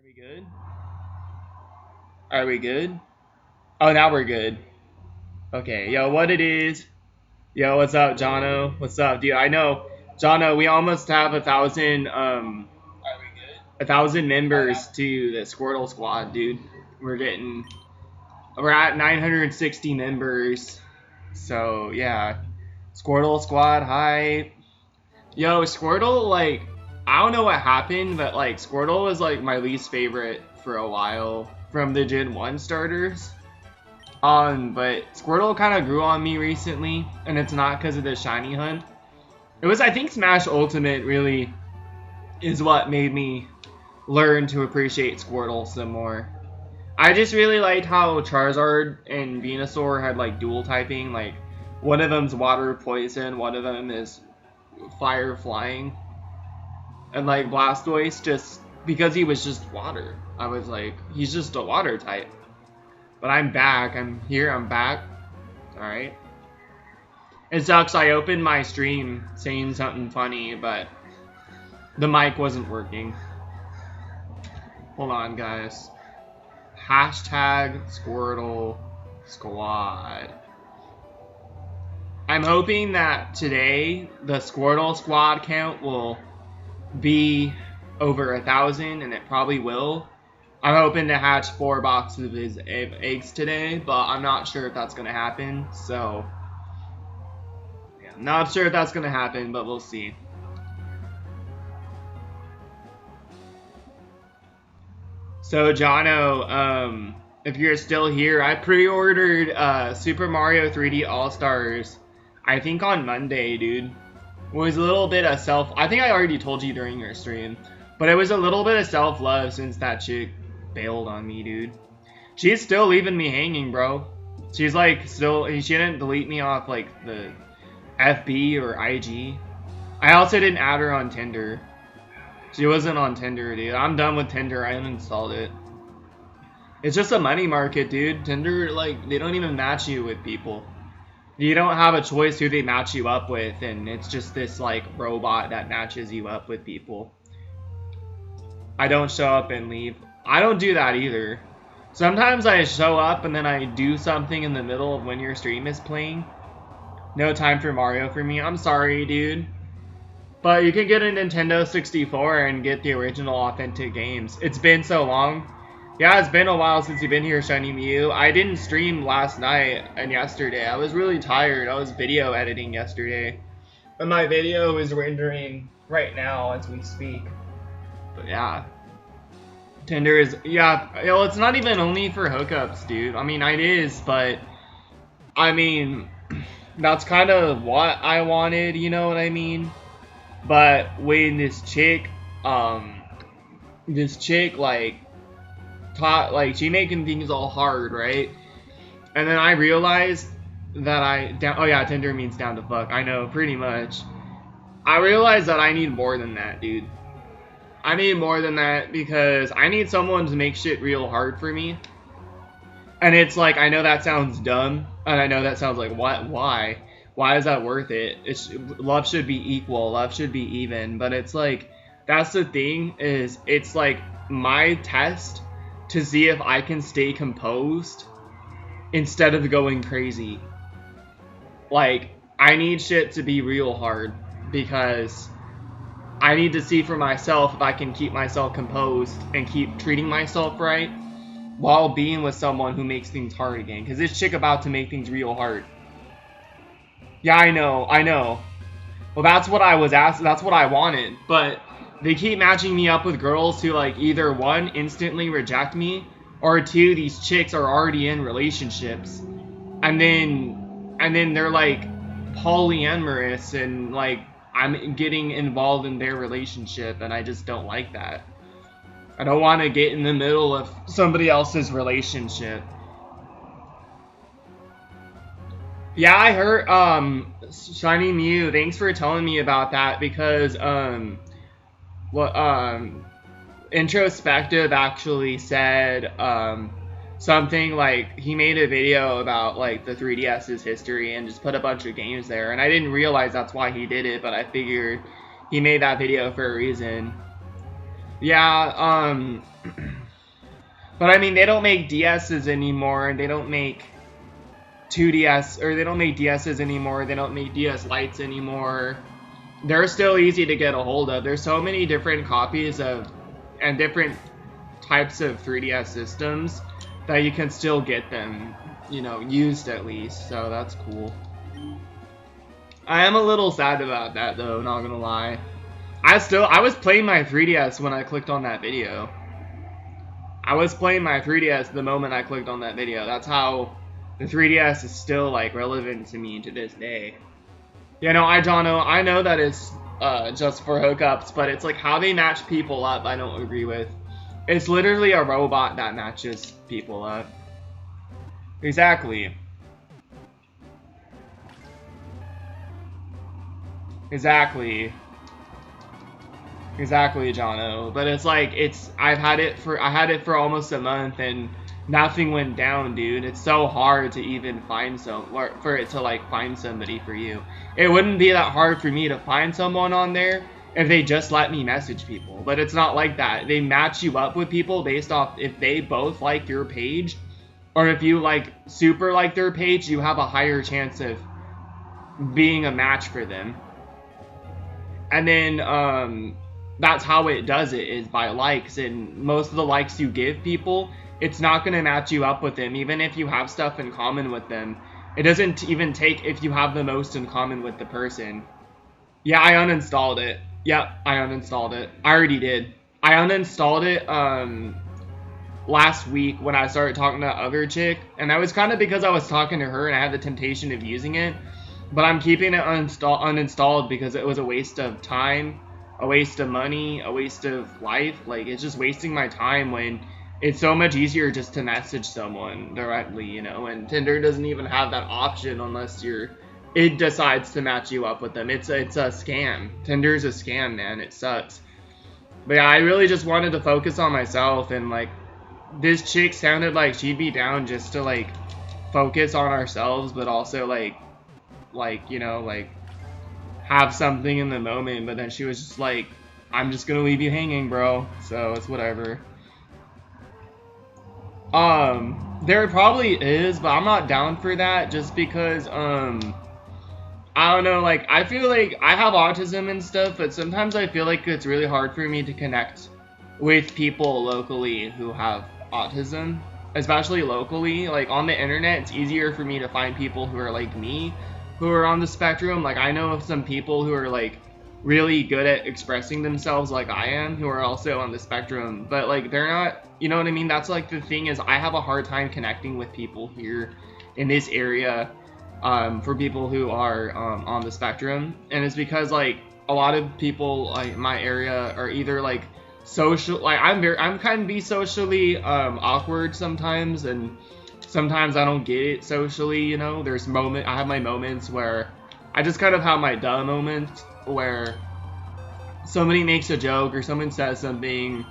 we good? Are we good? Oh, now we're good. Okay, yo, what it is? Yo, what's up, Jono? What's up, dude? I know, Jono, we almost have a thousand members to the Squirtle squad, dude. We're at 960 members. So yeah, Squirtle squad, hi. Yo, Squirtle, like, I don't know what happened, but like Squirtle was like my least favorite for a while from the Gen 1 starters. But Squirtle kind of grew on me recently, and it's not because of the shiny hunt. It was, I think, Smash Ultimate really is what made me learn to appreciate Squirtle some more. I just really liked how Charizard and Venusaur had like dual typing. Like one of them's water poison, one of them is fire flying, and like Blastoise just because he was just water. I was like, he's just a water type. But I'm back. I'm here. I'm back. Alright. It sucks. I opened my stream saying something funny, but the mic wasn't working. Hold on, guys. Hashtag Squirtle Squad. I'm hoping that today the Squirtle Squad count will be over 1,000, and it probably will. I'm hoping to hatch 4 boxes of his eggs today, but I'm not sure if that's going to happen, so yeah, I'm not sure if that's going to happen, but we'll see. So, Jono, if you're still here, I pre-ordered Super Mario 3D All-Stars, I think on Monday, dude. It was a little bit of I think I already told you during your stream, but it was a little bit of self-love since that chick bailed on me, dude. She's still leaving me hanging, bro. She's like she didn't delete me off like the FB or IG. I also didn't add her on Tinder. She wasn't on Tinder, dude. I'm done with Tinder. I uninstalled it. It's just a money market, dude. Tinder, like, they don't even match you with people. You don't have a choice who they match you up with, and it's just this like robot that matches you up with people. I don't show up and leave. I don't do that either. Sometimes I show up and then I do something in the middle of when your stream is playing. No time for Mario for me. I'm sorry, dude. But you can get a Nintendo 64 and get the original authentic games. It's been so long. Yeah, it's been a while since you've been here, Shiny Mew. I didn't stream last night and yesterday. I was really tired. I was video editing yesterday. And my video is rendering right now as we speak. But yeah. Tinder is, yeah, well, it's not even only for hookups, dude. I mean, it is, but, I mean, that's kind of what I wanted, you know what I mean? But when this chick, like, she making things all hard, right? And then I realized that oh yeah, Tinder means down to fuck. I know, pretty much. I realized that I need more than that, dude. I need more than that because I need someone to make shit real hard for me. And it's like, I know that sounds dumb, and I know that sounds like, what? Why? Why is that worth it? Love should be equal, love should be even, but it's like, that's the thing, is it's like my test to see if I can stay composed instead of going crazy. Like, I need shit to be real hard because I need to see for myself if I can keep myself composed and keep treating myself right while being with someone who makes things hard again. Because this chick about to make things real hard. Yeah, I know. Well, that's what I was asked. That's what I wanted. But they keep matching me up with girls who, like, either one, instantly reject me, or two, these chicks are already in relationships. And then they're, like, polyamorous and, like, I'm getting involved in their relationship, and I just don't like that. I don't want to get in the middle of somebody else's relationship. Yeah, I heard, Shiny Mew, thanks for telling me about that, because, Introspective actually said, something like, he made a video about, like, the 3DS's history and just put a bunch of games there, and I didn't realize that's why he did it, but I figured he made that video for a reason. Yeah, But I mean, they don't make DSs anymore, and they don't make 2DS, or they don't make DSs anymore, they don't make DS Lites anymore. They're still easy to get a hold of. There's so many different copies of, and different types of 3DS systems that you can still get them, you know, used at least, so that's cool. I am a little sad about that though, not gonna lie. I was playing my 3DS when I clicked on that video. I was playing my 3DS the moment I clicked on that video. That's how the 3DS is still, like, relevant to me to this day. You know, I know that it's just for hookups, but it's like how they match people up I don't agree with. It's literally a robot that matches people up. Exactly. Exactly. Exactly, Jono. But it's like, I had it for almost a month and nothing went down, dude. It's so hard to even find for it to like find somebody for you. It wouldn't be that hard for me to find someone on there if they just let me message people. But it's not like that. They match you up with people based off if they both like your page, or if you like super like their page, you have a higher chance of being a match for them. And then that's how it does it, is by likes, and most of the likes you give people, it's not going to match you up with them, even if you have stuff in common with them. It doesn't even take if you have the most in common with the person. Yeah, I uninstalled it. Yep, I uninstalled it. I already did. I uninstalled it last week when I started talking to that other chick, and that was kind of because I was talking to her and I had the temptation of using it, but I'm keeping it uninstalled because it was a waste of time, a waste of money, a waste of life. Like, it's just wasting my time when it's so much easier just to message someone directly, you know, and Tinder doesn't even have that option unless it decides to match you up with them. It's a scam. Tinder's a scam, man. It sucks. But yeah, I really just wanted to focus on myself, and like, this chick sounded like she'd be down just to like focus on ourselves, but also like, you know, like, have something in the moment. But then she was just like, I'm just gonna leave you hanging, bro, so it's whatever. There probably is, but I'm not down for that, just because I don't know, like, I feel like I have autism and stuff, but sometimes I feel like it's really hard for me to connect with people locally who have autism, especially locally. Like, on the internet, it's easier for me to find people who are like me, who are on the spectrum. Like, I know of some people who are like really good at expressing themselves like I am, who are also on the spectrum, but like, they're not, you know what I mean? That's like the thing, is I have a hard time connecting with people here in this area, for people who are on the spectrum. And it's because like a lot of people like my area are either like social, like I'm kind of be socially awkward sometimes, and sometimes I don't get it socially, you know. I have my moments where I just kind of have my dumb moments where somebody makes a joke or someone says something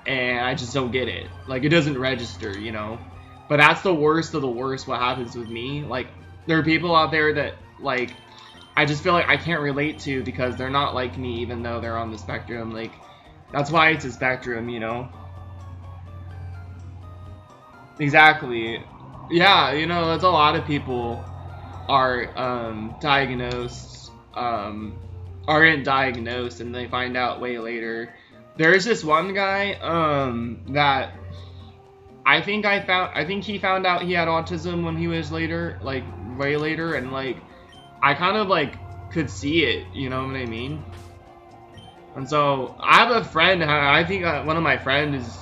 and I just don't get it. Like, it doesn't register, you know. But that's the worst of the worst what happens with me. Like, there are people out there that, like, I just feel like I can't relate to because they're not like me, even though they're on the spectrum. Like, that's why it's a spectrum, you know. Exactly. Yeah, you know, that's a lot of people are diagnosed, aren't diagnosed, and they find out way later. There's this one guy that I think he found out he had autism when he was later, like way later, and like I kind of like could see it, you know what I mean? And so I have a friend, I think one of my friends is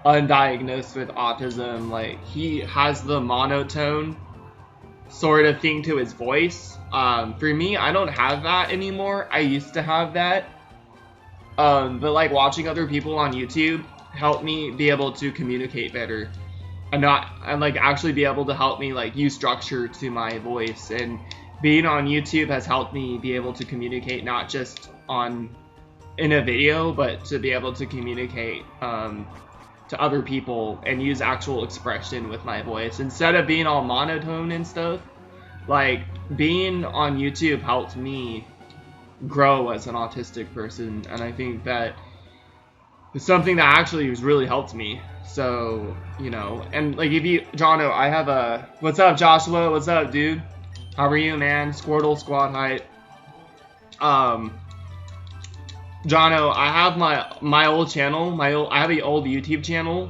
undiagnosed with autism. Like, he has the monotone sort of thing to his voice. For me, I don't have that anymore. I used to have that. But like, watching other people on YouTube helped me be able to communicate better, and like actually be able to help me like use structure to my voice. And being on YouTube has helped me be able to communicate not just in a video, but to be able to communicate to other people and use actual expression with my voice instead of being all monotone and stuff. Like, being on YouTube helped me grow as an autistic person, and I think that It's something that actually has really helped me. So, you know, and like if you, Jono, I have a, what's up, Joshua? What's up, dude? How are you, man? Squirtle squad height. Jono, I have my old channel, I have an old YouTube channel,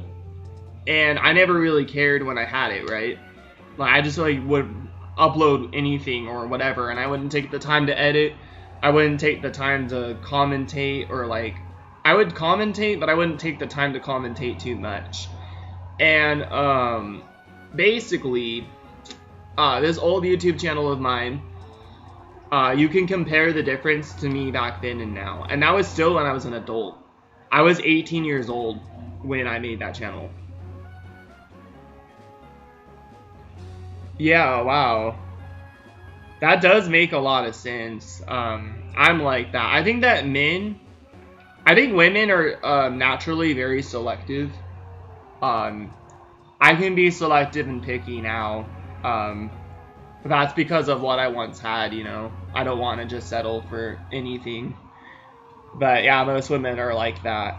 and I never really cared when I had it, right? Like I just like would upload anything or whatever, and I wouldn't take the time to edit. I wouldn't take the time to commentate, or like I would commentate, but I wouldn't take the time to commentate too much. And basically, this old YouTube channel of mine, you can compare the difference to me back then and now. And that was still when I was an adult. I was 18 years old when I made that channel. Yeah, wow. That does make a lot of sense. I'm like that. I think that women are naturally very selective. I can be selective and picky now. But that's because of what I once had, you know. I don't want to just settle for anything. But yeah, most women are like that.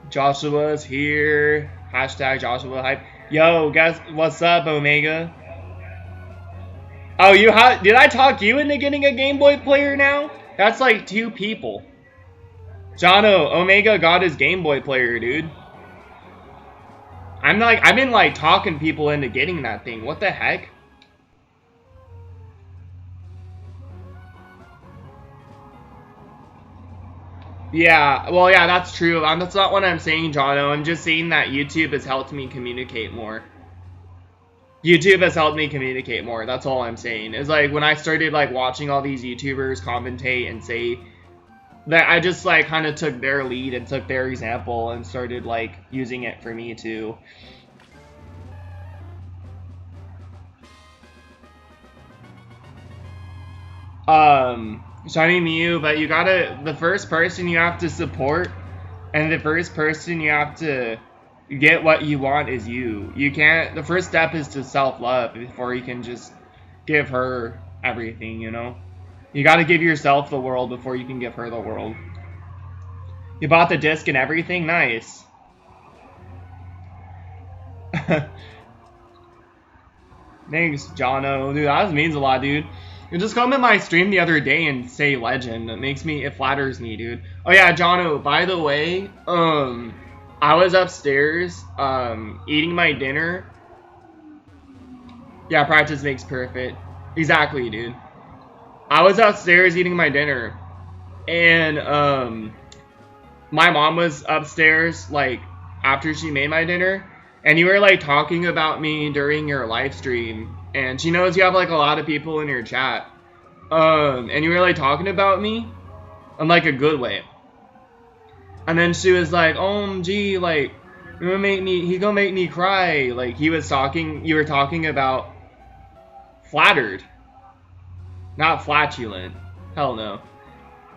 Joshua's here. Hashtag Joshua hype. Yo, guys, what's up, Omega? Oh, did I talk you into getting a Game Boy player now? That's like 2 people. Jono, Omega got his Game Boy player, dude. I've been like talking people into getting that thing. What the heck? Yeah, well, yeah, that's true. That's not what I'm saying, Jono. I'm just saying that YouTube has helped me communicate more. YouTube has helped me communicate more. That's all I'm saying. It's like when I started like watching all these YouTubers commentate and say that, I just like kind of took their lead and took their example and started like using it for me too. Shiny Mew, but you gotta, the first person you have to support and the first person you have to get what you want is you. You can't, the first step is to self-love before you can just give her everything, you know? You gotta give yourself the world before you can give her the world. You bought the disc and everything? Nice. Thanks, Jono. Dude, that means a lot, dude. You just come in my stream the other day and say legend. It flatters me, dude. Oh yeah, Jono, by the way, I was upstairs, eating my dinner. Yeah, practice makes perfect. Exactly, dude. I was upstairs eating my dinner, and, my mom was upstairs, like, after she made my dinner, and you were, like, talking about me during your live stream, and she knows you have, like, a lot of people in your chat, and you were, like, talking about me in, like, a good way. And then she was like, OMG, like, he gonna make me cry. Like, you were talking about flattered. Not flatulent. Hell no.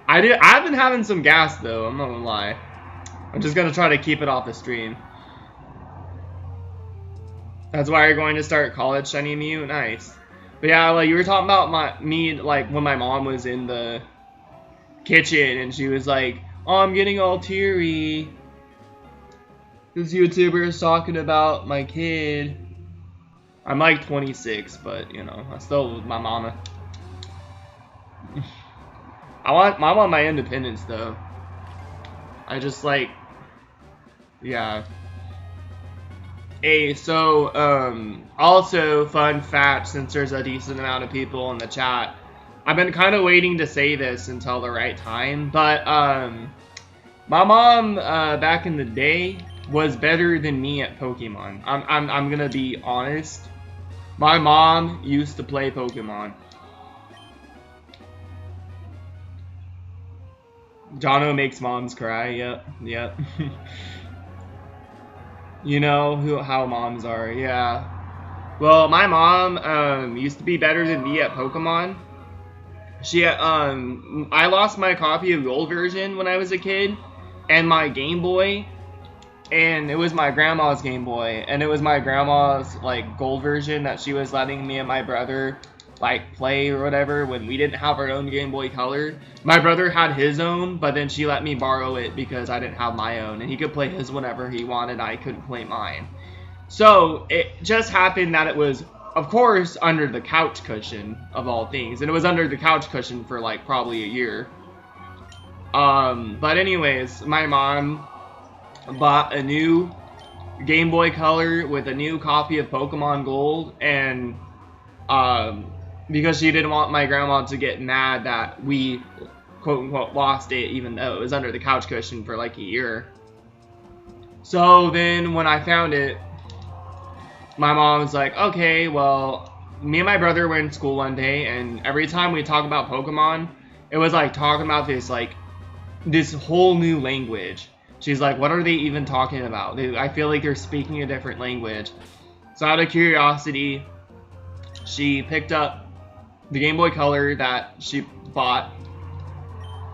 I've been having some gas, though, I'm not gonna lie. I'm just gonna try to keep it off the stream. That's why you're going to start college, Shiny Mew? Nice. But yeah, like, you were talking about me, like, when my mom was in the kitchen, and she was like, oh, I'm getting all teary. This YouTuber is talking about my kid. I'm like 26, but, you know, I still with my mama. I want my independence, though. I just, like, yeah. Hey, so, also, fun fact, since there's a decent amount of people in the chat, I've been kind of waiting to say this until the right time, but, my mom, back in the day, was better than me at Pokemon. I'm gonna be honest. My mom used to play Pokemon. Jono makes moms cry, yep. You know how moms are, yeah. Well, my mom, used to be better than me at Pokemon. I lost my copy of Gold version when I was a kid, and my Game Boy, and it was my grandma's Game Boy, and it was my grandma's, like, Gold version that she was letting me and my brother, like play or whatever when we didn't have our own Game Boy Color. My brother had his own, but then she let me borrow it because I didn't have my own, and he could play his whenever he wanted. I couldn't play mine. So it just happened that it was, of course, under the couch cushion of all things, and it was under the couch cushion for like probably a year. But anyways, my mom bought a new Game Boy Color with a new copy of Pokemon Gold, and because she didn't want my grandma to get mad that we quote-unquote lost it, even though it was under the couch cushion for like a year. So then when I found it, my mom was like, okay, well, me and my brother were in school one day, and every time we talk about Pokemon, it was like talking about this whole new language. She's like, what are they even talking about? I feel like they're speaking a different language. So out of curiosity, she picked up the Game Boy Color that she bought,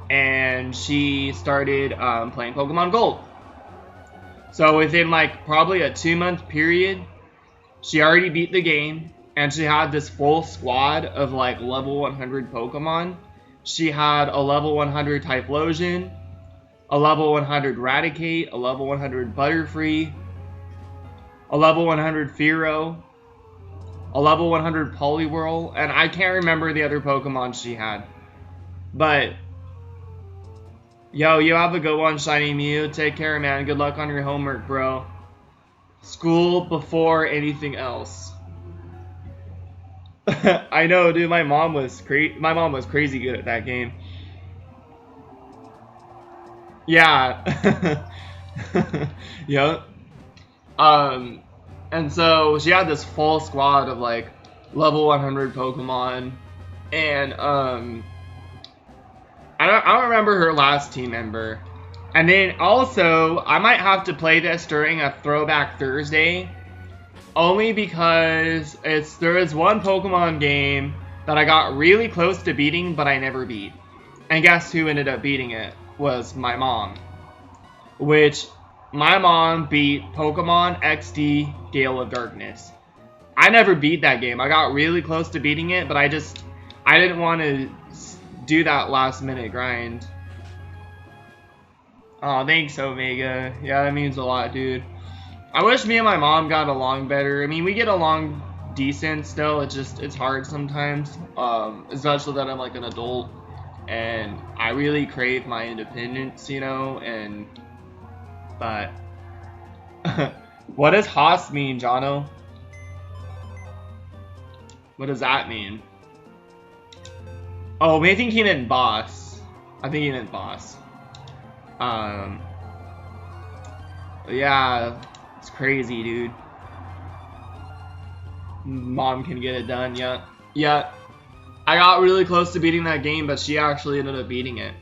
and she started playing Pokemon Gold. So within like probably a 2-month period, she already beat the game, and she had this full squad of like level 100 Pokemon. She had a level 100 Typhlosion, a level 100 Raticate, a level 100 Butterfree, a level 100 Fearow, a level 100 Poliwhirl, and I can't remember the other Pokemon she had. But, yo, you have a good one, Shiny Mew. Take care, man. Good luck on your homework, bro. School before anything else. I know, dude. My mom was crazy good at that game. Yeah. Yep. And so she had this full squad of like level 100 Pokemon, and I don't remember her last team member. And then also I might have to play this during a Throwback Thursday, only because there is one Pokemon game that I got really close to beating, but I never beat. And guess who ended up beating it? Was my mom. Which, my mom beat Pokemon XD Gale of Darkness. I never beat that game. I got really close to beating it, but I didn't want to do that last minute grind. Oh, thanks, Omega. Yeah, that means a lot, dude. I wish me and my mom got along better. I mean, we get along decent still. It's hard sometimes, especially that I'm like an adult, and I really crave my independence, you know. But what does Haas mean, Jono? What does that mean? Oh, I think he meant boss. I think he meant boss. Yeah, it's crazy, dude. Mom can get it done, yeah. Yeah, I got really close to beating that game, but she actually ended up beating it.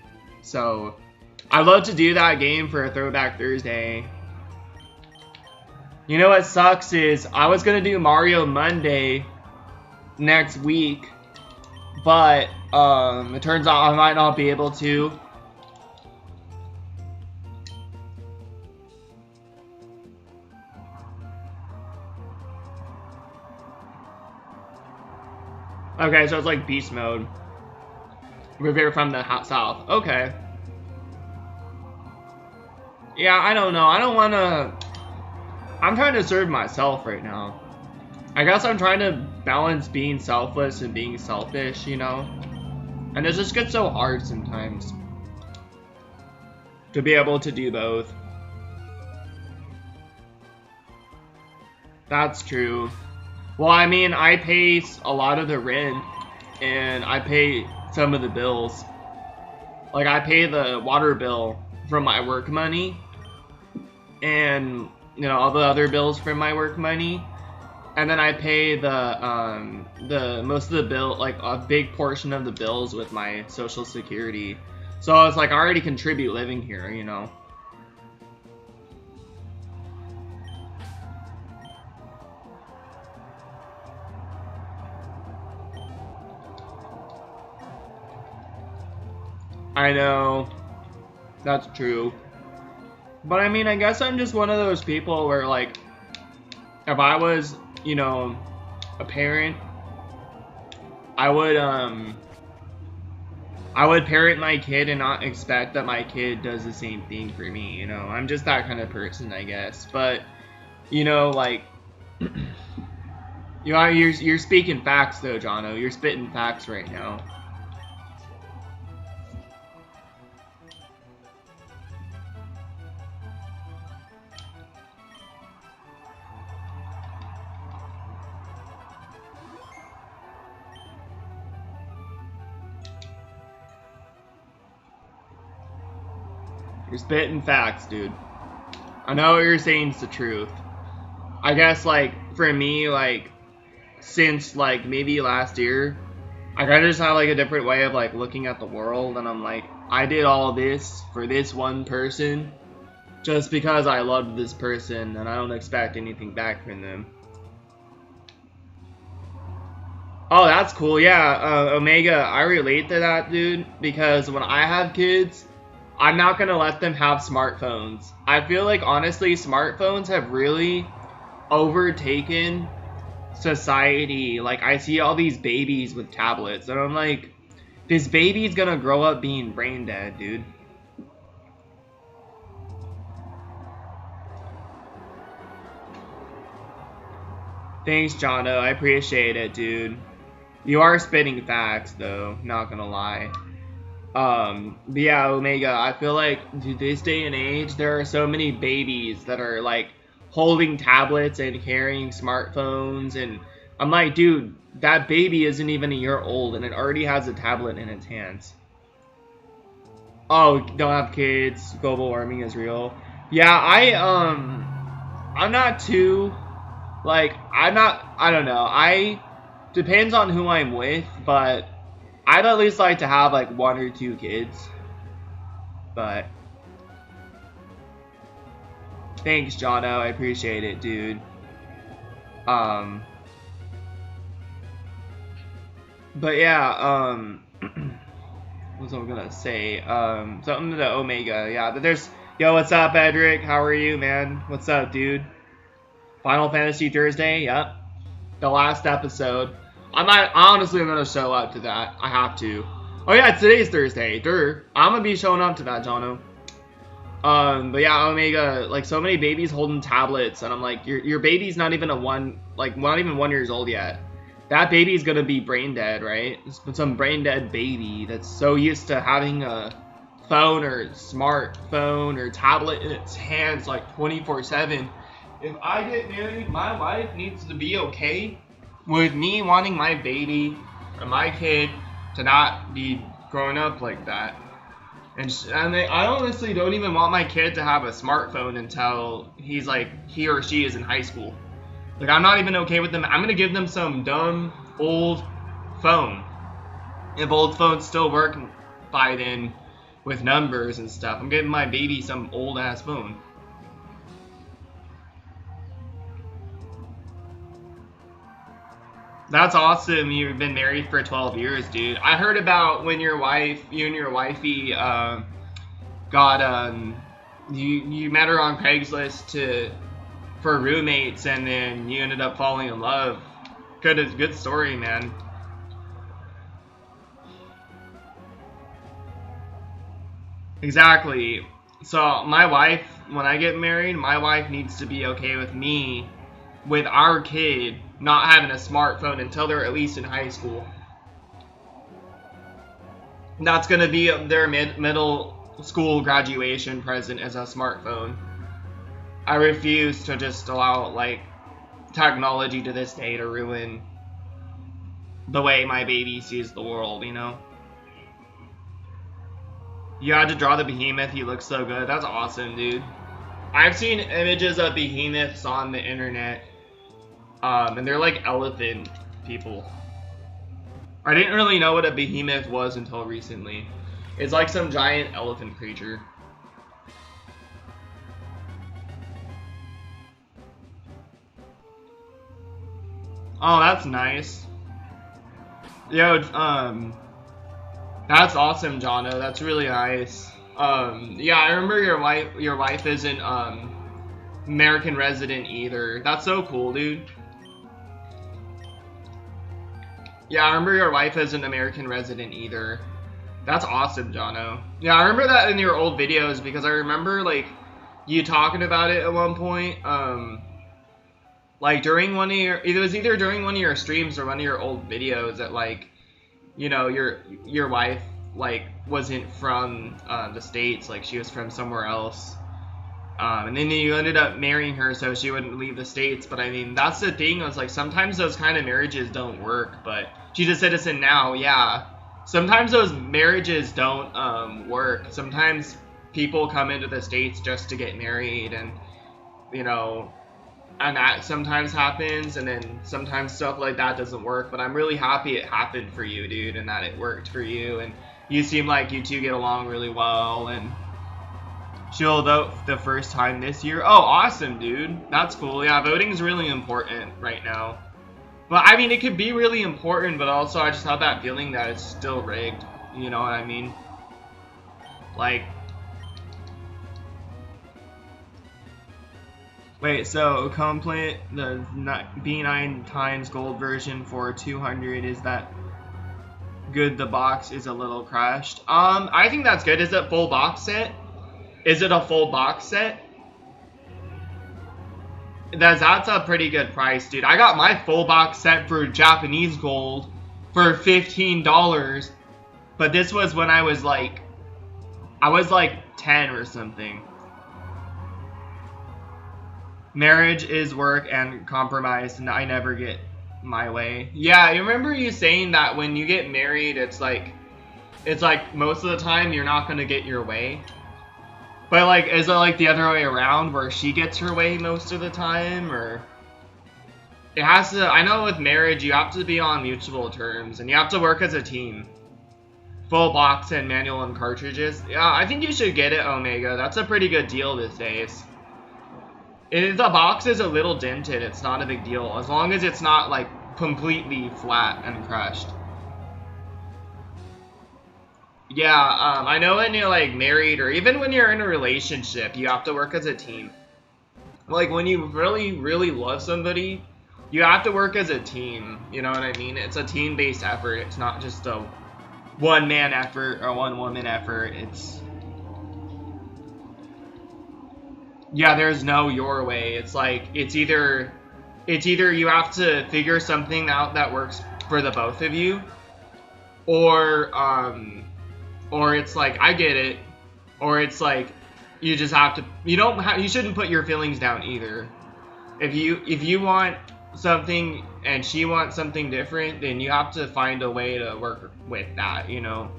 So, I'd love to do that game for a Throwback Thursday. You know what sucks is, I was gonna do Mario Monday next week, but, it turns out I might not be able to. Okay, so it's like beast mode. We're here from the south. Okay. Yeah, I don't know. I don't want to... I'm trying to serve myself right now. I guess I'm trying to balance being selfless and being selfish, you know? And it just gets so hard sometimes to be able to do both. That's true. Well, I mean, I pay a lot of the rent, and I pay some of the bills. Like, I pay the water bill from my work money, and, you know, all the other bills from my work money. And then I pay the most of the bill, like, a big portion of the bills with my Social Security. So it's like, I already contribute living here, you know? I know, that's true. But I mean, I guess I'm just one of those people where, like, if I was, you know, a parent, I would parent my kid and not expect that my kid does the same thing for me, you know? I'm just that kind of person, I guess. But, you know, like, you're speaking facts, though, Jono. You're spitting facts right now. You're spitting facts, dude. I know what you're saying is the truth. I guess, like, for me, like, since, like, maybe last year, I kind of just have, like, a different way of, like, looking at the world, and I'm like, I did all this for this one person just because I loved this person, and I don't expect anything back from them. Oh, that's cool. Yeah, Omega, I relate to that, dude, because when I have kids, I'm not gonna let them have smartphones. I feel like, honestly, smartphones have really overtaken society. Like, I see all these babies with tablets, and I'm like, this baby's gonna grow up being brain dead, dude. Thanks, Jono. I appreciate it, dude. You are spitting facts, though. Not gonna lie. But yeah, Omega, I feel like, dude, this day and age, there are so many babies that are, like, holding tablets and carrying smartphones, and I'm like, dude, that baby isn't even a year old, and it already has a tablet in its hands. Oh, don't have kids, global warming is real. Yeah, I'm not too, like, I don't know, depends on who I'm with, but I'd at least like to have, like, 1 or 2 kids. But thanks, Jono. I appreciate it, dude. But yeah, what was I gonna say? Something to the Omega. Yeah, but there's, yo, what's up, Edric? How are you, man? What's up, dude? Final Fantasy Thursday. Yep, the last episode. I'm honestly gonna show up to that. I have to. Oh yeah, today's Thursday. I'm gonna be showing up to that, Jono. But yeah, Omega, like, so many babies holding tablets, and I'm like, your baby's not even not even 1 year old yet. That baby's gonna be brain dead, right? Some brain dead baby that's so used to having a phone or smartphone or tablet in its hands, like, 24/7. If I get married, my wife needs to be okay with me wanting my baby or my kid to not be growing up like that. And I honestly don't even want my kid to have a smartphone until he or she is in high school. Like, I'm not even okay with them. I'm gonna give them some dumb old phone. If old phones still work by then with numbers and stuff, I'm giving my baby some old ass phone. That's awesome. You've been married for 12 years, dude. I heard about when you and your wifey, you met her on Craigslist for roommates, and then you ended up falling in love. Good story, man. Exactly. So my wife, when I get married, my wife needs to be okay with me, with our kid, not having a smartphone until they're at least in high school. That's gonna be their middle school graduation present as a smartphone. I refuse to just allow, like, technology to this day to ruin the way my baby sees the world, you know? You had to draw the behemoth, he looks so good. That's awesome, dude. I've seen images of behemoths on the internet. And they're like elephant people. I didn't really know what a behemoth was until recently. It's like some giant elephant creature. Oh, that's nice. Yo, that's awesome, Jono. That's really nice. Yeah, I remember your wife isn't American resident either. That's so cool, dude. Yeah, I remember your wife is an American resident either. That's awesome, Jono. Yeah, I remember that in your old videos because I remember like you talking about it at one point. Like during one of your, it was either during one of your streams or one of your old videos that like, you know, your wife like wasn't from the States, like she was from somewhere else. And then you ended up marrying her so she wouldn't leave the States. But I mean, that's the thing. It's like sometimes those kind of marriages don't work. But she's a citizen now, yeah. Sometimes those marriages don't work. Sometimes people come into the States just to get married, and you know, and that sometimes happens, and then sometimes stuff like that doesn't work. But I'm really happy it happened for you, dude, and that it worked for you, and you seem like you two get along really well, and she'll vote the first time this year. Oh, awesome, dude. That's cool. Yeah, voting's really important right now. But, I mean, it could be really important, but also I just have that feeling that it's still rigged. You know what I mean? Like... Wait, so complete the B9 times gold version for 200, is that good? The box is a little crashed. I think that's good. Is it full box set? Is it a full box set? That's a pretty good price, dude. I got my full box set for Japanese gold for $15. But this was when I was like 10 or something. Marriage is work and compromise, and I never get my way. Yeah, I remember you saying that when you get married, it's like most of the time you're not gonna get your way. But, like, is it, like, the other way around, where she gets her way most of the time, or... It has to... I know with marriage, you have to be on mutual terms, and you have to work as a team. Full box and manual and cartridges. Yeah, I think you should get it, Omega. That's a pretty good deal these days. The box is a little dented. It's not a big deal, as long as it's not, like, completely flat and crushed. Yeah, I know when you're, like, married, or even when you're in a relationship, you have to work as a team. Like, when you really, really love somebody, you have to work as a team, you know what I mean? It's a team-based effort, it's not just a one-man effort or one-woman effort, it's... Yeah, there's no your way, it's like, it's either you have to figure something out that works for the both of you, or it's like, I get it, or it's like, you just have to, you shouldn't put your feelings down either. If you want something and she wants something different, then you have to find a way to work with that, you know?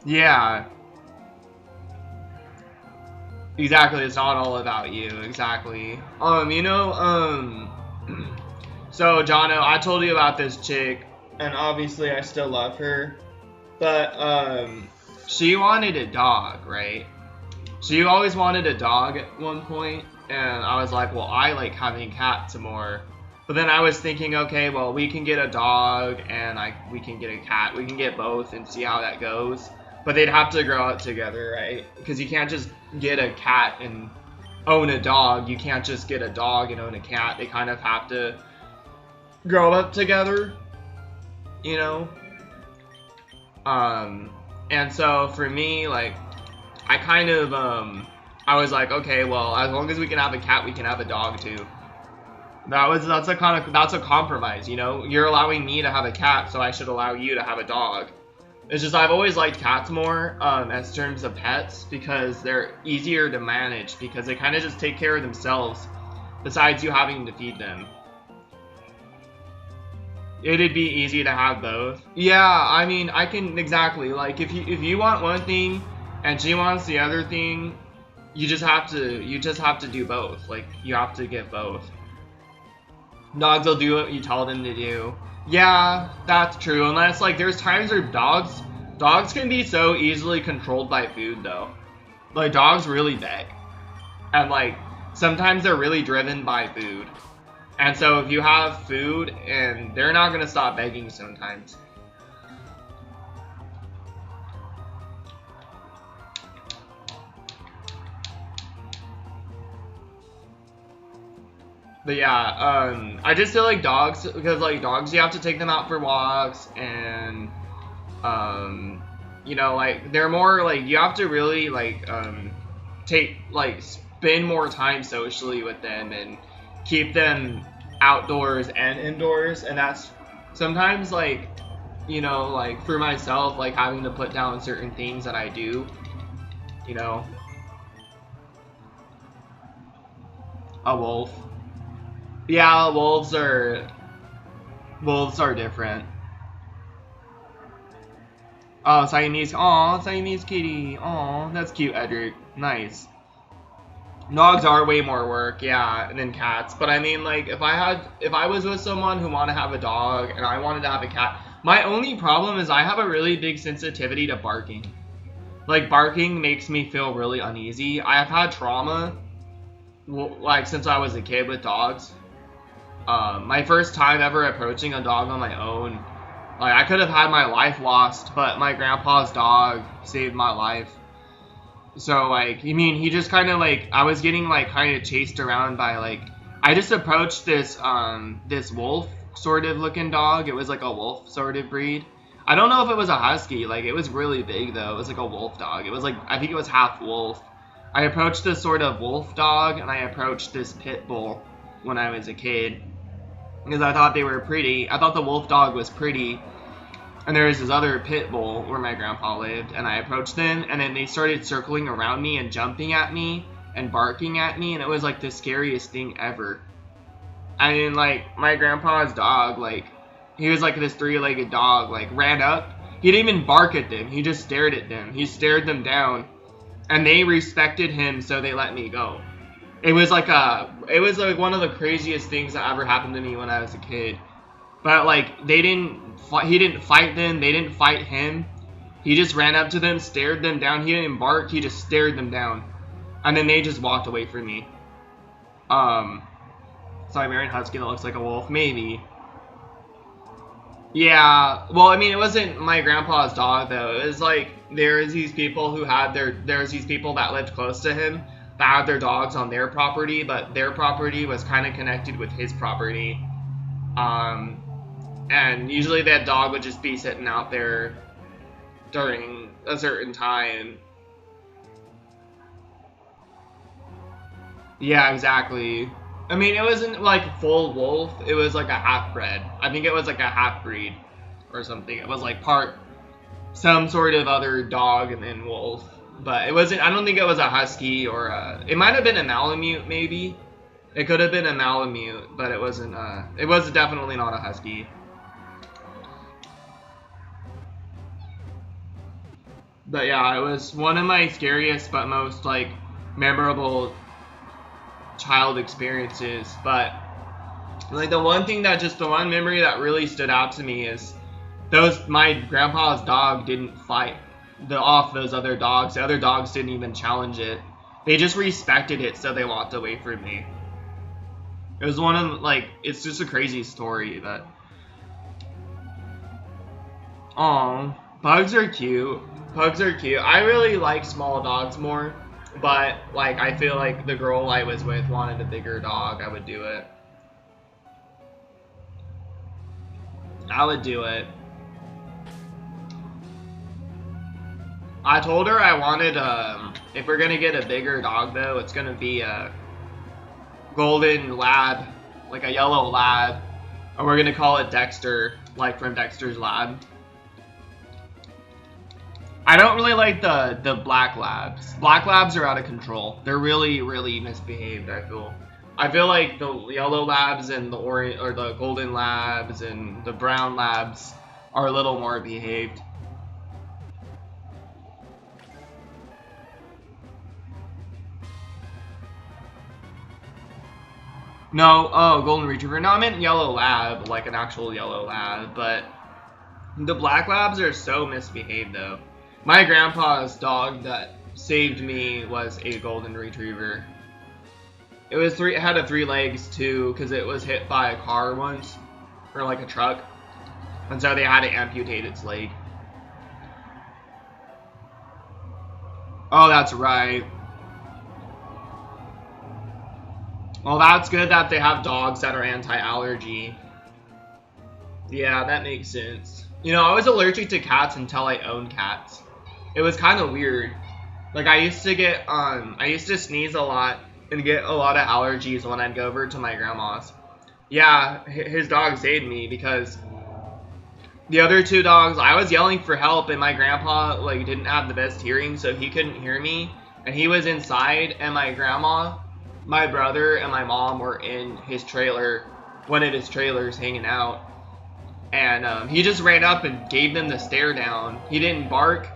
Yeah. Exactly, it's not all about you, exactly. So, Jono, I told you about this chick, and obviously I still love her. But, she wanted a dog, right? She always wanted a dog at one point, and I was like, well, I like having cats more. But then I was thinking, okay, well, we can get a dog, and we can get a cat. We can get both and see how that goes. But they'd have to grow up together, right? Because you can't just get a cat and own a dog. You can't just get a dog and own a cat. They kind of have to grow up together, you know? And so for me, like, I kind of, I was like, okay, well, as long as we can have a cat, we can have a dog too. That's a compromise, you know? You're allowing me to have a cat, so I should allow you to have a dog. It's just, I've always liked cats more, as terms of pets, because they're easier to manage, because they kind of just take care of themselves, besides you having to feed them. It'd be easy to have both. Yeah, I mean, I can, exactly, like, if you want one thing, and she wants the other thing, you just have to do both. Like, you have to get both. Dogs will do what you tell them to do. Yeah, that's true, unless, like, there's times where dogs can be so easily controlled by food, though. Like, dogs really beg. And, like, sometimes they're really driven by food. And so if you have food, and they're not gonna stop begging sometimes. But yeah, I just feel like dogs, because like dogs, you have to take them out for walks, and you know, like they're more like you have to really like spend more time socially with them and keep them outdoors and indoors, and that's sometimes like, you know, like for myself, like having to put down certain things that I do, you know. A wolf. Yeah, wolves are different. Oh, Siamese. Aw, Siamese kitty. Aw, that's cute, Edric. Nice. Dogs are way more work, yeah, than cats. But I mean, like, if I was with someone who wanted to have a dog and I wanted to have a cat, my only problem is I have a really big sensitivity to barking. Like, barking makes me feel really uneasy. I have had trauma, like, since I was a kid with dogs. My first time ever approaching a dog on my own, like, I could have had my life lost, but my grandpa's dog saved my life. So, like, I mean, he just kind of, like, I was getting, like, kind of chased around by, like, I just approached this, this wolf sort of looking dog. It was, like, a wolf sort of breed. I don't know if it was a husky. Like, it was really big, though. It was, like, a wolf dog. It was, like, I think it was half wolf. I approached this sort of wolf dog, and I approached this pit bull when I was a kid. Because I thought they were pretty. I thought the wolf dog was pretty. And there was this other pit bull where my grandpa lived, and I approached them, and then they started circling around me and jumping at me and barking at me, and it was like the scariest thing ever. I mean, like, my grandpa's dog, like, he was like this three-legged dog, like, ran up. He didn't even bark at them. He just stared at them. He stared them down, and they respected him, so they let me go. It was like one of the craziest things that ever happened to me when I was a kid. But, like, he didn't fight them, they didn't fight him. He just ran up to them, stared them down. He didn't bark, he just stared them down. And then they just walked away from me. Siberian Husky that looks like a wolf, maybe. Yeah, well, I mean, it wasn't my grandpa's dog, though. It was, like, there's these people that lived close to him that had their dogs on their property, but their property was kind of connected with his property. And usually that dog would just be sitting out there during a certain time. Yeah, exactly. I mean, it wasn't like full wolf, it was like a half-bred. I think it was like a half-breed or something. It was like part some sort of other dog and then wolf. But it wasn't, I don't think it was a husky or it might have been a Malamute maybe. It could have been a Malamute, but it wasn't, it was definitely not a husky. But yeah, it was one of my scariest but most, like, memorable child experiences. But, like, the one memory that really stood out to me is my grandpa's dog didn't fight off those other dogs. The other dogs didn't even challenge it. They just respected it, so they walked away from me. It was one of, like, it's just a crazy story, but... Aw, pugs are cute. Pugs are cute. I really like small dogs more, but, like, I feel like the girl I was with wanted a bigger dog. I would do it. I would do it. I told her I wanted, if we're gonna get a bigger dog, though, it's gonna be a golden lab, like a yellow lab, or we're gonna call it Dexter, like from Dexter's Lab. I don't really like the black labs. Black labs are out of control. They're really, really misbehaved, I feel. I feel like the yellow labs and the orange, or the golden labs and the brown labs are a little more behaved. No, oh, golden retriever. No, I meant yellow lab, like an actual yellow lab, but the black labs are so misbehaved, though. My grandpa's dog that saved me was a golden retriever. It had 3 legs, too, because it was hit by a car once, or like a truck, and so they had to amputate its leg. Oh, that's right. Well, that's good that they have dogs that are anti-allergy. Yeah, that makes sense. You know, I was allergic to cats until I owned cats. It was kind of weird. Like, I used to sneeze a lot and get a lot of allergies when I'd go over to my grandma's. Yeah, his dog saved me because the other two dogs, I was yelling for help and my grandpa, like, didn't have the best hearing, so he couldn't hear me. And he was inside, and my grandma, my brother, and my mom were in his trailer, one of his trailers, hanging out. And he just ran up and gave them the stare down. He didn't bark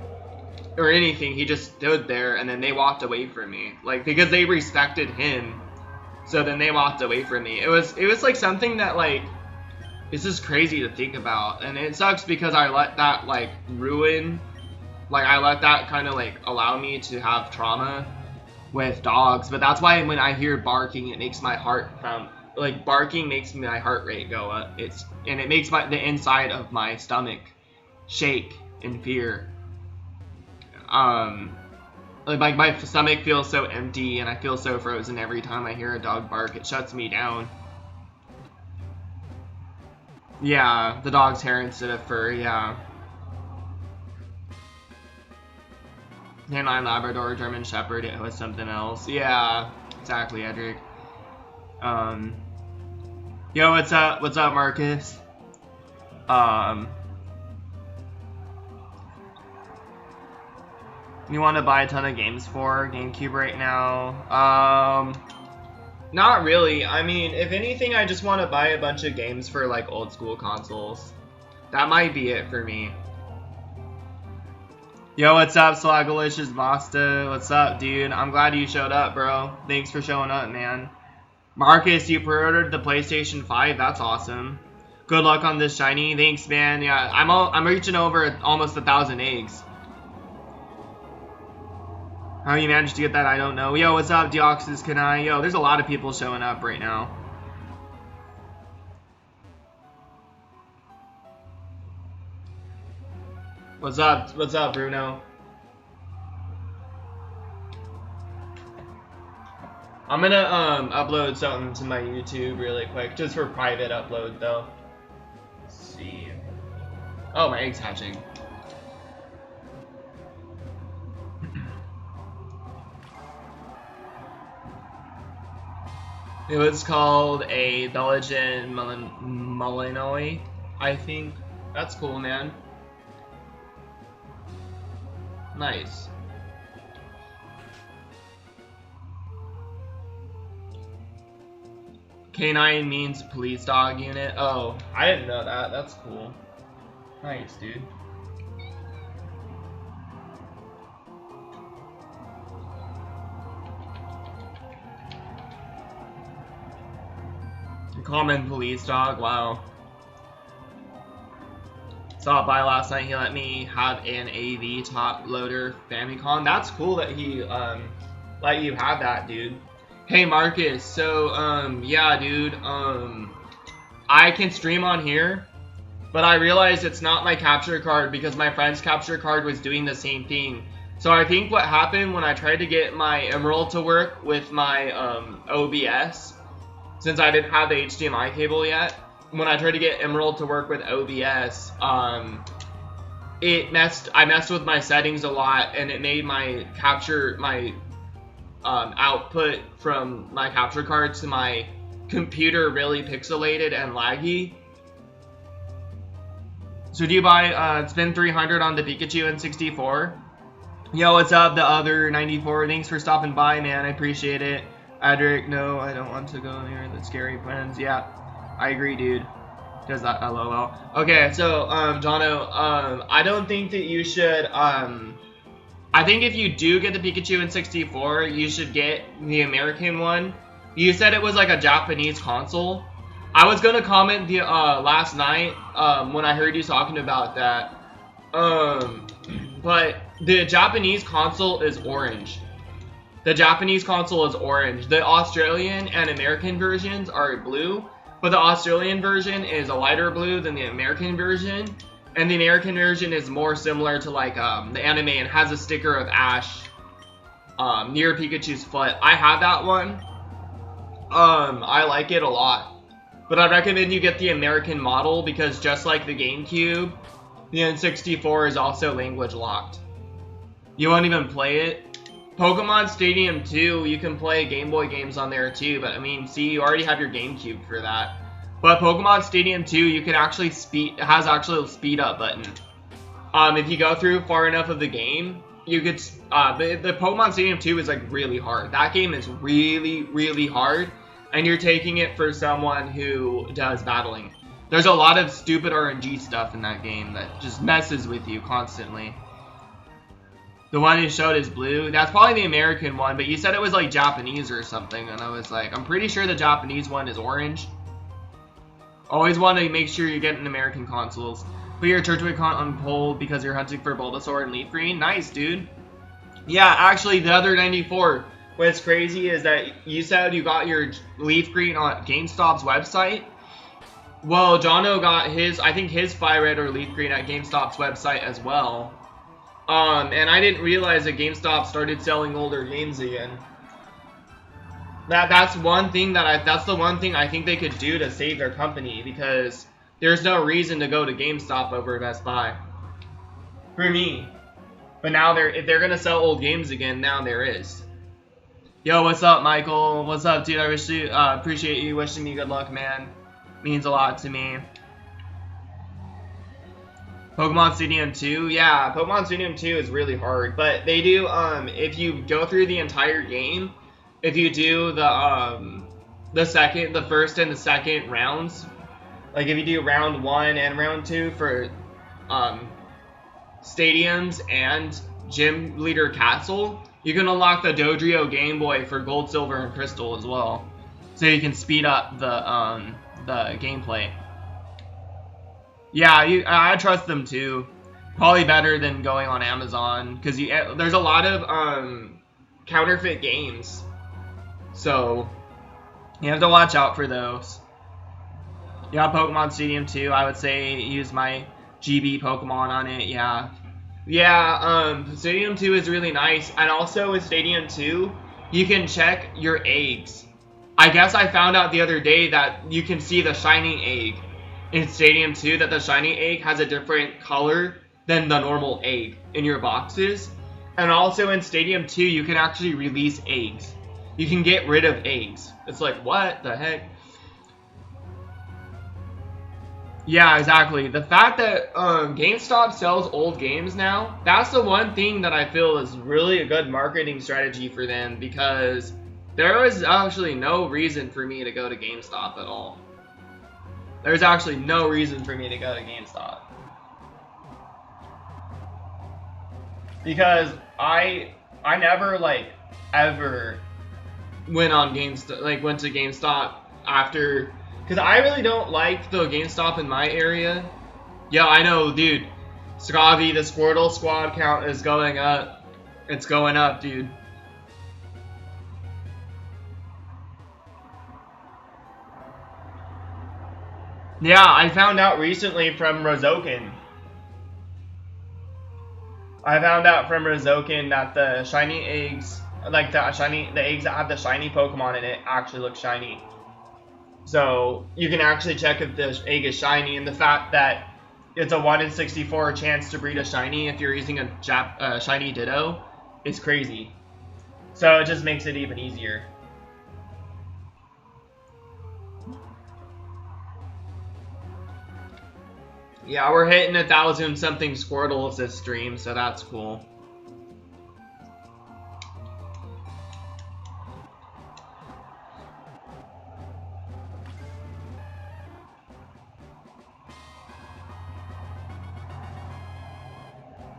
or anything. He just stood there, and then they walked away from me, like, because they respected him. So then they walked away from me. It was like something that, like, it's just crazy to think about, and it sucks because I let that, like, ruin, like, I let that kind of, like, allow me to have trauma with dogs. But that's why when I hear barking, it makes my heart like, barking makes my heart rate go up. And it makes the inside of my stomach shake in fear. Like, my stomach feels so empty, and I feel so frozen every time I hear a dog bark. It shuts me down. Yeah, the dog's hair instead of fur, yeah. Canine Labrador, German Shepherd, it was something else. Yeah, exactly, Edric. Yo, what's up? What's up, Marcus? You want to buy a ton of games for GameCube right now? Not really. I mean, if anything, I just want to buy a bunch of games for, like, old school consoles. That might be it for me. Yo, what's up, Slagalicious Basta? What's up, dude? I'm glad you showed up, bro. Thanks for showing up, man. Marcus, you pre-ordered the PlayStation 5. That's awesome. Good luck on this shiny. Thanks, man. Yeah, I'm reaching over almost 1,000 eggs. How you managed to get that, I don't know. Yo, what's up, Deoxys Kanai? Yo, there's a lot of people showing up right now. What's up? What's up, Bruno? I'm gonna upload something to my YouTube really quick, just for private upload though. Let's see. Oh, my egg's hatching. It was called a Belgian Malinois, I think. That's cool, man. Nice. Canine means police dog unit. Oh, I didn't know that. That's cool. Nice, dude. Common police dog, wow. Stopped by last night, he let me have an AV top loader Famicom. That's cool that he let you have that, dude. Hey Marcus, so yeah dude, I can stream on here, but I realized it's not my capture card because my friend's capture card was doing the same thing. So I think what happened when I tried to get my Emerald to work with my OBS, since I didn't have the HDMI cable yet, when I tried to get Emerald to work with OBS, I messed with my settings a lot, and it made my output from my capture card to my computer really pixelated and laggy. So do you buy spend 300 on the Pikachu in 64? Yo, what's up, the other 94? Thanks for stopping by, man. I appreciate it. Adric, no, I don't want to go near the scary plans. Yeah, I agree, dude. Because that, lol. Okay, so, Jono, I don't think that you should, I think if you do get the Pikachu in 64, you should get the American one. You said it was like a Japanese console. I was gonna comment the, last night, when I heard you talking about that. But the Japanese console is orange. The Japanese console is orange. The Australian and American versions are blue, but the Australian version is a lighter blue than the American version. And the American version is more similar to like the anime and has a sticker of Ash near Pikachu's foot. I have that one. I like it a lot. But I recommend you get the American model because just like the GameCube, the N64 is also language locked. You won't even play it. Pokemon Stadium 2, you can play Game Boy games on there too, but I mean, see, you already have your GameCube for that. But Pokemon Stadium 2, you can actually it has actually a speed up button. If you go through far enough of the game, you could, the Pokemon Stadium 2 is like really hard. That game is really, really hard, and you're taking it for someone who does battling. There's a lot of stupid RNG stuff in that game that just messes with you constantly. The one you showed is blue. That's probably the American one, but you said it was like Japanese or something, and I was like, I'm pretty sure the Japanese one is orange. Always want to make sure you get an American consoles. Put your Turtwig hunt on hold because you're hunting for Bulbasaur and Leaf Green. Nice, dude. Yeah, actually, the other 94. What's crazy is that you said you got your Leaf Green on GameStop's website. Well, Jono got his, I think his Fire Red or Leaf Green at GameStop's website as well. And I didn't realize that GameStop started selling older games again. That's the one thing I think they could do to save their company, because there's no reason to go to GameStop over Best Buy. For me. But now if they're gonna sell old games again, now there is. Yo, what's up, Michael? What's up, dude? I wish you appreciate you wishing me good luck, man. Means a lot to me. Pokemon Stadium 2, yeah, Pokemon Stadium 2 is really hard, but they do, if you go through the entire game, if you do the first and the second rounds, like if you do round 1 and round 2 for, stadiums and Gym Leader Castle, you can unlock the Dodrio Game Boy for Gold, Silver, and Crystal as well, so you can speed up the gameplay. Yeah, I trust them too. Probably better than going on Amazon, because there's a lot of counterfeit games, so you have to watch out for those. Yeah, Pokemon Stadium 2, I would say use my GB Pokemon on it. Yeah, Stadium 2 is really nice, and also with Stadium 2, you can check your eggs. I guess I found out the other day that you can see the shiny egg in Stadium 2, that the shiny egg has a different color than the normal egg in your boxes. And also in Stadium 2, you can actually release eggs. You can get rid of eggs. It's like, what the heck? Yeah, exactly. The fact that GameStop sells old games now, that's the one thing that I feel is really a good marketing strategy for them, because there was actually no reason for me to go to GameStop at all. There's actually no reason for me to go to GameStop. Because I never, like, ever went to GameStop after, because I really don't like the GameStop in my area. Yeah, I know, dude. Scravi, the Squirtle squad count is going up. It's going up, dude. Yeah, I found out recently from Rozokin. That the shiny eggs, like the eggs that have the shiny Pokemon in it, actually look shiny. So you can actually check if the egg is shiny, and the fact that it's a 1 in 64 chance to breed a shiny if you're using a shiny Ditto is crazy. So it just makes it even easier. Yeah, we're hitting 1,000 something Squirtles this stream, so that's cool.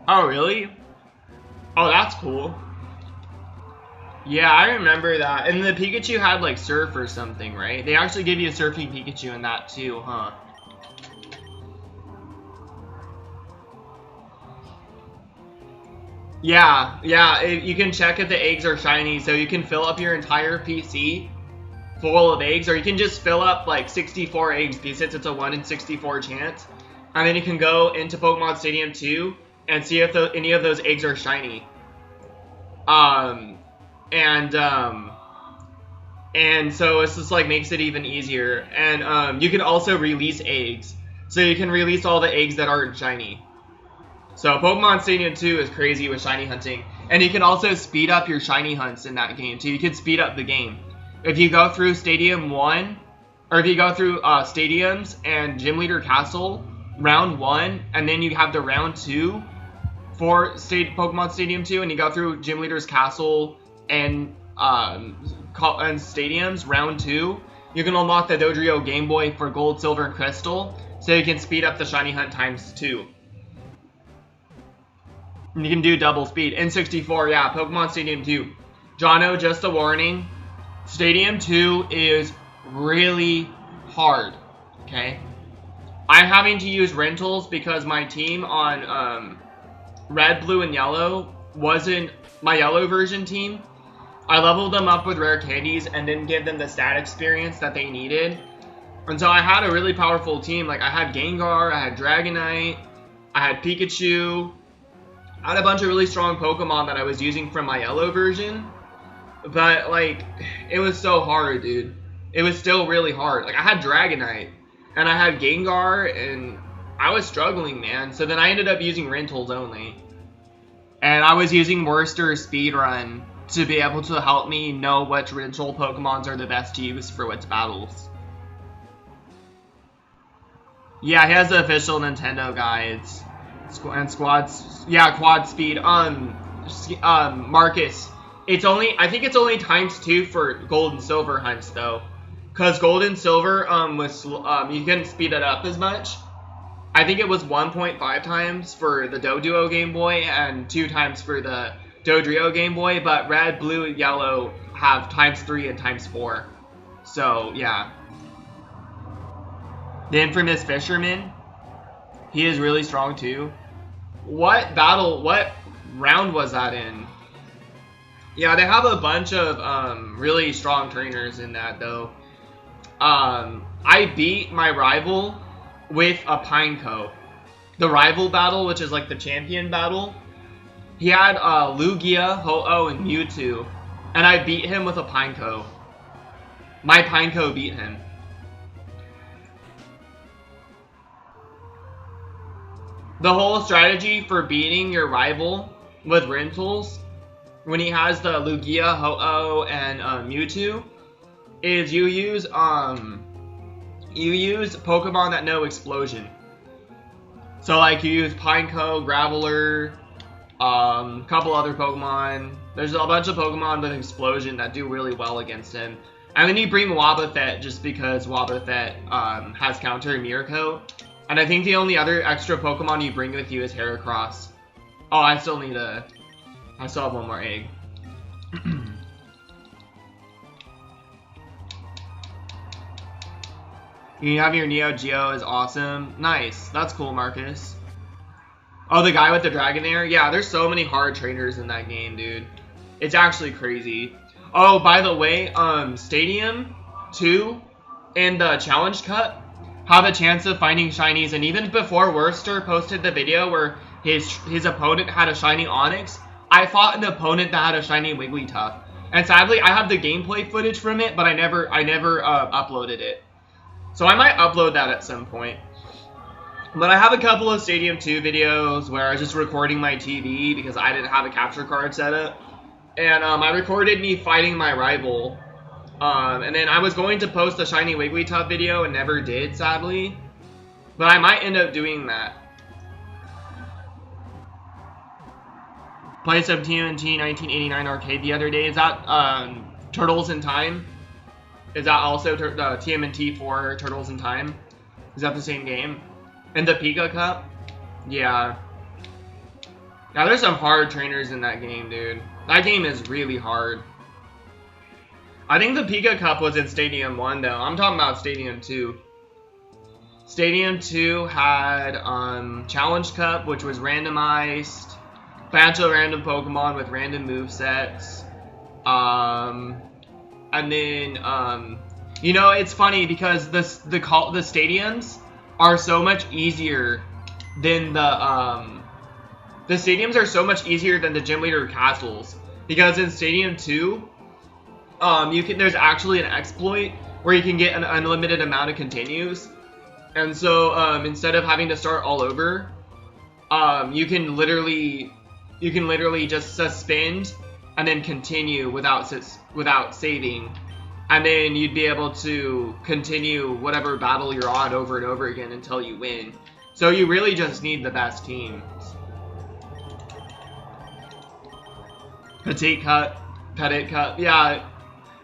Oh, really? Oh, that's cool. Yeah, I remember that. And the Pikachu had, like, Surf or something, right? They actually give you a Surfing Pikachu in that, too, huh? Yeah, you can check if the eggs are shiny, so you can fill up your entire PC full of eggs, or you can just fill up, like, 64 eggs, because it's a 1 in 64 chance. And then you can go into Pokemon Stadium 2 and see if any of those eggs are shiny. And so it's just like makes it even easier. And you can also release eggs. So you can release all the eggs that aren't shiny. So Pokemon Stadium 2 is crazy with shiny hunting. And you can also speed up your shiny hunts in that game. So you can speed up the game. If you go through Stadium 1, or if you go through Stadiums and Gym Leader Castle, round 1, and then you have the round 2 for Pokemon Stadium 2, and you go through Gym Leader's Castle and Stadiums, round 2, you can unlock the Dodrio Game Boy for Gold, Silver, and Crystal, so you can speed up the shiny hunt times 2. And you can do double speed. N64, yeah, Pokemon Stadium 2. Jono, just a warning, Stadium 2 is really hard, okay? I'm having to use rentals because my team on Red, Blue, and Yellow wasn't my Yellow version team. I leveled them up with rare candies and didn't give them the stat experience that they needed. And so I had a really powerful team. Like, I had Gengar, I had Dragonite, I had Pikachu. I had a bunch of really strong Pokemon that I was using from my Yellow version. But, like, it was so hard, dude. It was still really hard. Like, I had Dragonite, and I had Gengar, and I was struggling, man. So then I ended up using rentals only. And I was using Worcester's Speedrun to be able to help me know which rental Pokemons are the best to use for which battles. Yeah, he has the official Nintendo guides. And squads. Yeah, quad speed. Marcus. It's only, I think it's only ×2 for Gold and Silver hunts, though. Because Gold and Silver, you couldn't speed it up as much. I think it was 1.5 times for the Doduo Game Boy and 2 times for the Dodrio Game Boy, but Red, Blue, and Yellow have ×3 and ×4. So, yeah. The infamous Fisherman. He is really strong, too. What round was that in? Yeah, they have a bunch of really strong trainers in that, though. I beat my rival with a Pineco. The rival battle, which is like the champion battle, he had Lugia, Ho-Oh, and Mewtwo, and I beat him with a Pineco. My Pineco beat him. The whole strategy for beating your rival with rentals, when he has the Lugia, Ho-Oh, and Mewtwo, is you use Pokemon that know Explosion. So like you use Pineco, Graveler, couple other Pokemon. There's a bunch of Pokemon with Explosion that do really well against him. And then you bring Wobbuffet just because Wobbuffet has counter Mirko. And I think the only other extra Pokemon you bring with you is Heracross. Oh, I still have one more egg. You have your Neo Geo is awesome. Nice. That's cool, Marcus. Oh, the guy with the Dragonair? Yeah, there's so many hard trainers in that game, dude. It's actually crazy. Oh, by the way, Stadium 2 and the Challenge Cup have a chance of finding shinies, and even before Worcester posted the video where his opponent had a shiny Onix, I fought an opponent that had a shiny Wigglytuff. And sadly, I have the gameplay footage from it, but I never uploaded it. So I might upload that at some point. But I have a couple of Stadium 2 videos where I was just recording my TV because I didn't have a capture card set up. And I recorded me fighting my rival. And then I was going to post a shiny Wigglytuff video and never did, sadly. But I might end up doing that. Played some TMNT 1989 arcade the other day. Is that Turtles in Time? Is that also TMNT 4 Turtles in Time? Is that the same game? And the Pika Cup? Yeah. Now there's some hard trainers in that game, dude. That game is really hard. I think the Pika Cup was in Stadium 1, though. I'm talking about Stadium 2. Stadium 2 had Challenge Cup, which was randomized. Bunch of random Pokemon with random movesets. And then, you know, it's funny because the stadiums are so much easier than the stadiums are so much easier than the Gym Leader Castles. Because in Stadium 2, there's actually an exploit where you can get an unlimited amount of continues. And so, instead of having to start all over, you can literally just suspend and then continue without saving, and then you'd be able to continue whatever battle you're on over and over again until you win. So you really just need the best teams. Petite Cup, yeah.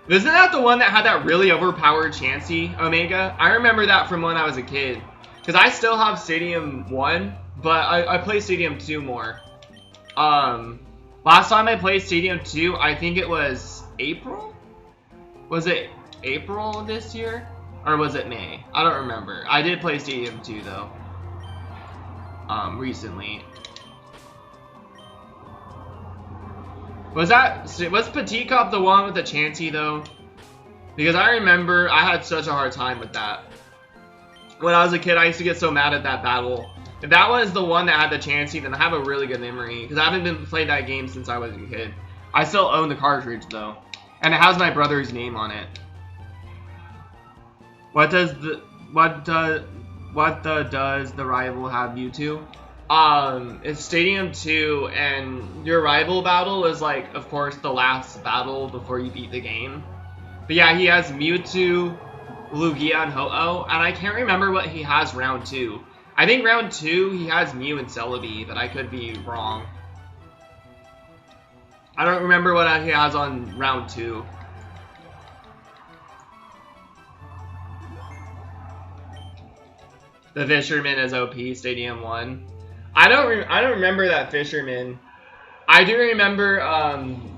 Isn't that the one that had that really overpowered Chansey Omega? I remember that from when I was a kid. Because I still have Stadium 1, but I play Stadium 2 more. Last time I played Stadium 2, I think it was April? Was it April this year? Or was it May? I don't remember. I did play Stadium 2 though. Recently. Was Petite Cup the one with the Chansey though? Because I remember I had such a hard time with that. When I was a kid, I used to get so mad at that battle. If that was the one that had the Chansey, then I have a really good memory. Because I haven't played that game since I was a kid. I still own the cartridge though. And it has my brother's name on it. Does the rival have you two? It's Stadium 2, and your rival battle is like, of course, the last battle before you beat the game. But yeah, he has Mewtwo, Lugia, and Ho-Oh, and I can't remember what he has round 2. I think round 2 he has Mew and Celebi, but I could be wrong. I don't remember what he has on round 2. The Fisherman is OP, Stadium 1. I don't remember that Fisherman. I do remember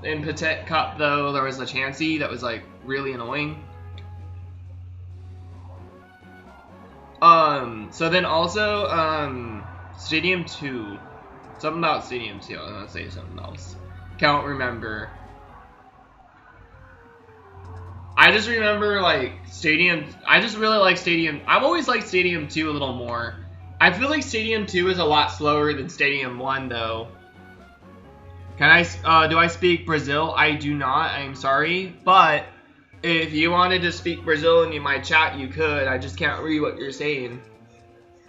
in Petite Cup though there was a Chansey that was like really annoying. So then also Stadium 2. Something about Stadium 2. I was gonna say something else. Can't remember. I just remember like Stadium. I just really like Stadium. I've always liked Stadium 2 a little more. I feel like Stadium 2 is a lot slower than Stadium 1 though. Can I, do I speak Brazil? I do not, I'm sorry. But, if you wanted to speak Brazil in my chat, you could. I just can't read what you're saying.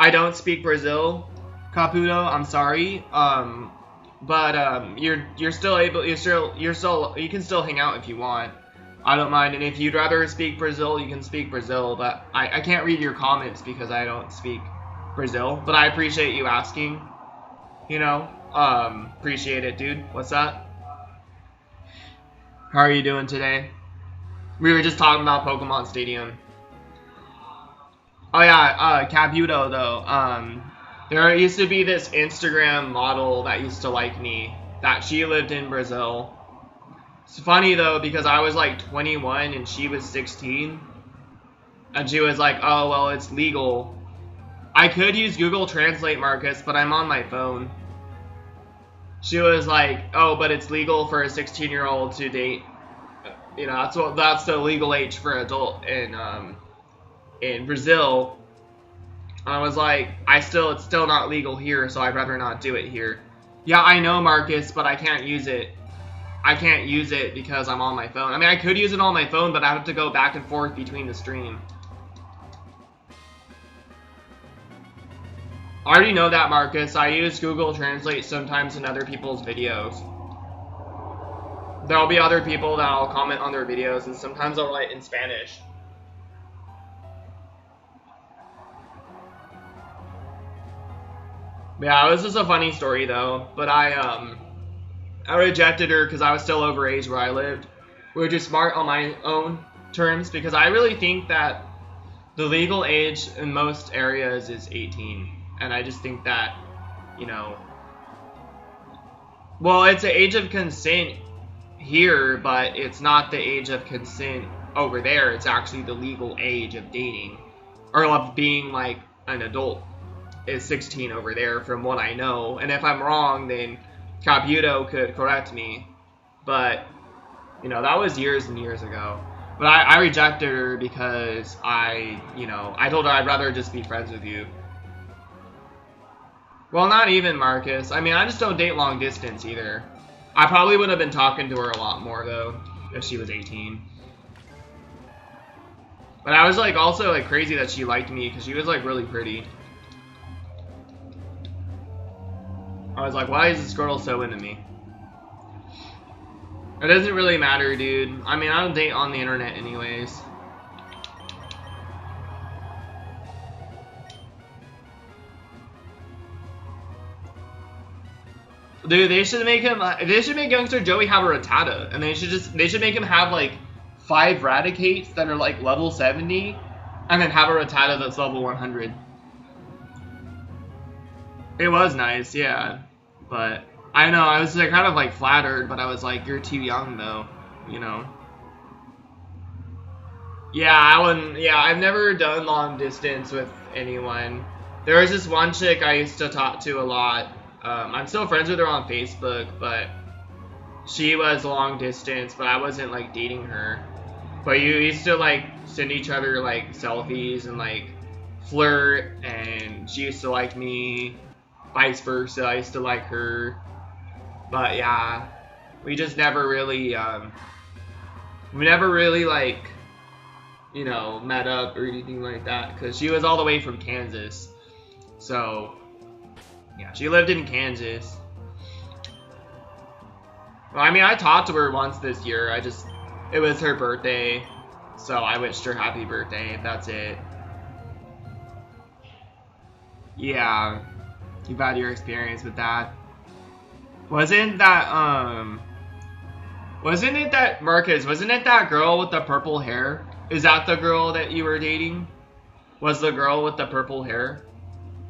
I don't speak Brazil, Caputo, I'm sorry. But, you're still able, you can still hang out if you want. I don't mind, and if you'd rather speak Brazil, you can speak Brazil, but I can't read your comments because I don't speak Brazil, but I appreciate you asking, you know, appreciate it, dude. What's that? How are you doing today? We were just talking about Pokemon Stadium. Oh yeah, Caputo though, there used to be this Instagram model that used to like me, that she lived in Brazil. It's funny though, because I was like 21 and she was 16, and she was like, oh well, it's legal. I could use Google Translate, Marcus, but I'm on my phone. She was like, oh, but it's legal for a 16-year-old to date. You know, that's the legal age for adult in Brazil. I was like, it's still not legal here, so I'd rather not do it here. Yeah, I know, Marcus, but I can't use it. I can't use it because I'm on my phone. I mean, I could use it on my phone, but I have to go back and forth between the stream. I already know that, Marcus. I use Google Translate sometimes in other people's videos. There'll be other people that I'll comment on their videos, and sometimes I'll write in Spanish. Yeah, it was just a funny story, though. But I rejected her because I was still overage where I lived. Which is smart on my own terms, because I really think that the legal age in most areas is 18. And I just think that, you know, well, it's the age of consent here, but it's not the age of consent over there. It's actually the legal age of dating, or of being like an adult, is 16 over there from what I know. And if I'm wrong, then Caputo could correct me. But, you know, that was years and years ago. But I rejected her because I told her I'd rather just be friends with you. Well, not even, Marcus. I mean, I just don't date long distance either. I probably would have been talking to her a lot more, though, if she was 18. But I was like also like crazy that she liked me because she was like really pretty. I was like, why is this girl so into me? It doesn't really matter, dude. I mean, I don't date on the internet anyways. Dude, they should make him. They should make youngster Joey have a Rattata, and they should make him have like 5 Raticates that are like level 70, and then have a Rattata that's level 100. It was nice, yeah, but I know I was like, kind of like flattered, but I was like, you're too young though, you know. Yeah, I wouldn't. Yeah, I've never done long distance with anyone. There was this one chick I used to talk to a lot. I'm still friends with her on Facebook, but she was long distance, but I wasn't like dating her. But you used to like send each other like selfies and like flirt, and she used to like me, vice versa. I used to like her, but yeah, we just never really, like, you know, met up or anything like that, because she was all the way from Kansas, so. Yeah, she lived in Kansas. Well, I mean, I talked to her once this year. It was her birthday, so I wished her happy birthday. That's it. Yeah, you've had your experience with that. Wasn't it that, Marcus, wasn't it that girl with the purple hair? Is that the girl that you were dating? Was the girl with the purple hair?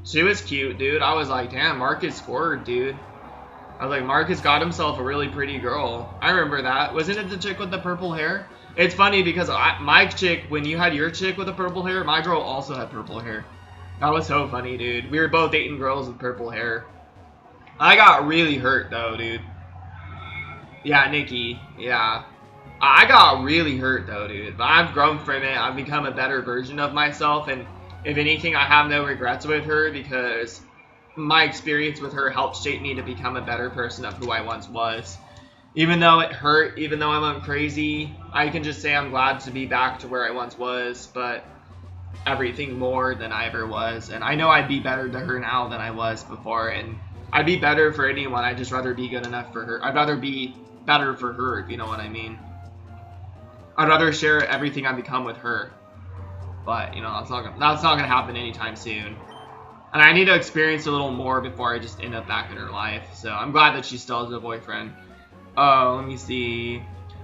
She was cute, dude. I was like, damn, Marcus scored, dude. I was like, Marcus got himself a really pretty girl. I remember that. Wasn't it the chick with the purple hair? It's funny because my chick, when you had your chick with the purple hair, my girl also had purple hair. That was so funny, dude. We were both dating girls with purple hair. I got really hurt, though, dude. Yeah, Nikki. Yeah. I got really hurt, though, dude. But I've grown from it. I've become a better version of myself, and if anything, I have no regrets with her because my experience with her helped shape me to become a better person of who I once was. Even though it hurt, even though I went crazy, I can just say I'm glad to be back to where I once was, but everything more than I ever was. And I know I'd be better to her now than I was before, and I'd be better for anyone. I'd just rather be good enough for her. I'd rather be better for her, if you know what I mean. I'd rather share everything I become with her. But, you know, that's not gonna happen anytime soon. And I need to experience a little more before I just end up back in her life. So I'm glad that she still has a boyfriend. Oh, let me see.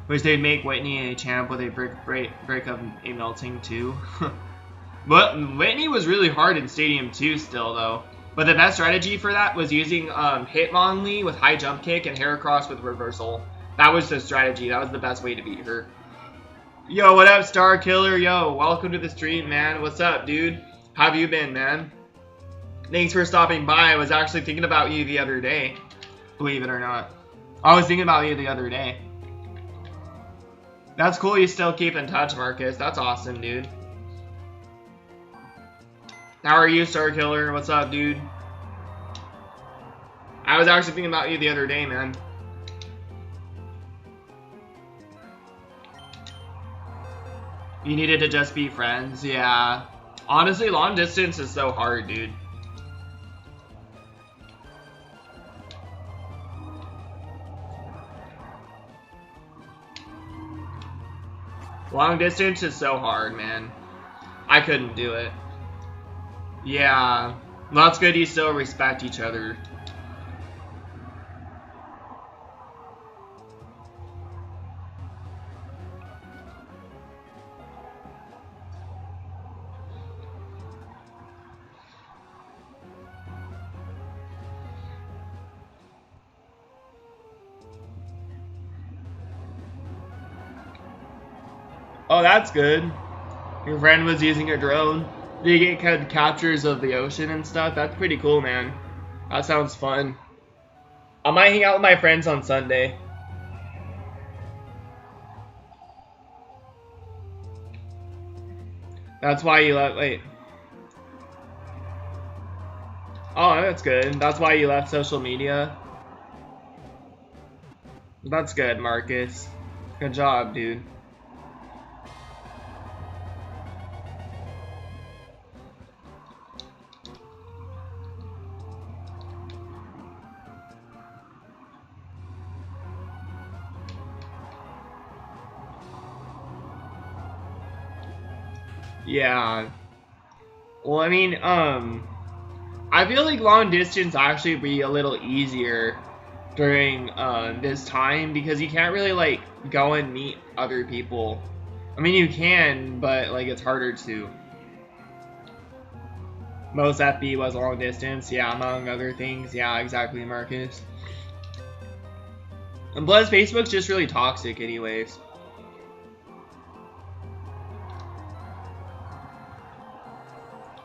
Wish they'd make Whitney a champ with a break of a melting too. But Whitney was really hard in Stadium 2 still though. But the best strategy for that was using Hitmonlee with high jump kick and Heracross with reversal. That was the strategy. That was the best way to beat her. Yo, what up, Star Killer? Yo, welcome to the stream, man. What's up, dude? How have you been, man? Thanks for stopping by. I was actually thinking about you the other day. Believe it or not. I was thinking about you the other day. That's cool you still keep in touch, Marcus. That's awesome, dude. How are you, Star Killer? What's up, dude? I was actually thinking about you the other day, man. You needed to just be friends, yeah. Honestly, long distance is so hard, dude. Long distance is so hard, man. I couldn't do it. Yeah. Well, that's good you still respect each other. Oh, that's good. Your friend was using a drone. Do you get captures of the ocean and stuff? That's pretty cool, man. That sounds fun. I might hang out with my friends on Sunday. That's why you left. Wait. Oh, that's good. That's why you left social media. That's good, Marcus. Good job, dude. Yeah. Well, I mean, I feel like long distance actually be a little easier during this time because you can't really like go and meet other people. I mean, you can, but like it's harder to. Most FB was long distance, yeah, among other things. Yeah, exactly, Marcus. And plus, Facebook's just really toxic, anyways.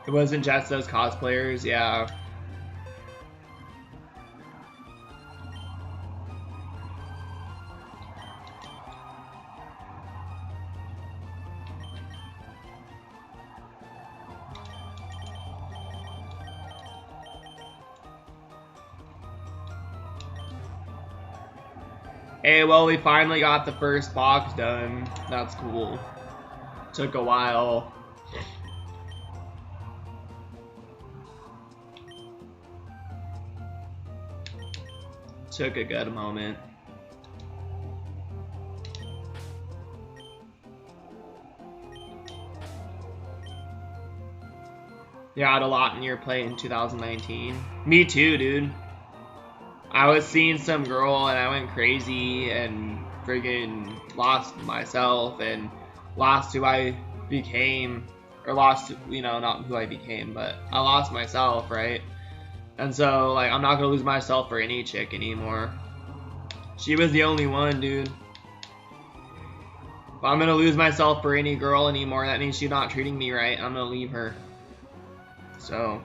It wasn't just those cosplayers, yeah. Hey, well, we finally got the first box done. That's cool. Took a while. Took a good moment. You had a lot in your play in 2019. Me too, dude. I was seeing some girl and I went crazy and friggin' lost myself and lost who I became. Or lost, you know, not who I became, but I lost myself, right? And so, like, I'm not gonna lose myself for any chick anymore. She was the only one, dude. If I'm gonna lose myself for any girl anymore, that means she's not treating me right. I'm gonna leave her. So...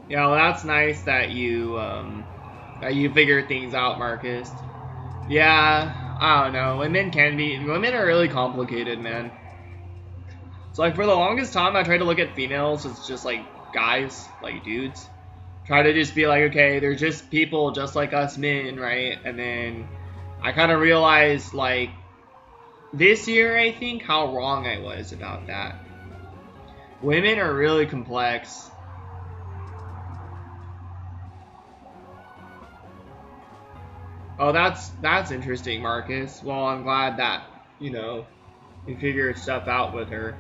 yeah, well, that's nice that you figured things out, Marcus. Yeah, I don't know. Women are really complicated, man. So like for the longest time, I tried to look at females as just like guys, like dudes. Try to just be like, okay, they're just people just like us men, right? And then I kind of realized like this year, I think, how wrong I was about that. Women are really complex. Oh, that's interesting, Marcus. Well, I'm glad that, you know, you figured stuff out with her.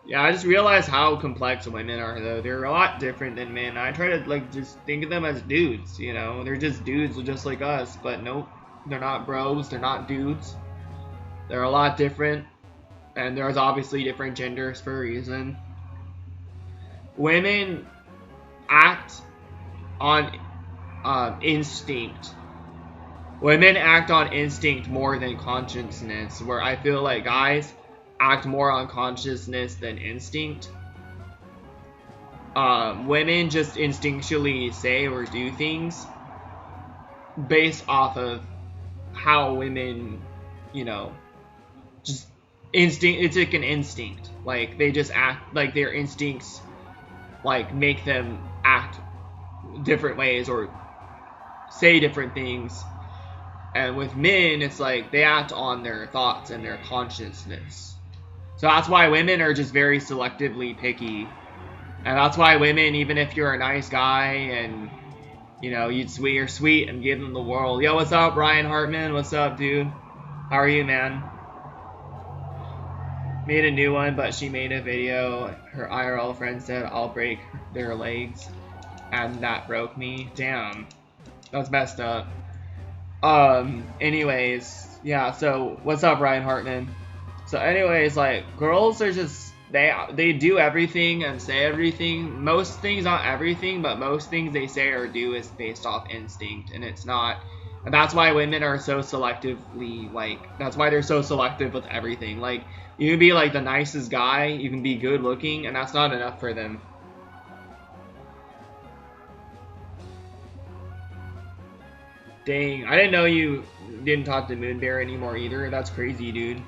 Yeah, I just realized how complex women are, though. They're a lot different than men. I try to, like, just think of them as dudes, you know? They're just dudes just like us, but nope. They're not bros. They're not dudes. They're a lot different, and there's obviously different genders for a reason. Women act on instinct. Women act on instinct more than consciousness, where I feel like guys act more on consciousness than instinct. Women just instinctually say or do things based off of how women, you know, just instinct. It's like an instinct. Like they just act like their instincts, like make them act different ways or say different things. And with men, it's like they act on their thoughts and their consciousness. So that's why women are just very selectively picky. And that's why women, even if you're a nice guy and, you know, you're sweet and give them the world. Yo, what's up, Ryan Hartman? What's up, dude? How are you, man? Made a new one, but she made a video. Her IRL friend said, I'll break their legs. And that broke me. Damn. That's messed up. Anyways, yeah, so what's up, Ryan Hartman? So anyways, like, girls are just, they do everything and say everything. Most things, not everything, but most things they say or do is based off instinct, and it's not. And that's why women are so selectively, like, that's why they're so selective with everything. Like, you can be, like, the nicest guy, you can be good looking, and that's not enough for them. Dang, I didn't know you didn't talk to Moonbear anymore either. That's crazy, dude.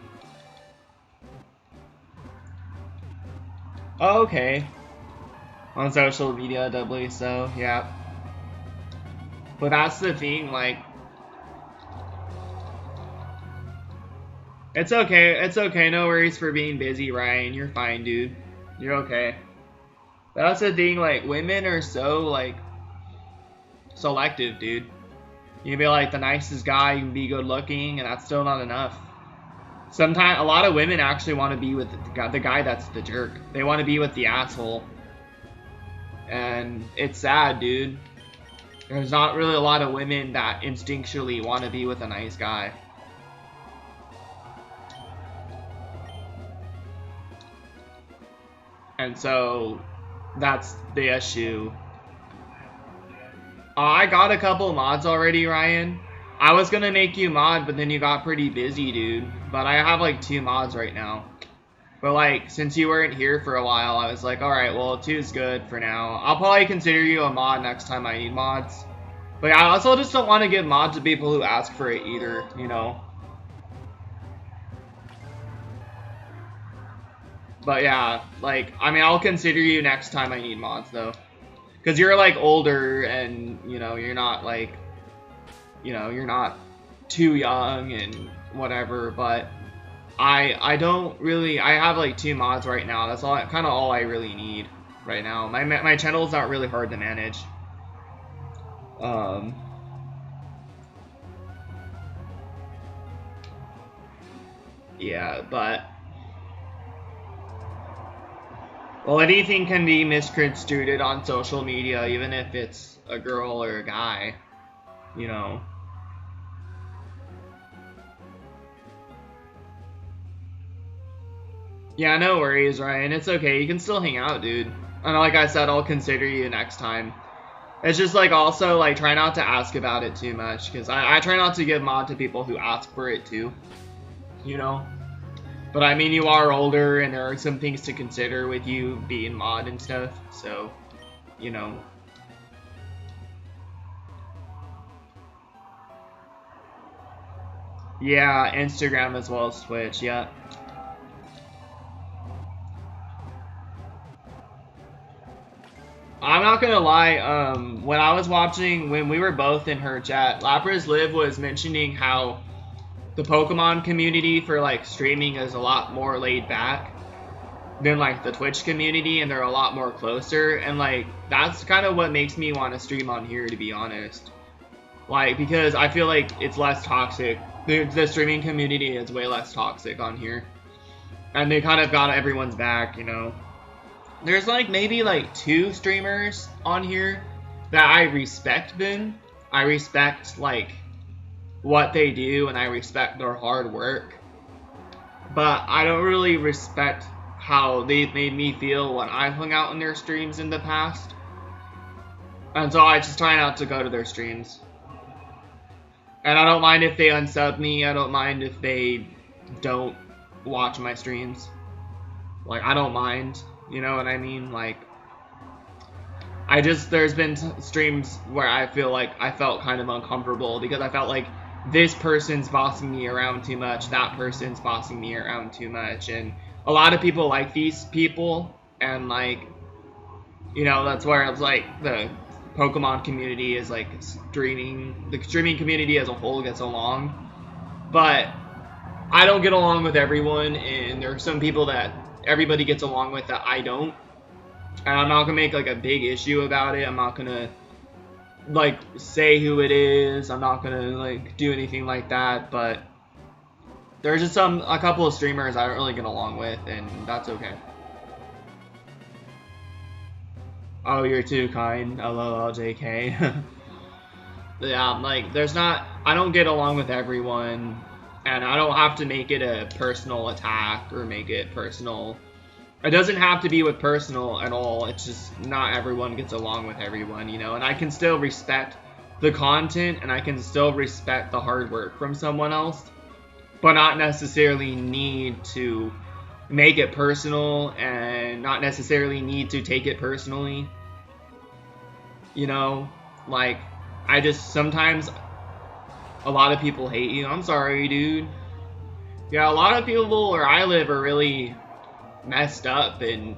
Oh, okay. On social media, doubly so, yeah. But that's the thing, like... It's okay, no worries for being busy, Ryan. You're fine, dude. You're okay. That's the thing, like, women are so, like, selective, dude. You can be, like, the nicest guy, you can be good looking, and that's still not enough. Sometimes, a lot of women actually want to be with the guy that's the jerk. They want to be with the asshole. And it's sad, dude. There's not really a lot of women that instinctually want to be with a nice guy. And so, that's the issue. I got a couple mods already, Ryan. I was gonna make you mod, but then you got pretty busy, dude. But I have like 2 mods right now. But like, since you weren't here for a while, I was like, alright, well, 2 is good for now. I'll probably consider you a mod next time I need mods. But I also just don't want to give mods to people who ask for it either, you know? But yeah, like, I mean, I'll consider you next time I need mods, though. Because you're, like, older, and, you know, you're not, like, you know, you're not too young and whatever, but I don't really, I have, like, 2 mods right now. That's all, kind of all I really need right now. My channel's not really hard to manage. Yeah, but... Well, anything can be misconstrued on social media, even if it's a girl or a guy, you know. Yeah, no worries, Ryan. It's okay. You can still hang out, dude. And like I said, I'll consider you next time. It's just like also like try not to ask about it too much, because I try not to give mod to people who ask for it too, you know. But I mean, you are older, and there are some things to consider with you being mod and stuff, so, you know. Yeah, Instagram as well as Twitch, yeah. I'm not gonna lie, when I was watching, when we were both in her chat, Lapras Live was mentioning how the Pokemon community for, like, streaming is a lot more laid back than, like, the Twitch community, and they're a lot more closer, and, like, that's kind of what makes me want to stream on here, to be honest. Like, because I feel like it's less toxic. The streaming community is way less toxic on here. And they kind of got everyone's back, you know. There's, like, maybe, like, 2 streamers on here that I respect them. I respect, like, what they do, and I respect their hard work, but I don't really respect how they've made me feel when I've hung out in their streams in the past, and so I just try not to go to their streams. And I don't mind if they unsub me, I don't mind if they don't watch my streams. Like, I don't mind, you know what I mean? Like, there's been streams where I feel like I felt kind of uncomfortable because I felt like this person's bossing me around too much, that person's bossing me around too much, and a lot of people like these people, and, like, you know, that's where it's like the Pokemon community is, like, the streaming community as a whole gets along, but I don't get along with everyone, and there are some people that everybody gets along with that I don't, and I'm not gonna make, like, a big issue about it. I'm not gonna, like, say who it is. I'm not gonna, like, do anything like that, but there's just a couple of streamers I don't really get along with, and that's okay. Oh, you're too kind. LOL, JK. Yeah, like, I don't get along with everyone, and I don't have to make it a personal attack or make it personal. It doesn't have to be with personal at all. It's just not everyone gets along with everyone, you know? And I can still respect the content, and I can still respect the hard work from someone else, but not necessarily need to make it personal and not necessarily need to take it personally. You know? Like, I just sometimes a lot of people hate you. I'm sorry, dude. Yeah, a lot of people where I live are really messed up, and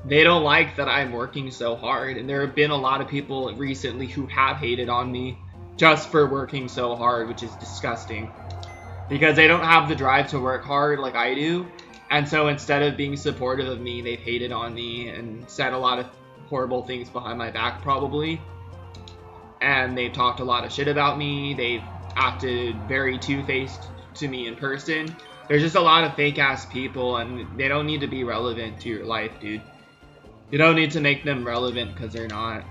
they don't like that I'm working so hard. And there have been a lot of people recently who have hated on me just for working so hard, which is disgusting. Because they don't have the drive to work hard like I do. And so instead of being supportive of me, they've hated on me and said a lot of horrible things behind my back, probably. And they've talked a lot of shit about me. They've acted very two-faced to me in person. There's just a lot of fake-ass people, and they don't need to be relevant to your life, dude. You don't need to make them relevant because they're not.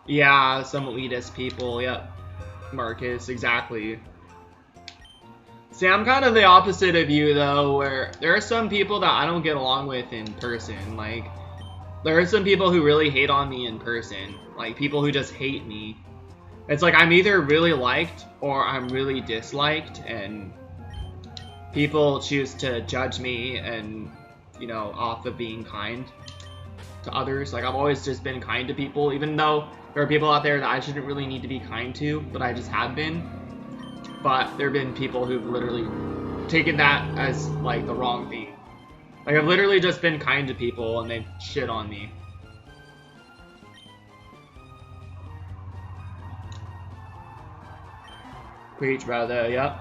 Yeah, some elitist people, yep. Marcus, exactly. See, I'm kind of the opposite of you, though, where there are some people that I don't get along with in person. Like, there are some people who really hate on me in person. Like, people who just hate me. It's like I'm either really liked or I'm really disliked, and people choose to judge me and, you know, off of being kind to others. Like, I've always just been kind to people, even though there are people out there that I shouldn't really need to be kind to, but I just have been. But there have been people who've literally taken that as, like, the wrong thing. Like, I've literally just been kind to people and they've shit on me. Preach, brother, yep.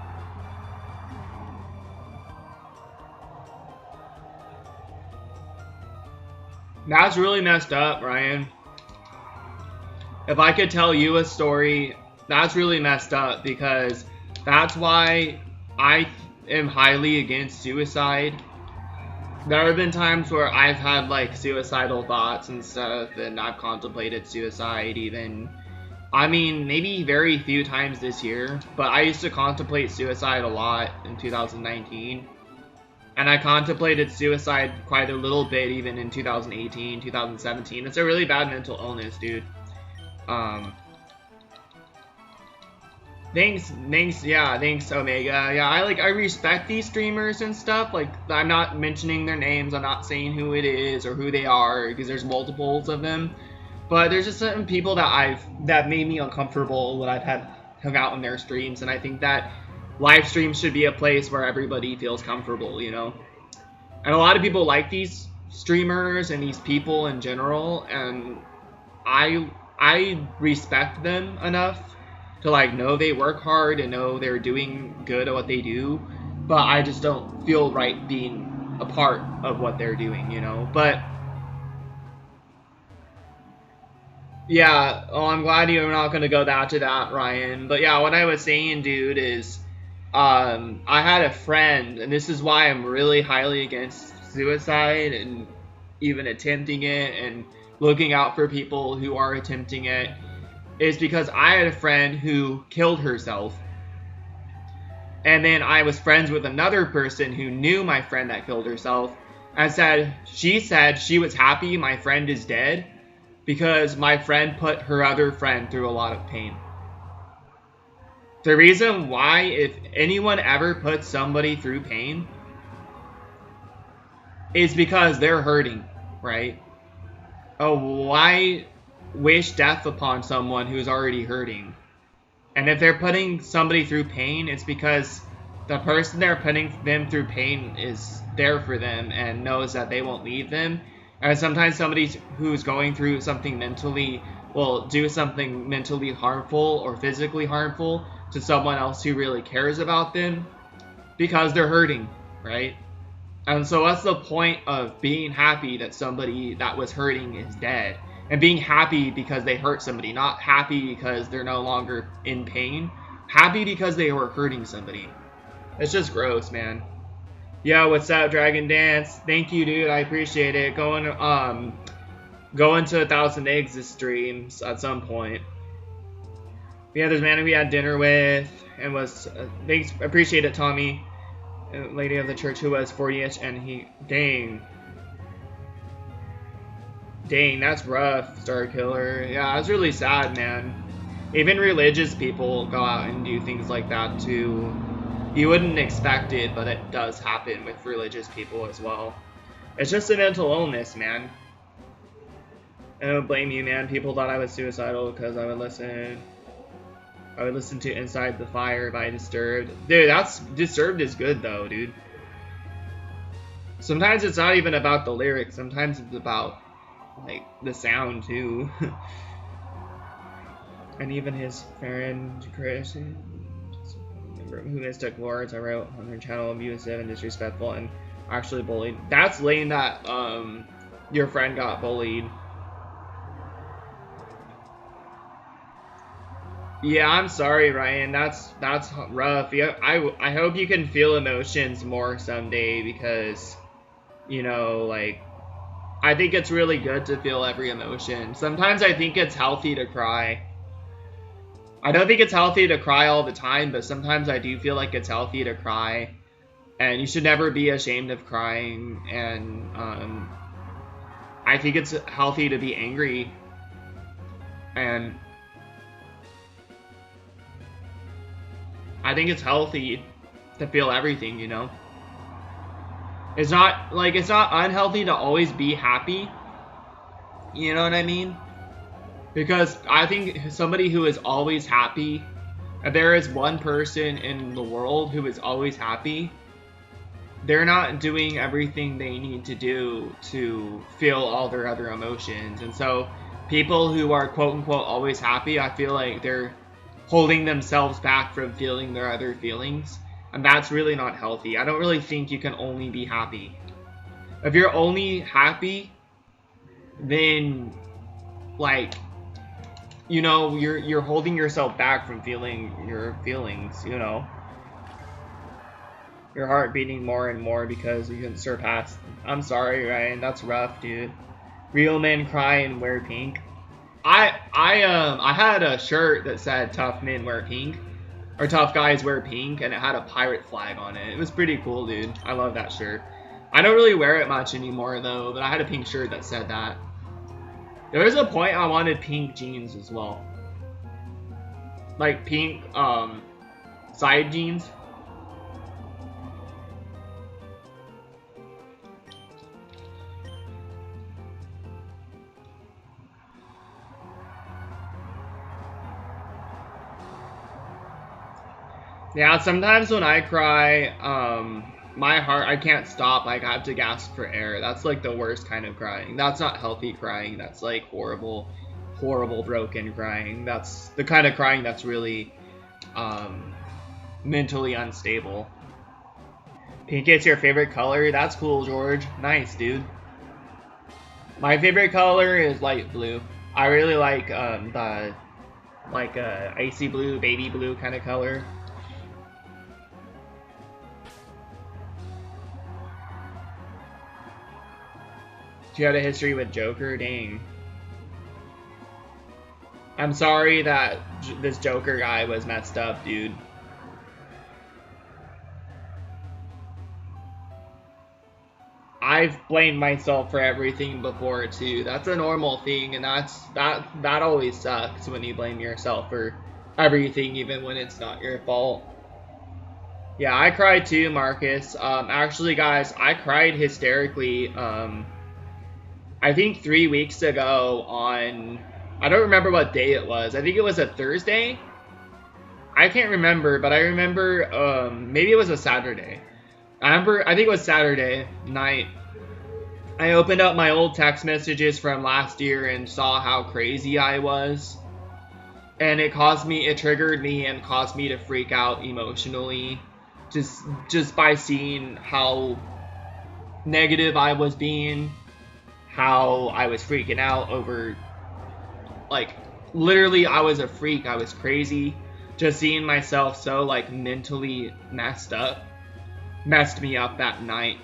That's really messed up, Ryan. If I could tell you a story, that's really messed up, because that's why I am highly against suicide. There have been times where I've had, like, suicidal thoughts and stuff, and I've contemplated suicide even. I mean, maybe very few times this year, but I used to contemplate suicide a lot in 2019. And I contemplated suicide quite a little bit even in 2018, 2017. It's a really bad mental illness, dude. Thanks, Omega. Yeah, I respect these streamers and stuff. Like, I'm not mentioning their names, I'm not saying who it is or who they are, because there's multiples of them. But there's just certain people that made me uncomfortable when I've hung out in their streams, and I think that live streams should be a place where everybody feels comfortable, you know? And a lot of people like these streamers and these people in general, and I respect them enough to, like, know they work hard and know they're doing good at what they do, but I just don't feel right being a part of what they're doing, you know? But yeah, well, I'm glad you're not going to go back to that, Ryan. But yeah, what I was saying, dude, is I had a friend, and this is why I'm really highly against suicide and even attempting it and looking out for people who are attempting it, is because I had a friend who killed herself. And then I was friends with another person who knew my friend that killed herself, and she said she was happy my friend is dead because my friend put her other friend through a lot of pain. The reason why, if anyone ever puts somebody through pain, is because they're hurting, right? Oh, why wish death upon someone who's already hurting? And if they're putting somebody through pain, it's because the person they're putting them through pain is there for them and knows that they won't leave them. And sometimes somebody who's going through something mentally will do something mentally harmful or physically harmful to someone else who really cares about them because they're hurting, right? And so what's the point of being happy that somebody that was hurting is dead? And being happy because they hurt somebody, not happy because they're no longer in pain. Happy because they were hurting somebody. It's just gross, man. Yo, what's up, Dragon Dance? Thank you, dude. I appreciate it. Going to 1,000 eggs this stream at some point. Yeah, there's a man we had dinner with and was thanks, appreciate it, Tommy, lady of the church who was 40ish, and he dang, that's rough, Star Killer. Yeah, that's really sad, man. Even religious people go out and do things like that too. You wouldn't expect it, but it does happen with religious people as well. It's just a mental illness, man. I don't blame you, man. People thought I was suicidal because I would listen to Inside the Fire by Disturbed. Dude, Disturbed is good though, dude. Sometimes it's not even about the lyrics. Sometimes it's about, like, the sound too. And even his friend Chris, who mistook words I wrote on her channel abusive and disrespectful and actually bullied. That's lame that your friend got bullied. Yeah, I'm sorry, Ryan. That's rough. Yeah, I hope you can feel emotions more someday because, you know, like, I think it's really good to feel every emotion. Sometimes I think it's healthy to cry. I don't think it's healthy to cry all the time, but sometimes I do feel like it's healthy to cry. And you should never be ashamed of crying. And I think it's healthy to be angry. And I think it's healthy to feel everything, you know? It's not unhealthy to always be happy. You know what I mean? Because I think somebody who is always happy, if there is one person in the world who is always happy, they're not doing everything they need to do to feel all their other emotions. And so people who are quote-unquote always happy, I feel like they're holding themselves back from feeling their other feelings. And that's really not healthy. I don't really think you can only be happy. If you're only happy, then, like, you know, you're holding yourself back from feeling your feelings, you know. Your heart beating more and more because you can surpass. I'm sorry, Ryan. That's rough, dude. Real men cry and wear pink. I had a shirt that said "Tough men wear pink," or "Tough guys wear pink," and it had a pirate flag on it. It was pretty cool, dude. I love that shirt. I don't really wear it much anymore though, but I had a pink shirt that said that. There was a point I wanted pink jeans as well. Like pink side jeans. Yeah, sometimes when I cry, my heart, I can't stop. Like, I have to gasp for air. That's like the worst kind of crying. That's not healthy crying. That's like horrible, horrible broken crying. That's the kind of crying that's really mentally unstable. Pink is your favorite color? That's cool, George. Nice, dude. My favorite color is light blue. I really like the icy blue, baby blue kind of color. You had a history with Joker? Dang. I'm sorry that this Joker guy was messed up, dude. I've blamed myself for everything before too. That's a normal thing, and that always sucks when you blame yourself for everything, even when it's not your fault. Yeah, I cried too, Marcus. Actually, guys, I cried hysterically. I think 3 weeks ago on, I don't remember what day it was. I think it was a Thursday. I can't remember, but I remember maybe it was a Saturday. I think it was Saturday night. I opened up my old text messages from last year and saw how crazy I was. And it triggered me and caused me to freak out emotionally. Just by seeing how negative I was being. How I was freaking out over, like, literally I was a freak. I was crazy. Just seeing myself so, like, mentally messed me up that night.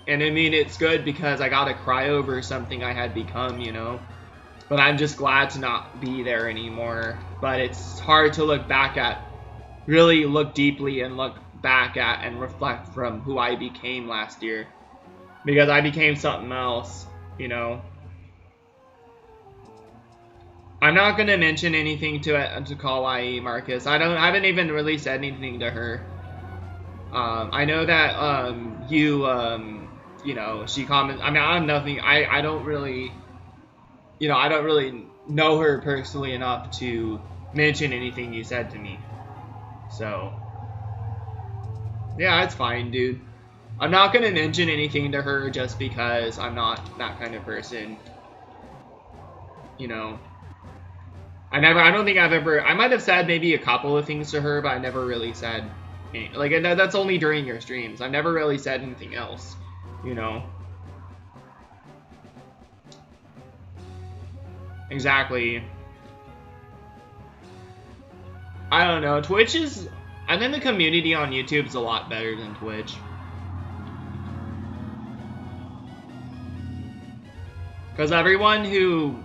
And I mean, it's good because I got to cry over something I had become, you know. But I'm just glad to not be there anymore. But it's hard to look back at, really look deeply and look back at and reflect from who I became last year. Because I became something else, you know. I'm not gonna mention anything to Kawaii, Marcus. I haven't even really said anything to her. I know that you know, she comments. I mean, I have nothing. I don't really, you know, I don't really know her personally enough to mention anything you said to me. So, yeah, it's fine, dude. I'm not gonna mention anything to her just because I'm not that kind of person. You know, I don't think I've ever, I might have said maybe a couple of things to her, but I never really said, like, that's only during your streams. I've never really said anything else, you know. Exactly. I don't know, Twitch is, I think the community on YouTube is a lot better than Twitch. Because everyone who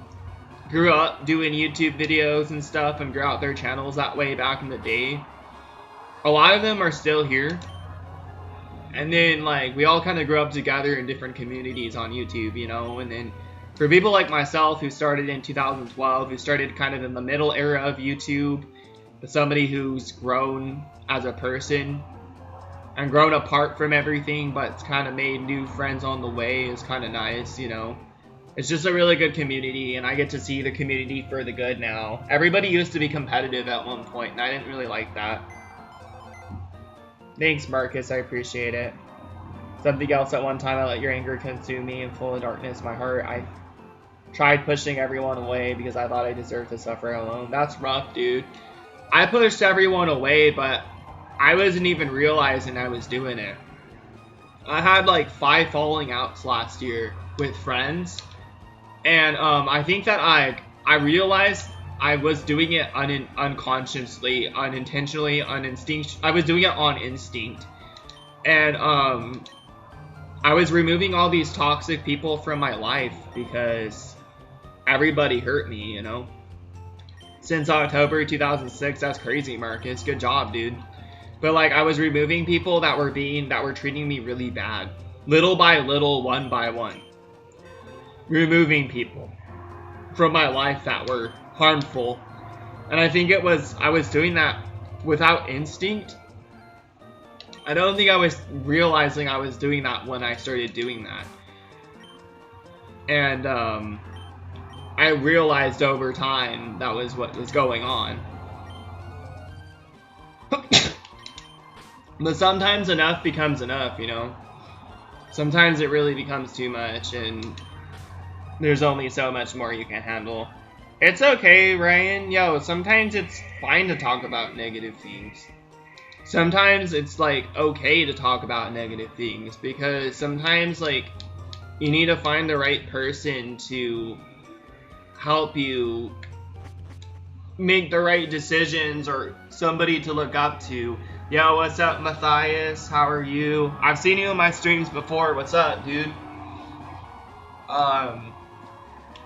grew up doing YouTube videos and stuff and grew out their channels that way back in the day, a lot of them are still here. And then, like, we all kind of grew up together in different communities on YouTube, you know? And then for people like myself who started in 2012, who started kind of in the middle era of YouTube, but somebody who's grown as a person and grown apart from everything, but it's kind of made new friends on the way, is kind of nice, you know? It's just a really good community, and I get to see the community for the good now. Everybody used to be competitive at one point, and I didn't really like that. Thanks, Marcus, I appreciate it. Something else at one time, I let your anger consume me, and full of darkness my heart. I tried pushing everyone away because I thought I deserved to suffer alone. That's rough, dude. I pushed everyone away, but I wasn't even realizing I was doing it. I had like 5 falling outs last year with friends. And I think that I realized I was doing it unconsciously, unintentionally, I was doing it on instinct. And I was removing all these toxic people from my life because everybody hurt me, you know? Since October 2006, that's crazy, Marcus. Good job, dude. But like, I was removing people that were treating me really bad. Little by little, one by one. Removing people from my life that were harmful. And I think I was doing that without instinct. I don't think I was realizing I was doing that when I started doing that. And I realized over time that was what was going on. But sometimes enough becomes enough, you know? Sometimes it really becomes too much, and there's only so much more you can handle. It's okay, Ryan. Yo, sometimes it's fine to talk about negative things. Sometimes it's, like, okay to talk about negative things, because sometimes, like, you need to find the right person to help you make the right decisions, or somebody to look up to. Yo, what's up, Matthias? How are you? I've seen you in my streams before. What's up, dude?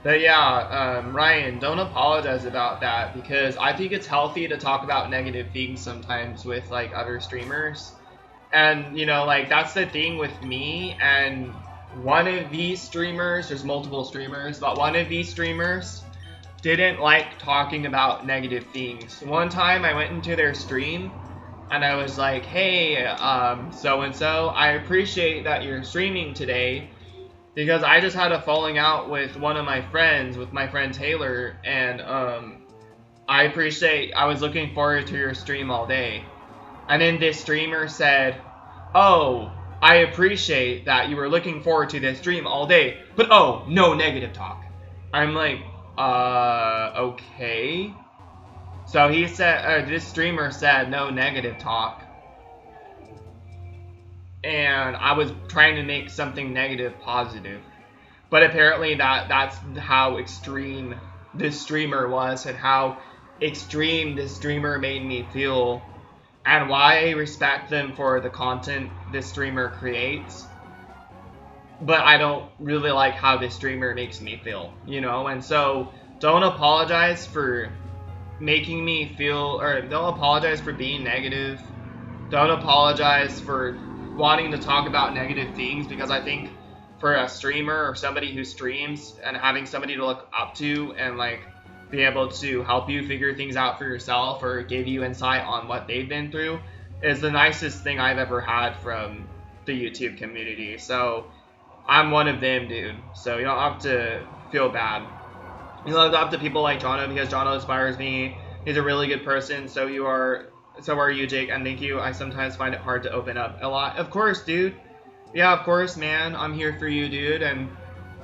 But yeah, Ryan, don't apologize about that, because I think it's healthy to talk about negative things sometimes with, like, other streamers. And, you know, like, that's the thing with me and one of these streamers, there's multiple streamers, but one of these streamers didn't like talking about negative things. One time I went into their stream and I was like, hey, so-and-so, I appreciate that you're streaming today, because I just had a falling out with one of my friends, with my friend Taylor, and I was looking forward to your stream all day. And then this streamer said, oh, I appreciate that you were looking forward to this stream all day, but oh, no negative talk. I'm like, okay. So he said, this streamer said no negative talk. And I was trying to make something negative positive. But apparently that's how extreme this streamer was, and how extreme this streamer made me feel, and why I respect them for the content this streamer creates. But I don't really like how this streamer makes me feel, you know? And so don't apologize for making me feel, or don't apologize for being negative. Don't apologize for wanting to talk about negative things, because I think for a streamer or somebody who streams and having somebody to look up to and like be able to help you figure things out for yourself or give you insight on what they've been through is the nicest thing I've ever had from the YouTube community. So I'm one of them, dude. So you don't have to feel bad. You look up to people like Jono because Jono inspires me. He's a really good person. So are you, Jake, and thank you. I sometimes find it hard to open up a lot. Of course, dude. Yeah, of course, man. I'm here for you, dude. And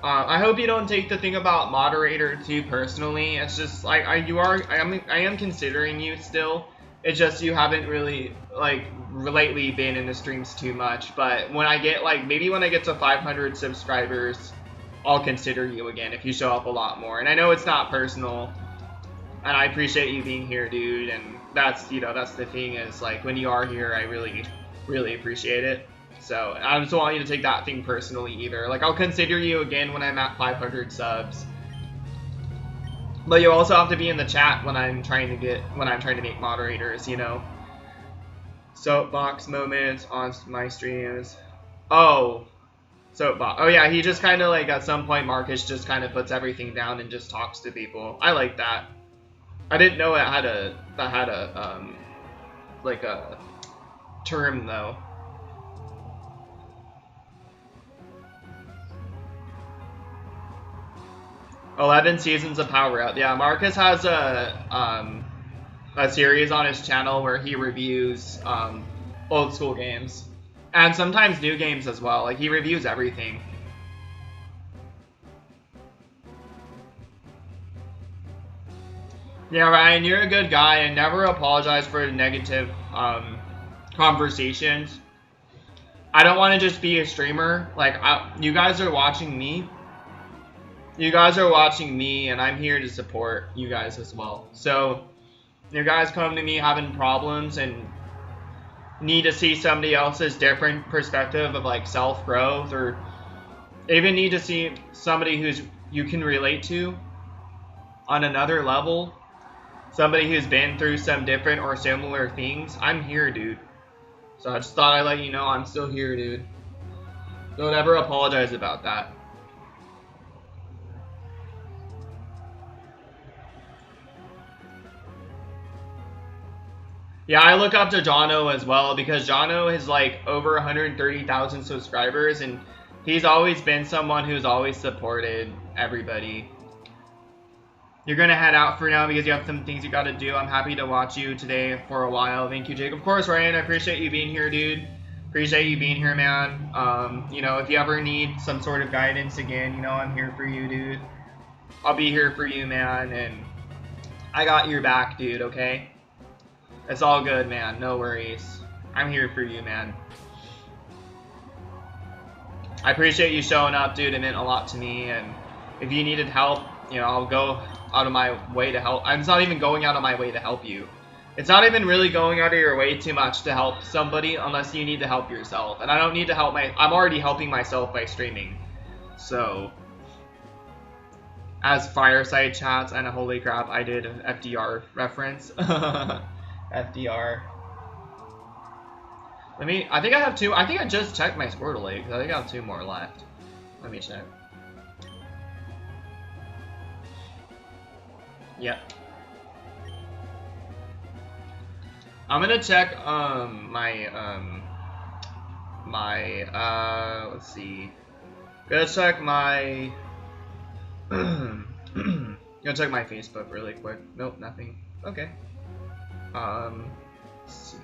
I hope you don't take the thing about moderator too personally. It's just like I am considering you still. It's just you haven't really like lately been in the streams too much. But when I get maybe when I get to 500 subscribers, I'll consider you again if you show up a lot more. And I know it's not personal, and I appreciate you being here, dude. And that's that's the thing is like when you are here, I really appreciate it. So I just don't want you to take that thing personally either. Like I'll consider you again when I'm at 500 subs. But you also have to be in the chat when I'm trying to make moderators, you know. Soapbox moments on my streams. Oh, soapbox. Oh yeah, he just kind of like at some point Marcus just kind of puts everything down and just talks to people. I like that. I didn't know it had a like a term though. "11 seasons of Power Up." Yeah, Marcus has a series on his channel where he reviews old school games and sometimes new games as well. Like he reviews everything. Yeah, Ryan, you're a good guy and never apologize for negative conversations. I don't want to just be a streamer. Like you guys are watching me. You guys are watching me, and I'm here to support you guys as well. So, you guys come to me having problems and need to see somebody else's different perspective of like self-growth, or even need to see somebody who's you can relate to on another level, somebody who's been through some different or similar things. I'm here, dude. So I just thought I'd let you know I'm still here, dude. Don't ever apologize about that. Yeah, I look up to Jono as well because Jono has like over 130,000 subscribers and he's always been someone who's always supported everybody. You're gonna head out for now because you have some things you gotta do. I'm happy to watch you today for a while. Thank you, Jake. Of course, Ryan, I appreciate you being here, dude. Appreciate you being here, man. You know, if you ever need some sort of guidance again, you know I'm here for you, dude. I'll be here for you, man, and I got your back, dude, okay? It's all good, man. No worries. I'm here for you, man. I appreciate you showing up, dude. It meant a lot to me, and if you needed help, you know, I'll go out of my way to help. I'm not even going out of my way to help you. It's not even really going out of your way too much to help somebody unless you need to help yourself. And I don't need to help I'm already helping myself by streaming. So, as fireside chats and a holy crap, I did an FDR reference. FDR. I think I have two. I think I just checked my Squirtle because I think I have 2 more left. Let me check. Yep. I'm gonna check let's see. Gonna check my gonna check my Facebook really quick. Nope, nothing. Okay. Let's see.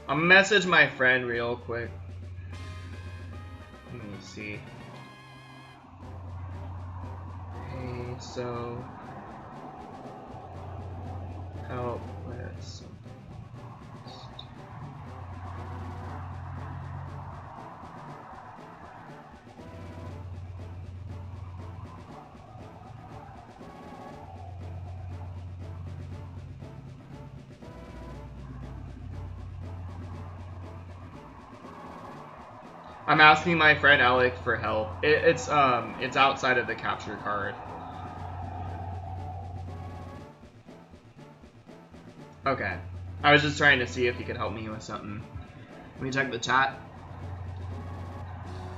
I'll message my friend real quick. Let me see. Hey, so help with some. I'm asking my friend Alec for help. It's outside of the capture card. Okay. I was just trying to see if he could help me with something. me check the chat.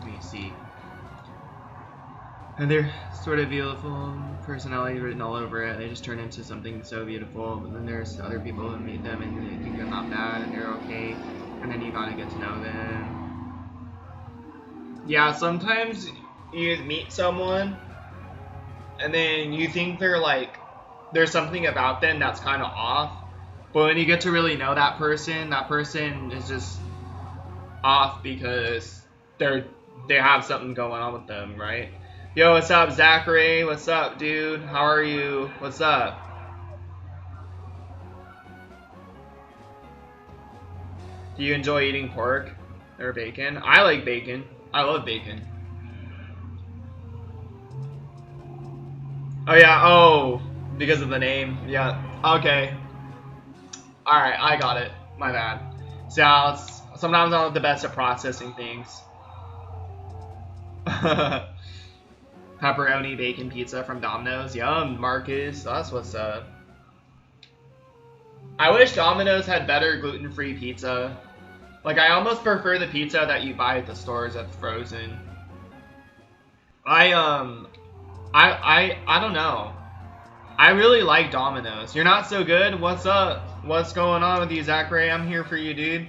Let me see. And they're sort of beautiful, personality written all over it. They just turn into something so beautiful. But then there's other people who meet them and they think they're not bad and they're okay. And then you gotta get to know them. Yeah, sometimes you meet someone and then you think they're like, there's something about them that's kind of off. But when you get to really know that person is just off because they have something going on with them, right? Yo, what's up, Zachary? What's up, dude? How are you? What's up? Do you enjoy eating pork or bacon? I like bacon. I love bacon. Oh yeah, oh, because of the name. Yeah, okay. Alright, I got it. My bad. So sometimes I'm not the best at processing things. Pepperoni bacon pizza from Domino's. Yum, Marcus. That's what's up. I wish Domino's had better gluten-free pizza. Like, I almost prefer the pizza that you buy at the stores that's frozen. I don't know. I really like Domino's. You're not so good? What's up? What's going on with you, Zachary? I'm here for you, dude.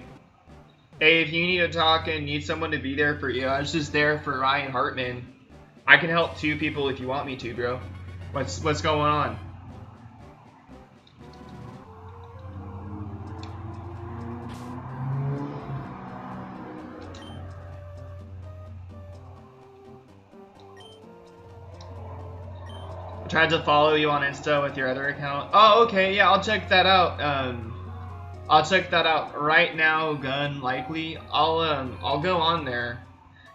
Hey, if you need to talk and need someone to be there for you, I was just there for Ryan Hartman. I can help 2 people if you want me to, bro. What's going on? I tried to follow you on Insta with your other account. Oh, okay, yeah, I'll check that out. I'll check that out right now, Gun, likely. I'll go on there.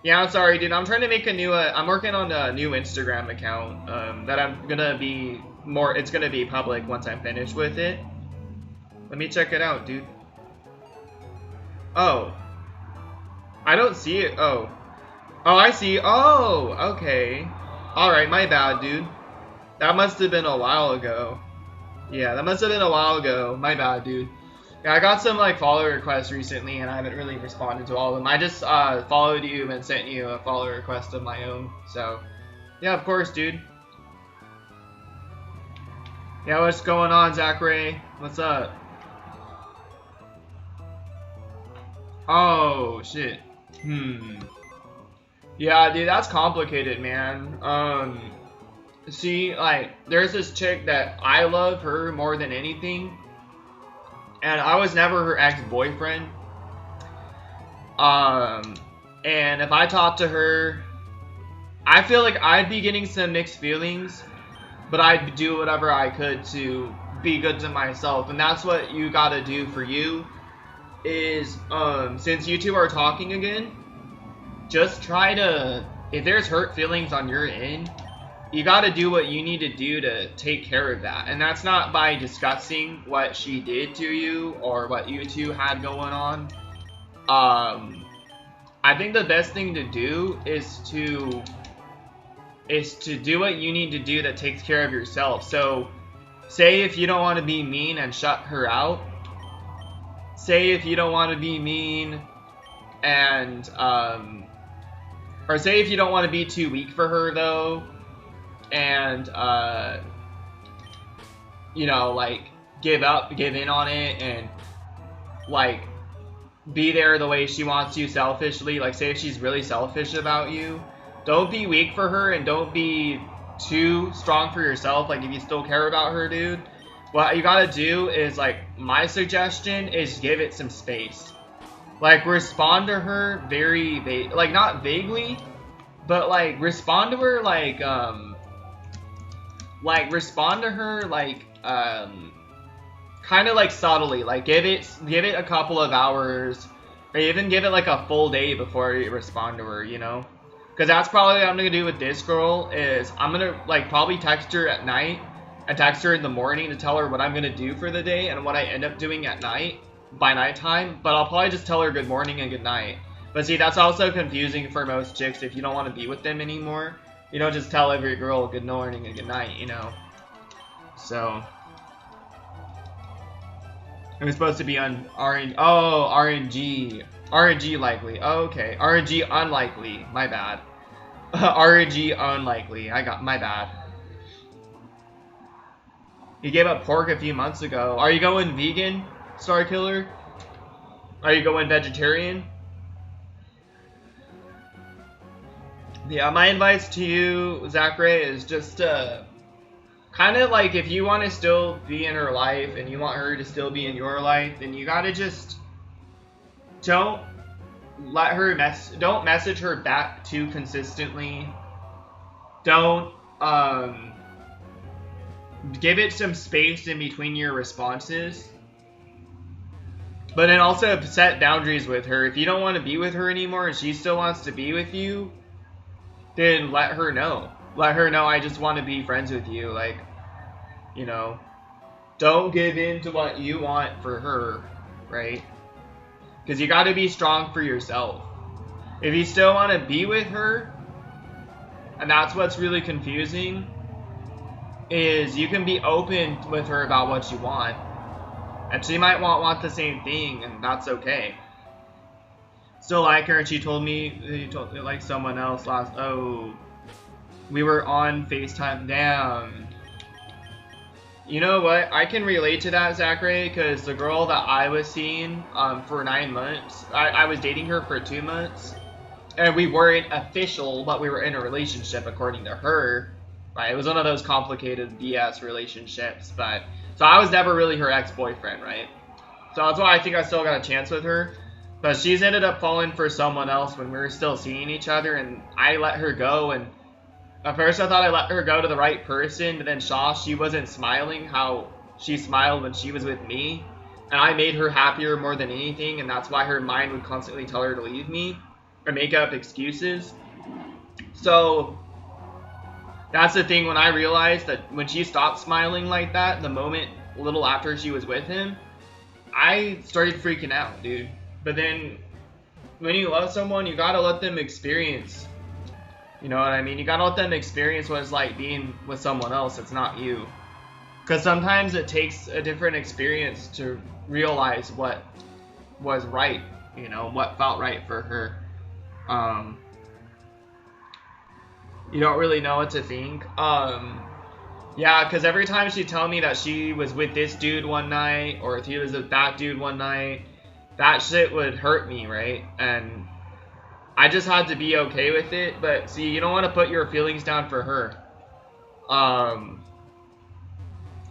Yeah, I'm sorry, dude. I'm trying to make a new, I'm working on a new Instagram account, that I'm gonna be it's gonna be public once I'm finished with it. Let me check it out, dude. Oh. I don't see it. Oh. Oh, I see. Oh, okay. Alright, my bad, dude. That must have been a while ago. Yeah, that must have been a while ago. My bad, dude. Yeah, I got some like follow requests recently and I haven't really responded to all of them. I just followed you and sent you a follow request of my own. So, yeah, of course, dude. Yeah, what's going on, Zachary? What's up? Oh, shit. Yeah, dude, that's complicated, man. See, like, there's this chick that I love her more than anything. And I was never her ex-boyfriend. And if I talked to her, I feel like I'd be getting some mixed feelings, but I'd do whatever I could to be good to myself. And that's what you gotta do for you, is, since you two are talking again, just try to, if there's hurt feelings on your end, you gotta do what you need to do to take care of that. And that's not by discussing what she did to you or what you two had going on. I think the best thing to do is to do what you need to do that takes care of yourself. So, say if you don't want to be mean and shut her out. Say if you don't want to be mean and, or say if you don't want to be too weak for her though. And, you know, like, give in on it, and, like, be there the way she wants you selfishly. Like, say if she's really selfish about you, don't be weak for her, and don't be too strong for yourself. Like, if you still care about her, dude, what you gotta do is, like, my suggestion is give it some space. Like, respond to her very, like, not vaguely, but, like, respond to her, like, respond to her, like, kind of, like, subtly. Like, give it a couple of hours, or even give it, like, a full day before you respond to her, you know? Because that's probably what I'm gonna do with this girl, is I'm gonna, like, probably text her at night, and text her in the morning to tell her what I'm gonna do for the day, and what I end up doing at night, by nighttime, but I'll probably just tell her good morning and good night. But see, that's also confusing for most chicks if you don't want to be with them anymore. You don't just tell every girl good morning and good night, you know? So, it was supposed to be on RNG. Oh, RNG. RNG likely. Oh, okay. RNG unlikely. My bad. RNG unlikely. I got my bad. He gave up pork a few months ago. Are you going vegan, Star Killer? Are you going vegetarian? Yeah, my advice to you, Zachary, is just kind of like if you want to still be in her life and you want her to still be in your life, then you gotta just don't let her don't message her back too consistently. Don't give it some space in between your responses. But then also set boundaries with her. If you don't want to be with her anymore and she still wants to be with you, then let her know. Let her know I just want to be friends with you. Like, you know, don't give in to what you want for her, right? Because you got to be strong for yourself. If you still want to be with her, and that's what's really confusing, is you can be open with her about what you want. And she might want the same thing, and that's okay. Still like her, and she told me, like someone else last, oh, we were on FaceTime. Damn. You know what? I can relate to that, Zachary, because the girl that I was seeing for 9 months, I was dating her for 2 months, and we weren't official, but we were in a relationship according to her. Right? It was one of those complicated BS relationships, but so I was never really her ex-boyfriend, right? So that's why I think I still got a chance with her. But she's ended up falling for someone else when we were still seeing each other, and I let her go. And at first I thought I let her go to the right person, but then she wasn't smiling how she smiled when she was with me. And I made her happier more than anything, and that's why her mind would constantly tell her to leave me or make up excuses. So that's the thing, when I realized that when she stopped smiling like that, the moment a little after she was with him, I started freaking out, dude. But then, when you love someone, you gotta let them experience, you know what I mean? You gotta let them experience what it's like being with someone else that's not you. Because sometimes it takes a different experience to realize what was right, you know, what felt right for her. You don't really know what to think. Yeah, because every time she'd tell me that she was with this dude one night, or if he was with that dude one night, that shit would hurt me, right? And I just had to be okay with it. But see, you don't want to put your feelings down for her.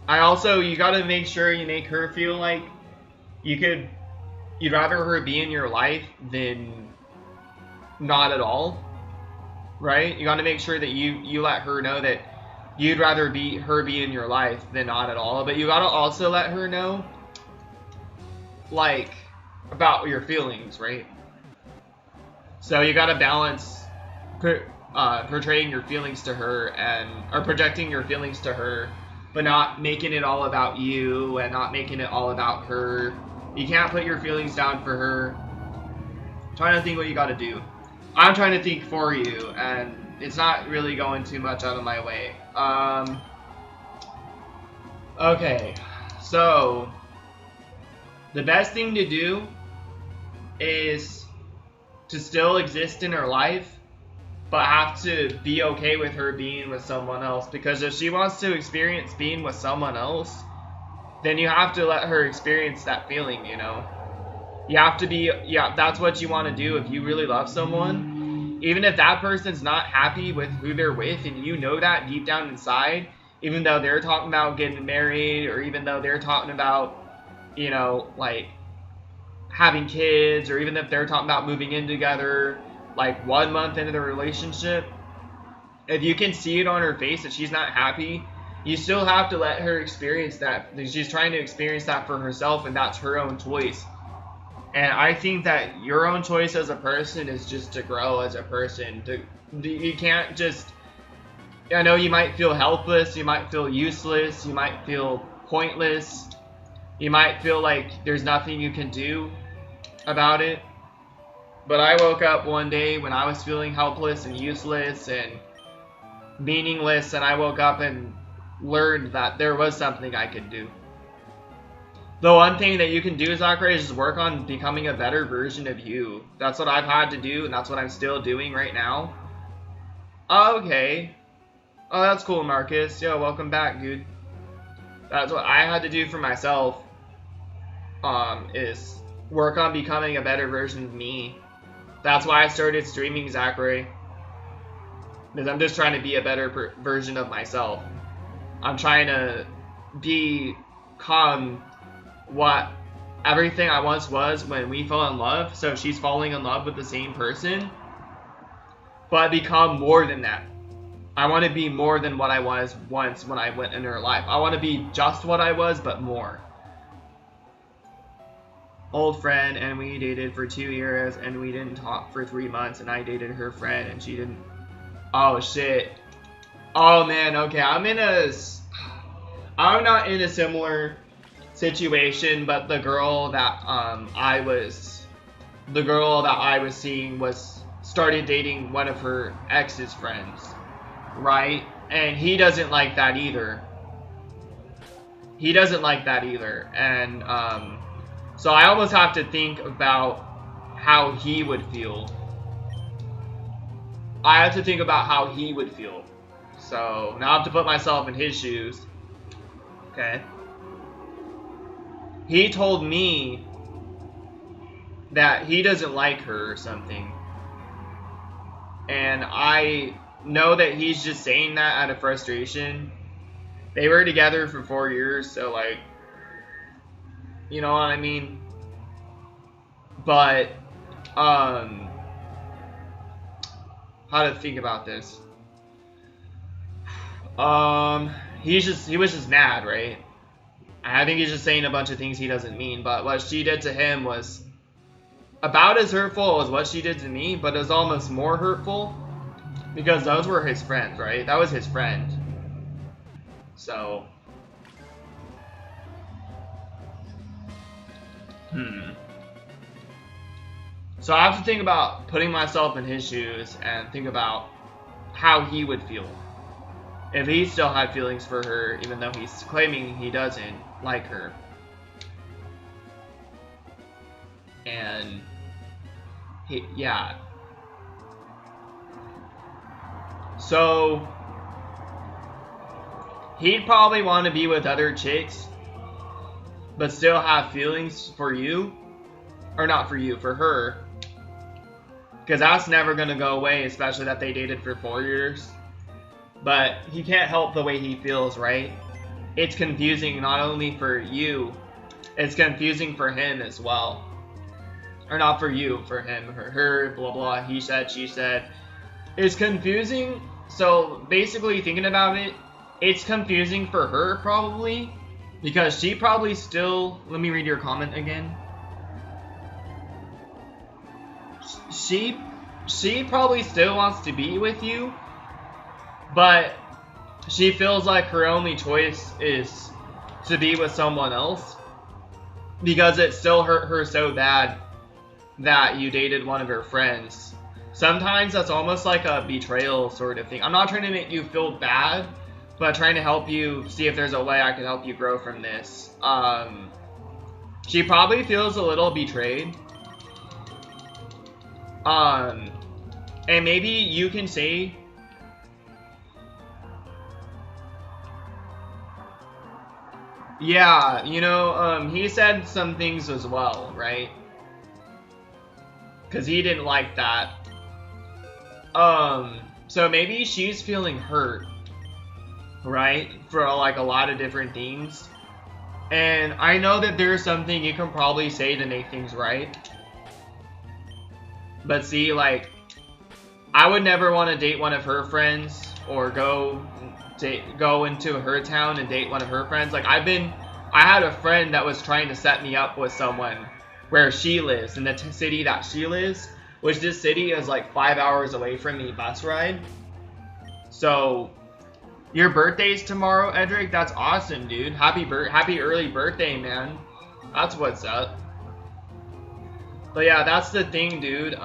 You gotta make sure you make her feel like you'd rather her be in your life than not at all. Right? You gotta make sure that you let her know that you'd rather her be in your life than not at all. But you gotta also let her know, like, about your feelings, right? So you gotta balance portraying your feelings to her or projecting your feelings to her, but not making it all about you and not making it all about her. You can't put your feelings down for her. I'm trying to think what you gotta do. I'm trying to think for you, and it's not really going too much out of my way. Okay, so the best thing to do is to still exist in her life, but have to be okay with her being with someone else. Because if she wants to experience being with someone else, then you have to let her experience that feeling, you know? You have to be, yeah, that's what you want to do if you really love someone. Even if that person's not happy with who they're with, and you know that deep down inside, even though they're talking about getting married, or even though they're talking about, you know, like, having kids, or even if they're talking about moving in together, like 1 month into the relationship, if you can see it on her face that she's not happy, you still have to let her experience that. She's trying to experience that for herself, and that's her own choice. And I think that your own choice as a person is just to grow as a person. You can't just, I know you might feel helpless, you might feel useless, you might feel pointless, you might feel like there's nothing you can do about it. But I woke up one day when I was feeling helpless and useless and meaningless, and I woke up and learned that there was something I could do. The one thing that you can do, Zachary, is just work on becoming a better version of you. That's what I've had to do, and that's what I'm still doing right now. Oh, okay. Oh, that's cool, Marcus. Yo, welcome back, dude. That's what I had to do for myself. Is work on becoming a better version of me. That's why I started streaming, Zachary. Because I'm just trying to be a better version of myself. I'm trying to become what everything I once was when we fell in love. So she's falling in love with the same person. But become more than that. I want to be more than what I was once when I went in her life. I want to be just what I was, but more. Old friend, and we dated for 2 years, and we didn't talk for 3 months, and I dated her friend, and she didn't. Oh, shit. Oh, man, okay, I'm not in a similar situation, but the girl that I was seeing started dating one of her ex's friends, right? And he doesn't like that either. And so I almost have to think about how he would feel. So now I have to put myself in his shoes. Okay. He told me that he doesn't like her or something. And I know that he's just saying that out of frustration. They were together for 4 years, so like, you know what I mean? But, how to think about this? He was just mad, right? I think he's just saying a bunch of things he doesn't mean, but what she did to him was about as hurtful as what she did to me, but it was almost more hurtful because those were his friends, right? That was his friend. So, So I have to think about putting myself in his shoes and think about how he would feel if he still had feelings for her, even though he's claiming he doesn't like her. And yeah. So he'd probably want to be with other chicks, but still have feelings for you. Or not for you, for her. Because that's never going to go away, especially that they dated for 4 years. But he can't help the way he feels, right? It's confusing not only for you, it's confusing for him as well. Or not for you, for him, her, blah blah, he said, she said. It's confusing, so basically thinking about it, it's confusing for her probably. Because she probably still, let me read your comment again. She probably still wants to be with you, but she feels like her only choice is to be with someone else because it still hurt her so bad that you dated one of her friends. Sometimes that's almost like a betrayal sort of thing. I'm not trying to make you feel bad, but trying to help you see if there's a way I can help you grow from this. She probably feels a little betrayed. And maybe you can say, yeah, you know, he said some things as well, right? Because he didn't like that. So maybe she's feeling hurt, right? For like a lot of different things. And I know that there's something you can probably say to make things right. But see, like, I would never want to date one of her friends or go into her town and date one of her friends. Like, I had a friend that was trying to set me up with someone where she lives, in the city that she lives, which this city is like 5 hours away from me bus ride. So, your birthday's tomorrow, Edric? That's awesome, dude. Happy early birthday, man. That's what's up. But yeah, that's the thing, dude,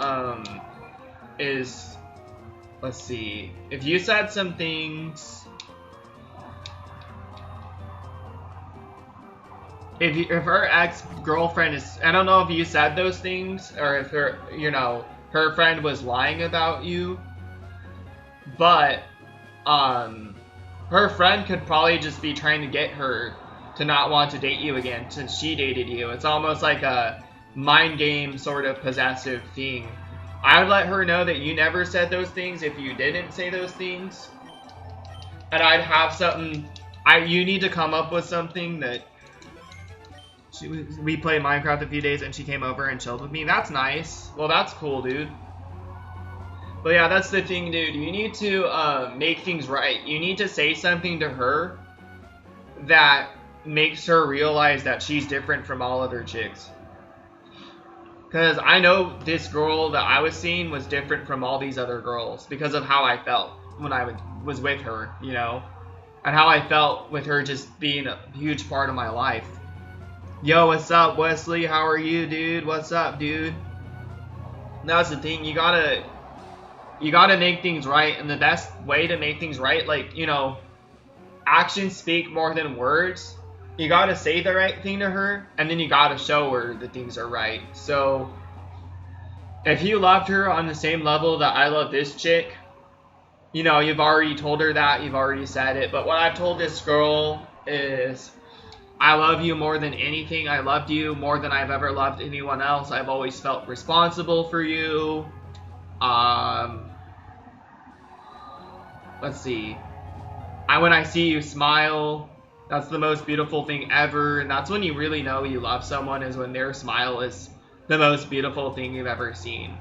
let's see, if you said some things, if her ex-girlfriend is, I don't know if you said those things or if her, you know, her friend was lying about you, but her friend could probably just be trying to get her to not want to date you again since she dated you. It's almost like a mind game sort of possessive thing. I would let her know that you never said those things if you didn't say those things. And I'd have something, you need to come up with something that, we played Minecraft a few days and she came over and chilled with me. That's nice. Well, that's cool, dude. But yeah, that's the thing, dude. You need to make things right. You need to say something to her that makes her realize that she's different from all other chicks. Because I know this girl that I was seeing was different from all these other girls because of how I felt when I was with her, you know? And how I felt with her just being a huge part of my life. Yo, what's up, Wesley? How are you, dude? What's up, dude? That's the thing. You gotta make things right. And the best way to make things right, like, you know, actions speak more than words. You gotta say the right thing to her, and then you gotta show her that things are right. So, if you loved her on the same level that I love this chick, you know, you've already told her that, you've already said it. But what I've told this girl is, I love you more than anything. I loved you more than I've ever loved anyone else. I've always felt responsible for you. Let's see. When I see you smile, that's the most beautiful thing ever. And that's when you really know you love someone, is when their smile is the most beautiful thing you've ever seen.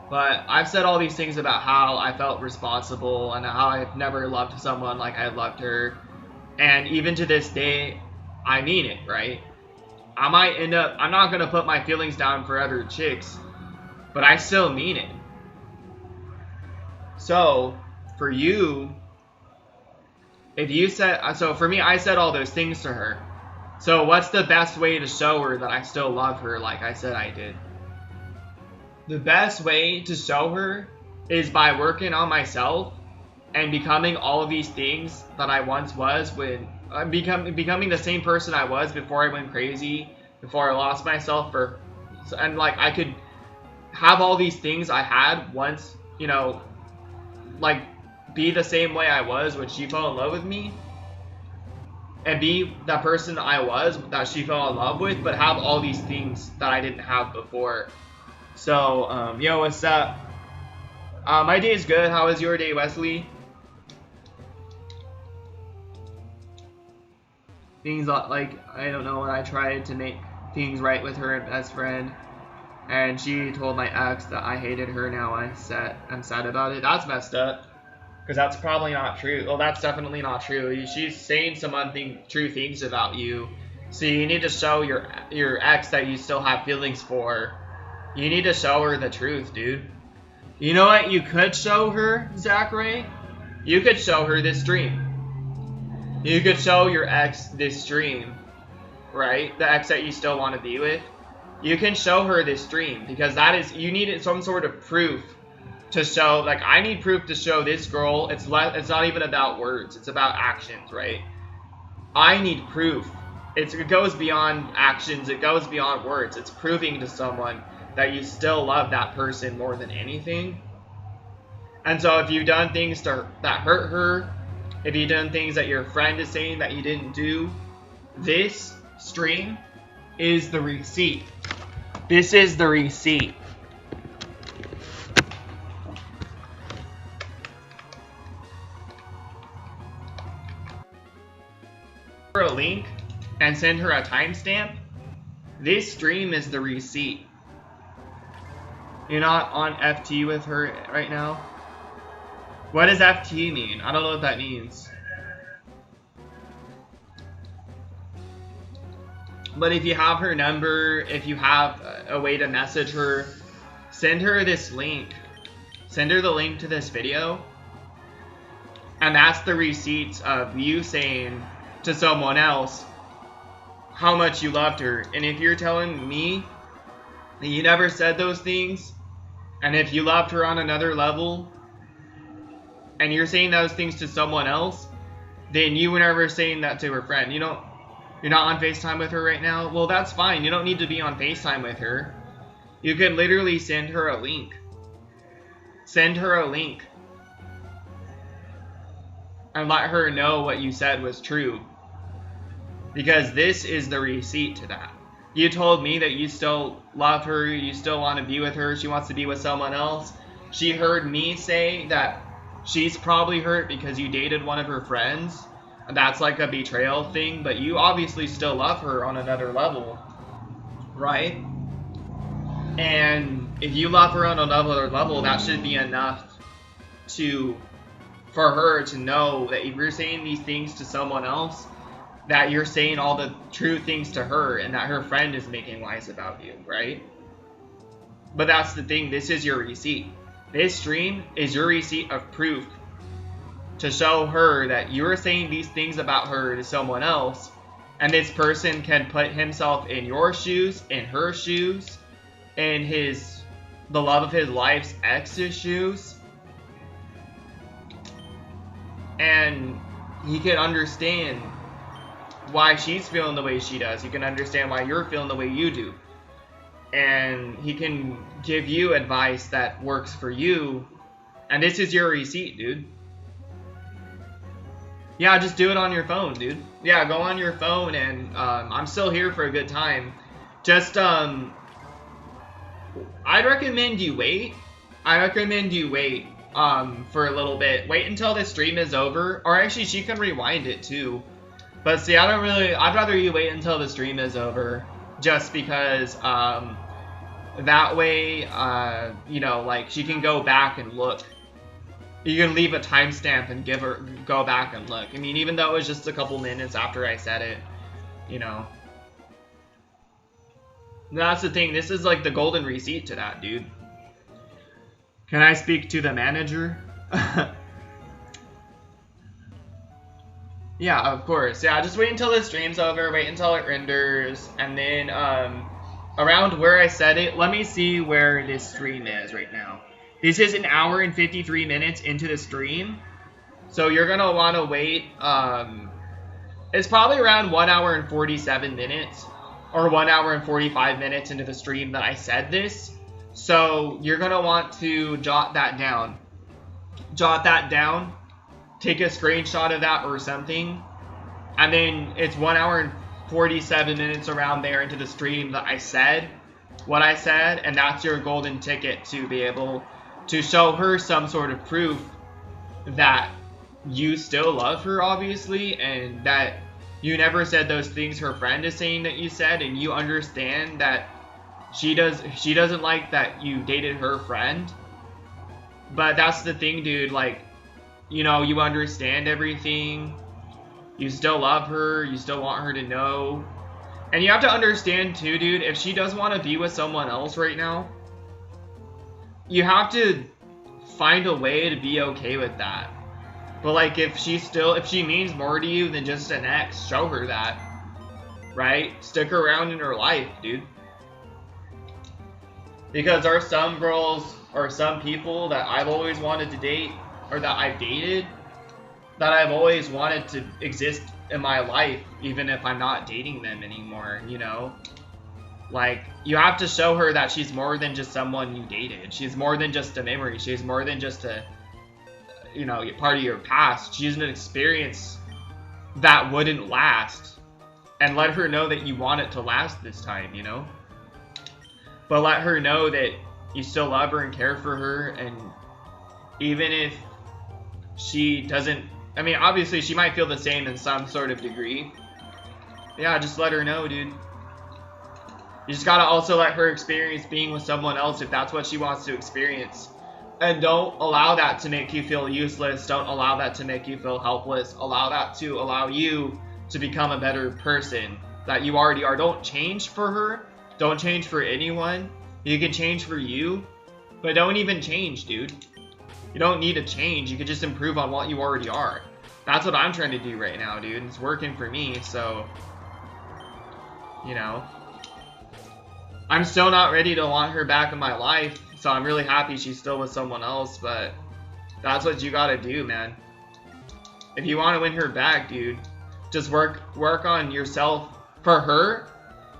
But I've said all these things about how I felt responsible and how I've never loved someone like I loved her. And even to this day, I mean it, right? I'm not going to put my feelings down for other chicks, but I still mean it. So, for you, for me, I said all those things to her. So what's the best way to show her that I still love her like I said I did? The best way to show her is by working on myself and becoming all of these things that I once was when I'm becoming the same person I was before I went crazy, before I lost myself, and like I could have all these things I had once, you know, like be the same way I was when she fell in love with me, and be the person I was that she fell in love with, but have all these things that I didn't have before. So, yo, what's up? My day is good. How was your day, Wesley? Things like, I don't know, when I tried to make things right with her best friend, and she told my ex that I hated her. Now I'm sad about it. That's messed up, because that's probably not true. Well, that's definitely not true. She's saying some untrue things about you, so you need to show your ex that you still have feelings for. You need to show her the truth, dude. You know what you could show her, Zachary? You could show her this dream. You could show your ex this dream, right? The ex that you still want to be with. You can show her this dream, because you need some sort of proof to show. Like, I need proof to show this girl. It's not even about words. It's about actions, right? I need proof. It goes beyond actions. It goes beyond words. It's proving to someone that you still love that person more than anything. And so if you've done things that hurt her, if you've done things that your friend is saying that you didn't do, this stream is the receipt. This is the receipt. A link and send her a timestamp. This stream is the receipt. You're not on FT with her right now? What does FT mean? I don't know what that means. But if you have her number, if you have a way to message her, send her this link. Send her the link to this video. And that's the receipts of you saying to someone else how much you loved her. And if you're telling me that you never said those things, and if you loved her on another level, and you're saying those things to someone else, then you were never saying that to her friend. You know, You're not on FaceTime with her right now? Well, that's fine. You don't need to be on FaceTime with her. You could literally send her a link. Send her a link. And let her know what you said was true. Because this is the receipt to that. You told me that you still love her, you still want to be with her, she wants to be with someone else. She heard me say that she's probably hurt because you dated one of her friends. And that's like a betrayal thing, but you obviously still love her on another level. Right? And if you love her on another level, that should be enough for her to know that if you're saying these things to someone else, that you're saying all the true things to her and that her friend is making lies about you, right? But that's the thing, this is your receipt. This stream is your receipt of proof to show her that you're saying these things about her to someone else, and this person can put himself in your shoes, in her shoes, in the love of his life's ex's shoes, and he can understand why she's feeling the way she does. He can understand why you're feeling the way you do. And he can give you advice that works for you. And this is your receipt, dude. Yeah, just do it on your phone, dude. Yeah, go on your phone and I'm still here for a good time. Just, I'd recommend you wait. For a little bit. Wait until the stream is over. Or actually, she can rewind it too. But see, I'd rather you wait until the stream is over, just because, that way, you know, like, she can go back and look. You can leave a timestamp and go back and look. I mean, even though it was just a couple minutes after I said it, you know. That's the thing, this is like the golden receipt to that, dude. Can I speak to the manager? Yeah, of course. Yeah, just wait until the stream's over, wait until it renders, and then around where I said it, let me see where this stream is right now. This is an hour and 53 minutes into the stream, so you're going to want to wait. It's probably around 1 hour and 47 minutes, or 1 hour and 45 minutes into the stream that I said this, so you're going to want to jot that down. Jot that down. Take a screenshot of that or something, and then it's 1 hour and 47 minutes around there into the stream that I said what I said, and that's your golden ticket to be able to show her some sort of proof that you still love her, obviously, and that you never said those things her friend is saying that you said, and you understand that she doesn't like that you dated her friend. But that's the thing, dude, like, you know, you understand everything, you still love her, you still want her to know, and you have to understand too, dude, if she does want to be with someone else right now, you have to find a way to be okay with that. But like, if she means more to you than just an ex, show her that, right? Stick her around in her life, dude. Because there are some girls, or some people that I've always wanted to date, or that I've dated, that I've always wanted to exist in my life, even if I'm not dating them anymore, you know? Like, you have to show her that she's more than just someone you dated. She's more than just a memory. She's more than just a, you know, part of your past. She's an experience that wouldn't last. And let her know that you want it to last this time, you know? But let her know that you still love her and care for her, and even if she doesn't, I mean, obviously she might feel the same in some sort of degree. Yeah, just let her know, dude. You just gotta also let her experience being with someone else if that's what she wants to experience. And don't allow that to make you feel useless. Don't allow that to make you feel helpless. Allow that to allow you to become a better person that you already are. Don't change for her. Don't change for anyone. You can change for you, but don't even change, dude. You don't need to change. You can just improve on what you already are. That's what I'm trying to do right now, dude. It's working for me, so, you know. I'm still not ready to want her back in my life, so I'm really happy she's still with someone else, but that's what you gotta do, man. If you want to win her back, dude, just work on yourself for her.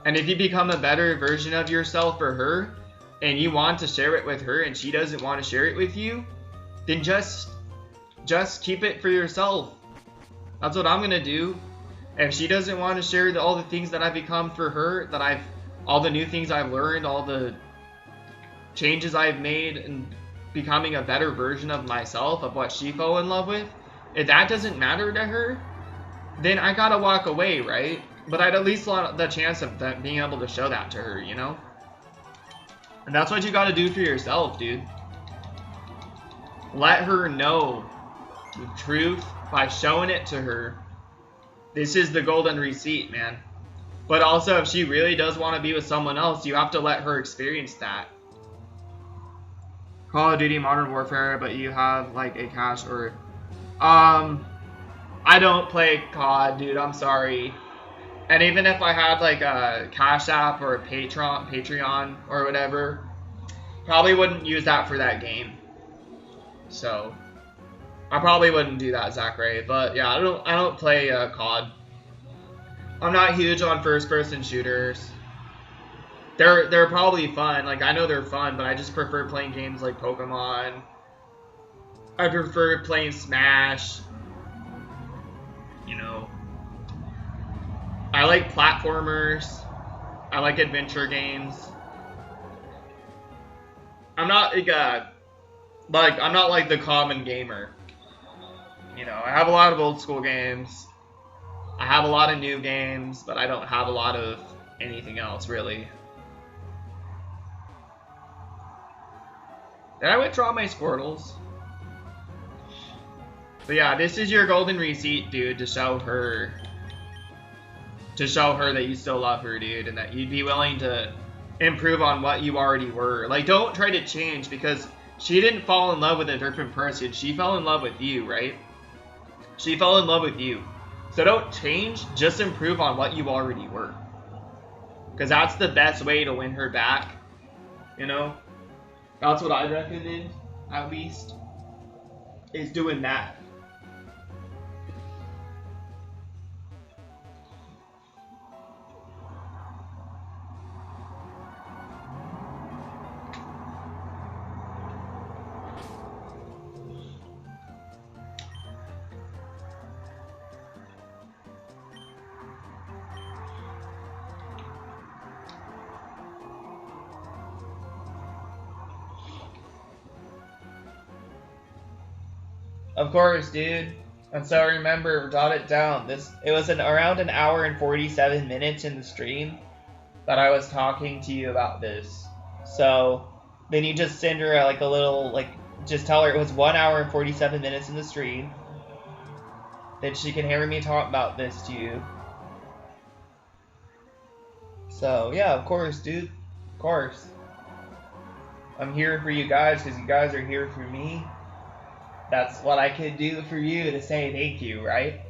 And if you become a better version of yourself for her, and you want to share it with her and she doesn't want to share it with you, then just keep it for yourself. That's what I'm gonna do. If she doesn't want to share all the things that I've become for her, all the new things I've learned, all the changes I've made, and becoming a better version of myself, of what she fell in love with, if that doesn't matter to her, then I gotta walk away, right? But I'd at least want the chance of being able to show that to her, you know? And that's what you gotta do for yourself, dude. Let her know the truth by showing it to her. This is the golden receipt, man. But also, if she really does want to be with someone else, you have to let her experience that. Call of Duty Modern Warfare, but you have like a cash or... I don't play COD, dude, I'm sorry. And even if I had like a Cash App or a Patreon or whatever, probably wouldn't use that for that game. So, I probably wouldn't do that, Zachary. But yeah, I don't play COD. I'm not huge on first-person shooters. They're probably fun. Like, I know they're fun, but I just prefer playing games like Pokemon. I prefer playing Smash. You know. I like platformers. I like adventure games. I'm not I'm not like the common gamer. You know, I have a lot of old school games. I have a lot of new games, but I don't have a lot of anything else, really. Did I withdraw my Squirtles? But yeah, this is your golden receipt, dude, to show her that you still love her, dude, and that you'd be willing to improve on what you already were. Like, don't try to change, because she didn't fall in love with a different person. She fell in love with you, right? She fell in love with you. So don't change, just improve on what you already were. Because that's the best way to win her back, you know? That's what I recommend, at least, is doing that. Of course, dude. And so remember, jot it down. It was around an hour and 47 minutes in the stream that I was talking to you about this. So then you just send her like a little, just tell her it was 1 hour and 47 minutes in the stream. Then she can hear me talk about this to you. So yeah, of course, dude. Of course. I'm here for you guys because you guys are here for me. That's what I could do for you to say thank you, right?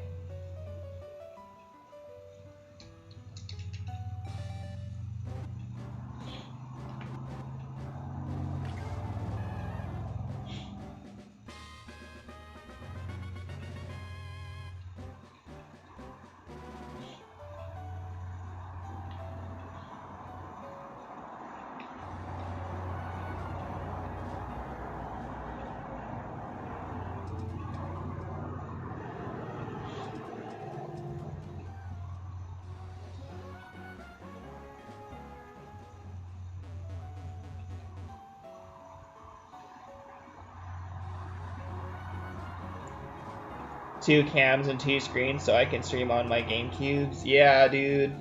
Two cams and two screens so I can stream on my GameCubes. Yeah, dude.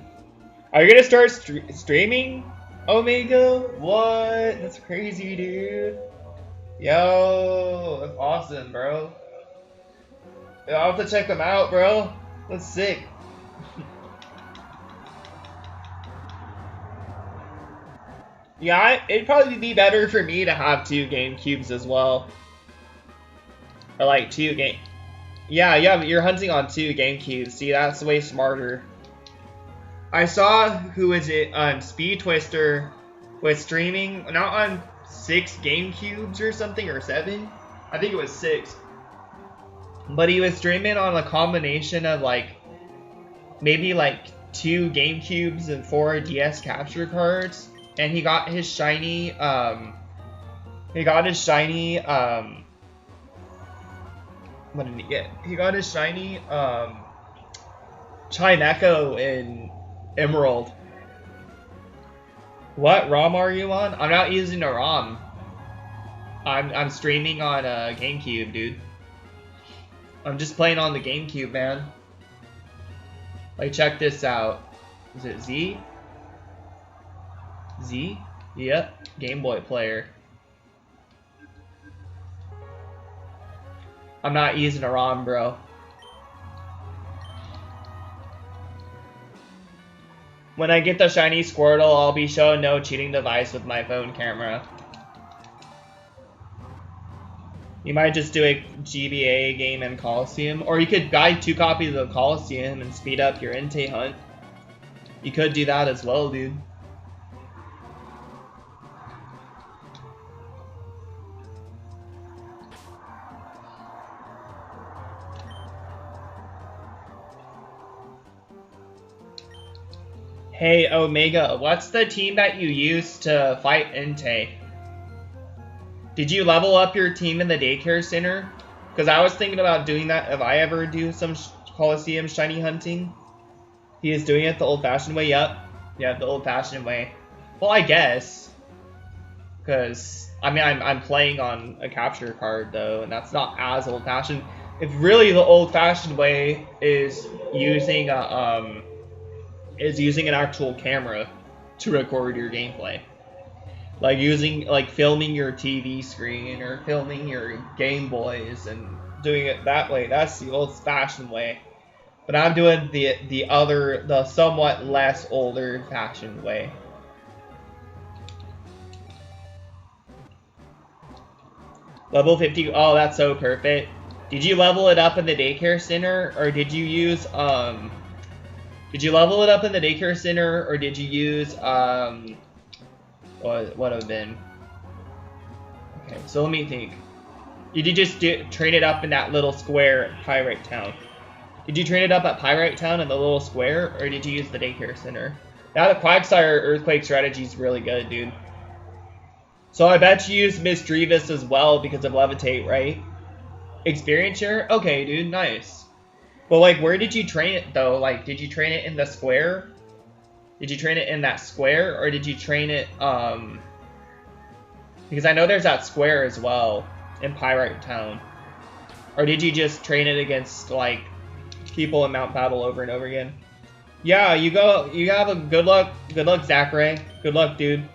Are you gonna start streaming, Omega? What? That's crazy, dude. Yo, that's awesome, bro. I'll have to check them out, bro. That's sick. Yeah, it'd probably be better for me to have two GameCubes as well. Or like two game. Yeah, you're hunting on two GameCubes. See, that's way smarter. I saw, who was it, Speed Twister was streaming, not on 6 GameCubes or something, or 7? I think it was 6. But he was streaming on a combination of, like, maybe like 2 GameCubes and 4 DS capture cards, and he got his shiny what did he get? He got his shiny Chime Echo in Emerald. What ROM are you on? I'm not using a ROM. I'm streaming on a GameCube, dude. I'm just playing on the GameCube, man. Like, check this out. Is it Z? Z? Yep. Game Boy player. I'm not using a ROM, bro. When I get the shiny Squirtle, I'll be showing no cheating device with my phone camera. You might just do a GBA game in Coliseum, or you could buy 2 copies of Coliseum and speed up your Entei hunt. You could do that as well, dude. Hey Omega, what's the team that you used to fight Entei? Did you level up your team in the daycare center? Because I was thinking about doing that if I ever do some Coliseum shiny hunting. He is doing it the old-fashioned way. Yep. Yeah, the old-fashioned way. Well, I guess. Because, I mean, I'm playing on a capture card, though, and that's not as old-fashioned. If really the old-fashioned way is using an actual camera to record your gameplay. Like filming your TV screen or filming your Game Boys and doing it that way. That's the old-fashioned way. But I'm doing the somewhat less older-fashioned way. Level 50. Oh, that's so perfect. Did you level it up in the daycare center, or did you use Did you level it up in the daycare center, or did you use what would have been? Okay, so let me think. Did you just train it up in that little square at Pyrite Town? Did you train it up at Pyrite Town in the little square, or did you use the daycare center? Now the Quagsire Earthquake strategy is really good, dude. So I bet you use Miss Drevis as well because of Levitate, right? Experience share? Okay, dude, nice. Well, like, where did you train it, though? Like, did you train it in the square? Did you train it in that square, or did you train it, because I know there's that square as well in Pyrite Town. Or did you just train it against, like, people in Mount Battle over and over again? Yeah, you have a good luck, Zachary. Good luck, dude.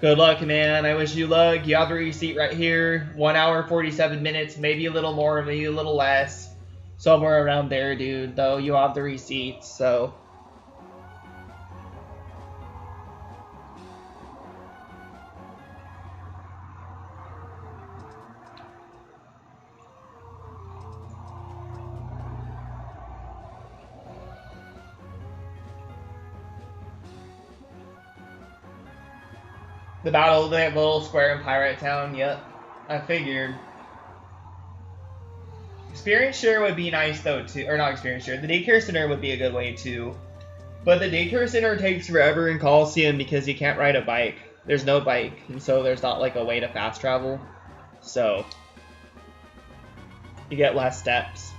Good luck, man. I wish you luck. You have the receipt right here. 1 hour, 47 minutes, maybe a little more, maybe a little less. Somewhere around there, dude, though. You have the receipts, so. The battle of the little square in Pirate Town, yep. I figured. Experience share would be nice though too, or not experience share. The daycare center would be a good way too. But the daycare center takes forever in Coliseum because you can't ride a bike. There's no bike, and so there's not like a way to fast travel. So you get less steps.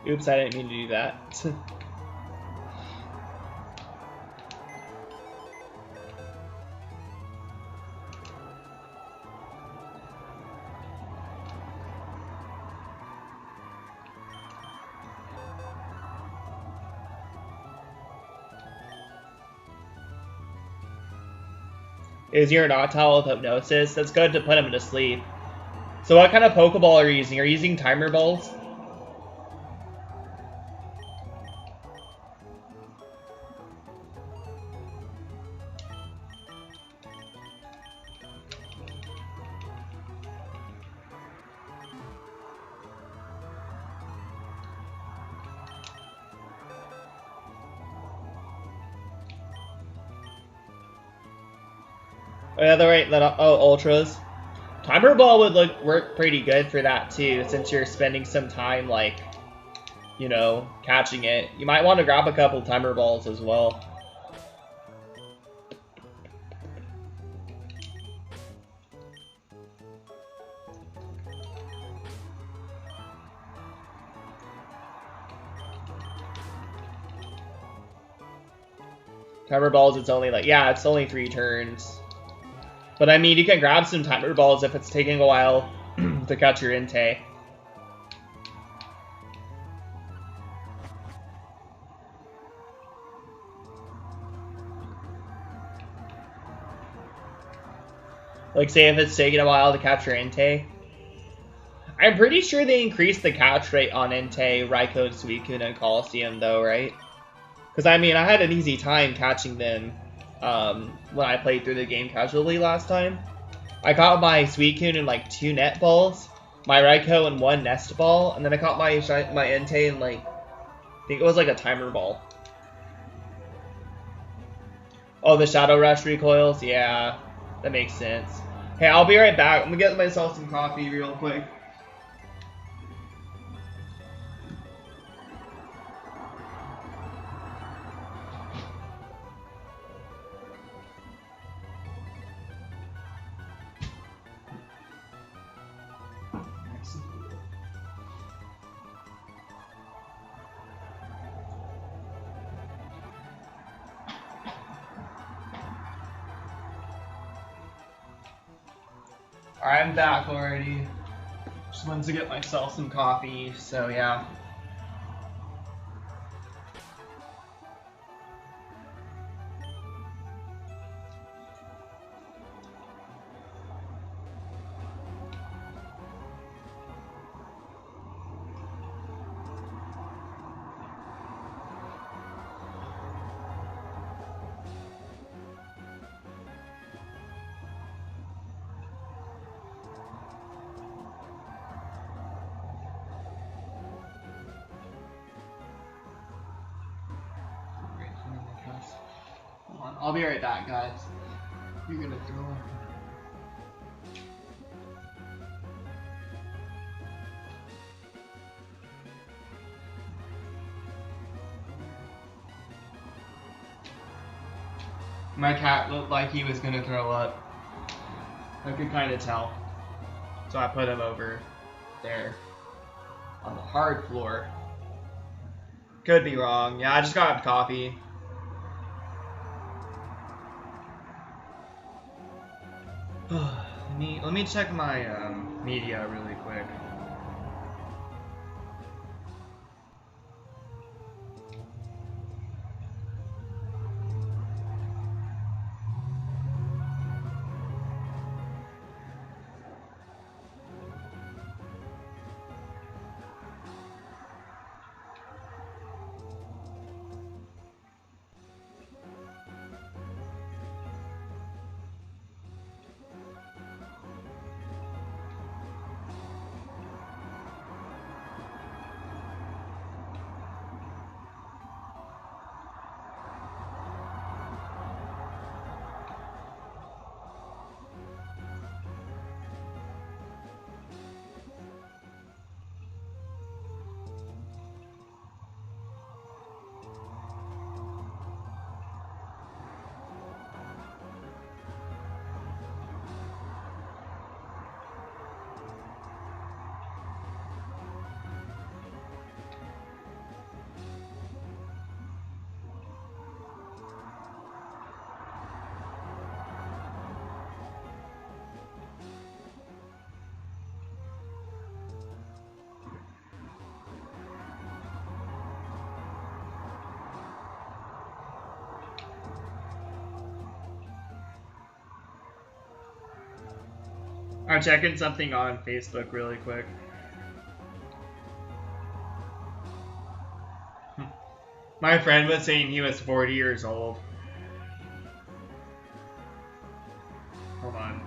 Oops, I didn't mean to do that. Is your Noctowl with Hypnosis? That's good to put him to sleep. So what kind of Pokeball are you using? Are you using Timer Balls? Oh, yeah, the right. Oh, ultras. Timer ball would work pretty good for that too, since you're spending some time like, you know, catching it. You might want to grab a couple timer balls as well. Timer balls, it's only like, yeah, it's only 3 turns. But I mean, you can grab some timer balls if it's taking a while to catch your Entei. Like, say if it's taking a while to catch your Entei. I'm pretty sure they increased the catch rate on Entei, Raikou, Suicune, and Coliseum, though, right? Because, I mean, I had an easy time catching them when I played through the game casually last time. I caught my Suicune in, like, 2 net balls, my Raikou in 1 nest ball, and then I caught my Entei in, like, I think it was, like, a timer ball. Oh, the Shadow Rush recoils? Yeah, that makes sense. Hey, I'll be right back. I'm gonna get myself some coffee real quick. Alright, I'm back already. Just wanted to get myself some coffee, so yeah. Hold on, I'll be right back, guys. You're gonna throw. My cat looked like he was gonna throw up. I could kind of tell. So I put him over there on the hard floor. Could be wrong. Yeah, I just got coffee. Let me check my media really quick. I'm checking something on Facebook really quick. My friend was saying he was 40 years old. Hold on.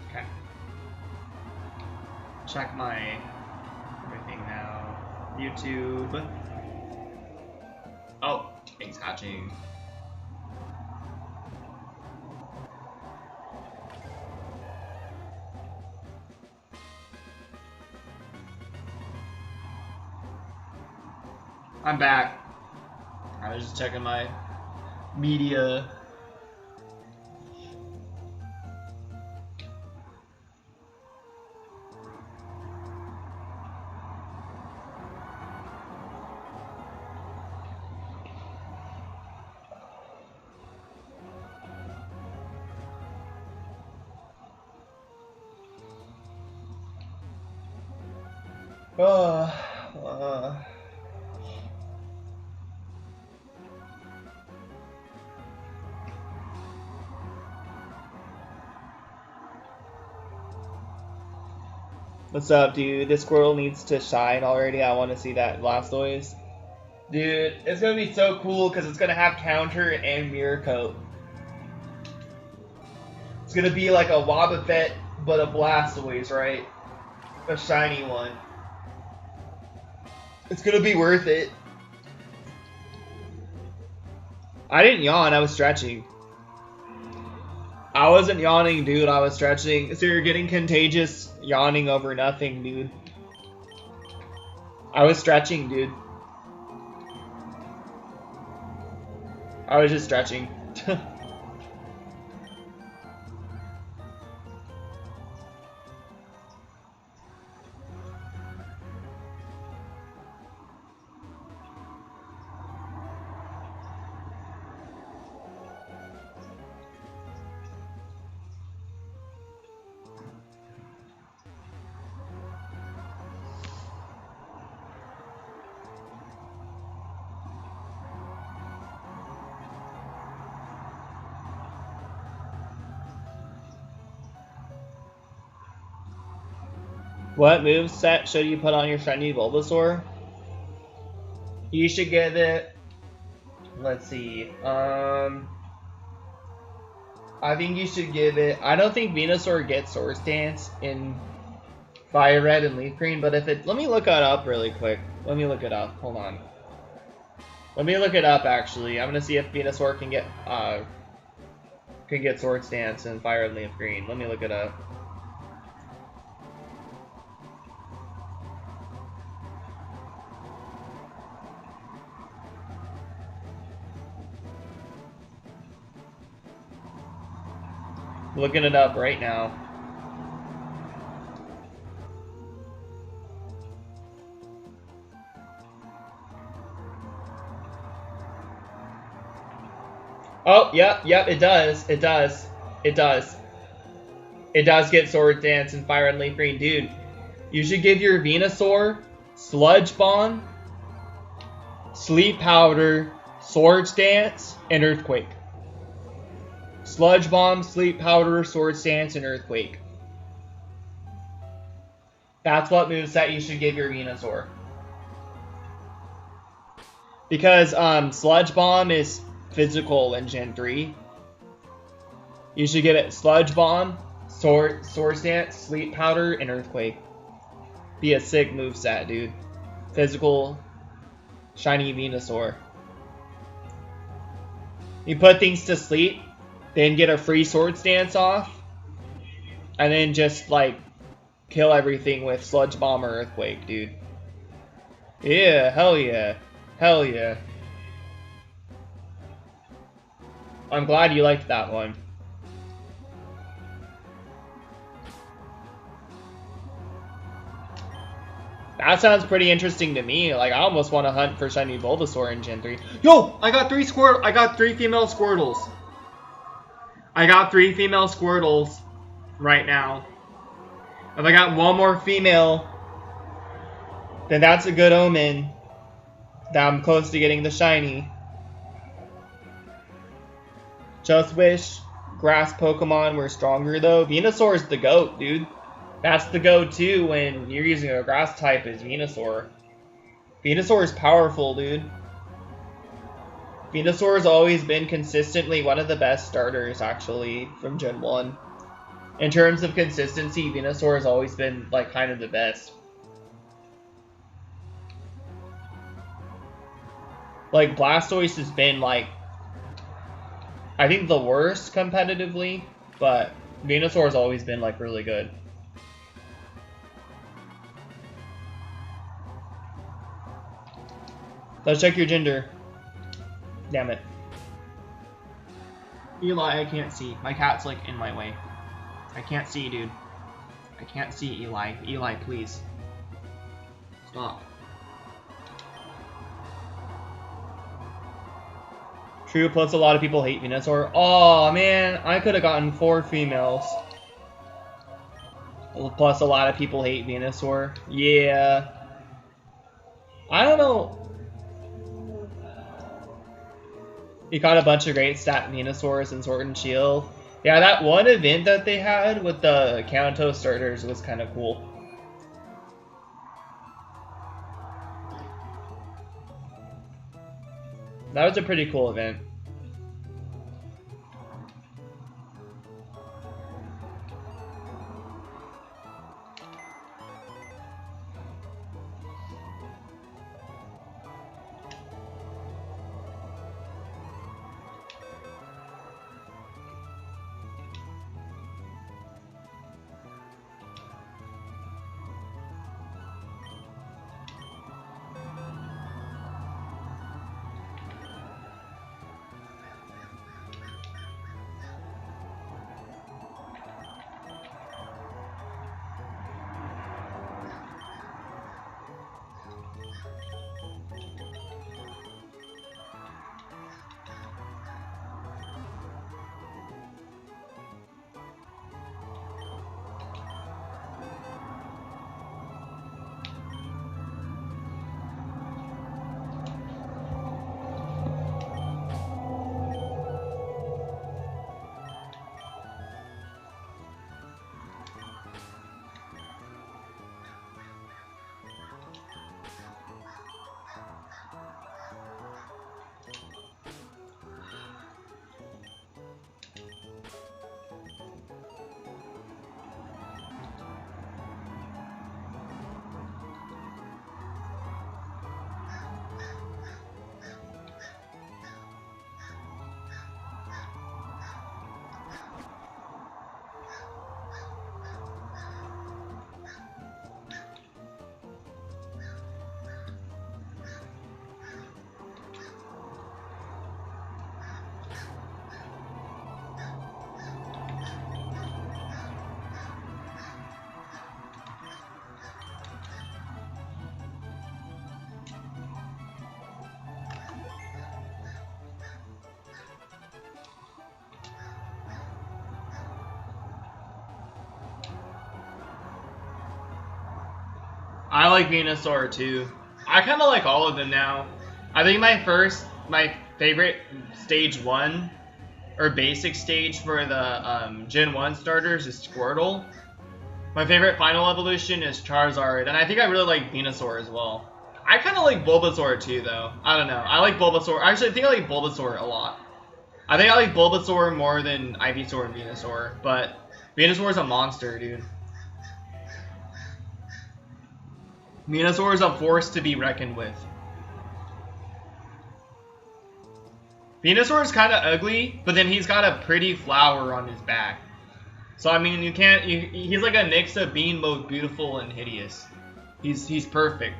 Okay. check my everything now. YouTube. Oh, it's hatching. I'm back. I was just checking my media. What's up, dude? This Squirtle needs to shine already. I want to see that Blastoise. Dude, it's going to be so cool because it's going to have counter and mirror coat. It's going to be like a Wobbuffet, but a Blastoise, right? A shiny one. It's going to be worth it. I didn't yawn, I was stretching. I wasn't yawning, dude, I was stretching. So you're getting contagious yawning over nothing, dude. I was stretching, dude. I was just stretching. What moveset should you put on your shiny Bulbasaur? You should give it... Let's see. I think you should give it... I don't think Venusaur gets Swords Dance in Fire Red and Leaf Green, but if it... Let me look it up really quick. Let me look it up. Hold on. Let me look it up, actually. I'm gonna see if Venusaur can get Swords Dance in Fire Red and Leaf Green. Let me look it up. Looking it up right now. Oh, yep, it does. It does. It does. It does get Sword Dance and Fire and Leaf Green. Dude, you should give your Venusaur Sludge Bomb, Sleep Powder, Swords Dance, and Earthquake. Sludge Bomb, Sleep Powder, Swords Dance, and Earthquake. That's what moveset you should give your Venusaur. Because Sludge Bomb is physical in Gen 3. You should give it Sludge Bomb, Swords Dance, Sleep Powder, and Earthquake. Be a sick moveset, dude. Physical, shiny Venusaur. You put things to sleep, then get a free Swords Dance off, and then just, like, kill everything with Sludge Bomb or Earthquake, dude. Yeah, hell yeah. Hell yeah. I'm glad you liked that one. That sounds pretty interesting to me. Like, I almost want to hunt for shiny Bulbasaur in Gen 3. Yo! I got three female Squirtles. I got 3 female Squirtles right now. If I got one more female, then that's a good omen that I'm close to getting the shiny. Just wish grass Pokemon were stronger though. Venusaur is the GOAT, dude. That's the go-to when you're using a grass type is Venusaur. Venusaur is powerful, dude. Venusaur has always been consistently one of the best starters, actually, from Gen 1. In terms of consistency, Venusaur has always been like kind of the best. Like Blastoise has been like, I think the worst competitively, but Venusaur has always been like really good. Let's check your gender. Damn it. Eli, I can't see. My cat's like in my way. I can't see, dude. I can't see, Eli. Eli, please. Stop. True, plus a lot of people hate Venusaur. Oh man, I could have gotten 4 females. Plus a lot of people hate Venusaur. Yeah. I don't know. You caught a bunch of great stat Venusaurs in Sword and Shield. Yeah, that one event that they had with the Kanto starters was kind of cool. That was a pretty cool event. I like Venusaur too. I kind of like all of them now. I think my favorite stage 1 or basic stage for the Gen 1 starters is Squirtle. My favorite final evolution is Charizard, and I think I really like Venusaur as well. I kind of like Bulbasaur too, though. I don't know. I like Bulbasaur. Actually, I think I like Bulbasaur a lot. I think I like Bulbasaur more than Ivysaur and Venusaur, but Venusaur is a monster, dude. Venusaur is a force to be reckoned with. Venusaur is kind of ugly, but then he's got a pretty flower on his back. So I mean, he's like a mix of being both beautiful and hideous. He's perfect.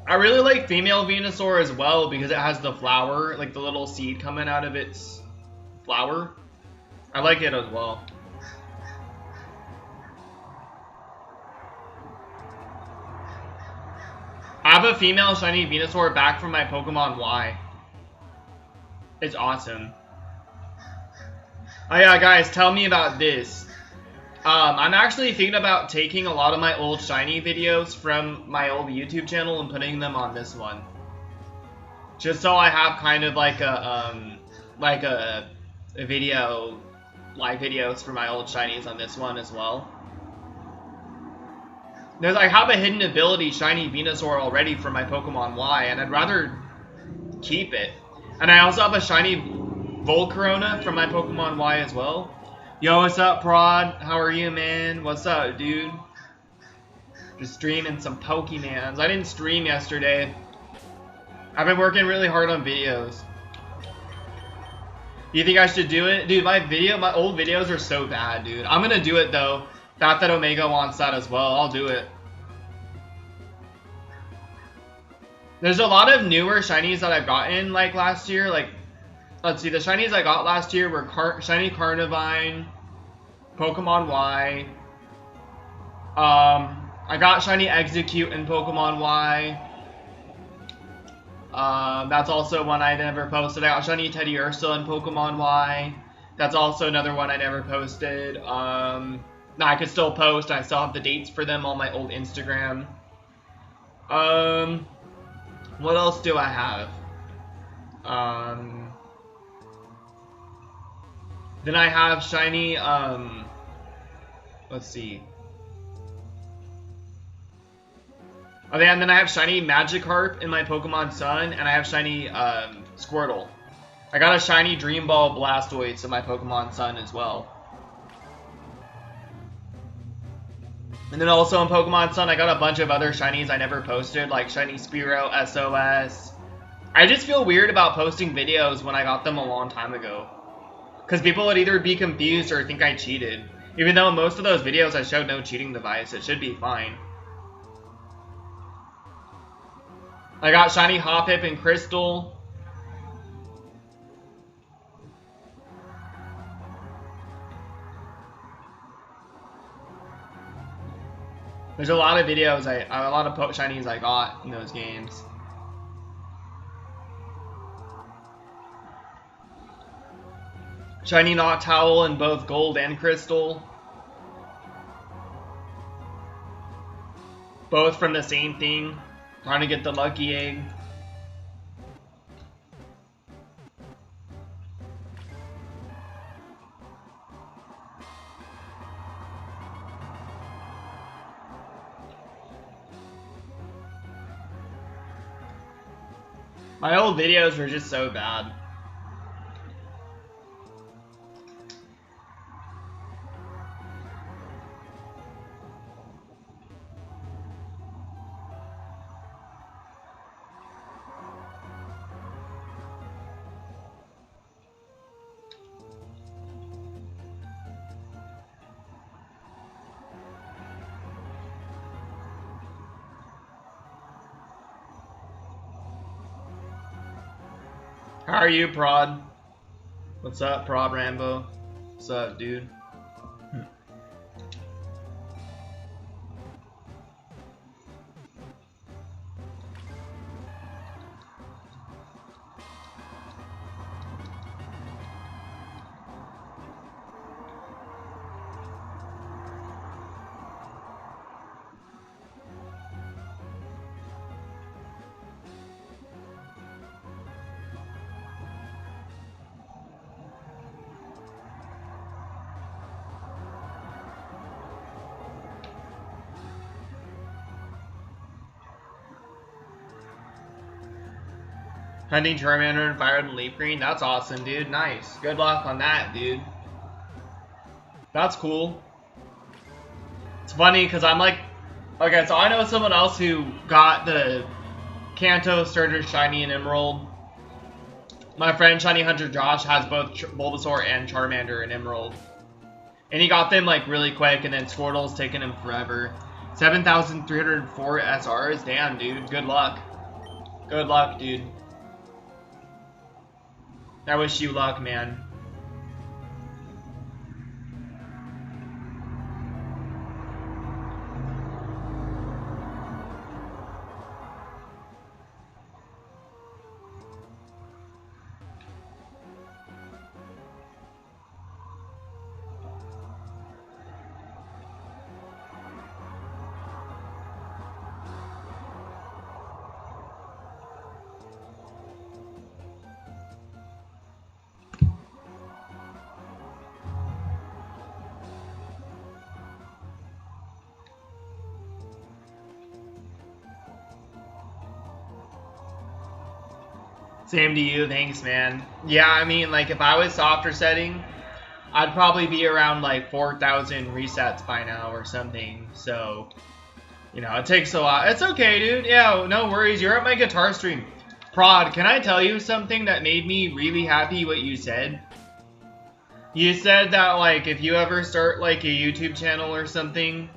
I really like female Venusaur as well because it has the flower, like the little seed coming out of its flower. I like it as well. I have a female shiny Venusaur back from my Pokemon Y. It's awesome. Oh yeah, guys, tell me about this. I'm actually thinking about taking a lot of my old shiny videos from my old YouTube channel and putting them on this one. Just so I have kind of like a video, live videos for my old shinies on this one as well. I have a hidden ability shiny Venusaur already for my Pokemon Y, and I'd rather keep it. And I also have a shiny Volcarona from my Pokemon Y as well. Yo, what's up, Prod? How are you, man? What's up, dude? Just streaming some Pokemans. I didn't stream yesterday. I've been working really hard on videos. Do you think I should do it? Dude, my old videos are so bad, dude. I'm gonna do it, though. Not that Omega wants that as well. I'll do it. There's a lot of newer shinies that I've gotten, like, last year. Like, let's see. The shinies I got last year were Shiny Carnivine, Pokemon Y. I got Shiny Execute in Pokemon Y. That's also one I never posted. I got Shiny Teddy Ursa in Pokemon Y. That's also another one I never posted. No, I could still post. I still have the dates for them on my old Instagram. What else do I have? Then I have Shiny, let's see. Okay, and then I have Shiny Magikarp in my Pokemon Sun, and I have Shiny, Squirtle. I got a Shiny Dream Ball Blastoise in my Pokemon Sun as well. And then also in Pokemon Sun, I got a bunch of other shinies I never posted, like Shiny Spearow, SOS. I just feel weird about posting videos when I got them a long time ago. Because people would either be confused or think I cheated. Even though most of those videos I showed no cheating device, it should be fine. I got Shiny Hoppip and Crystal. There's a lot of videos, a lot of shinies I got in those games. Shiny Noctowl in both Gold and Crystal. Both from the same thing. Trying to get the lucky egg. My old videos were just so bad. How are you, Prod? What's up, Prod Rambo? What's up, dude? Hunting Charmander and Fire and Leaf Green. That's awesome, dude. Nice. Good luck on that, dude. That's cool. It's funny because I'm like, okay, so I know someone else who got the Kanto Starter Shiny and Emerald. My friend Shiny Hunter Josh has both Bulbasaur and Charmander and Emerald. And he got them like really quick, and then Squirtle's taken him forever. 7,304 SRs. Damn, dude. Good luck. Good luck, dude. I wish you luck, man. Same to you, thanks, man. Yeah, I mean, like, if I was softer setting, I'd probably be around, like, 4,000 resets by now or something, so, you know, it takes a lot. It's okay, dude. Yeah, no worries. You're at my guitar stream. Prod, can I tell you something that made me really happy what you said? You said that, like, if you ever start, like, a YouTube channel or something,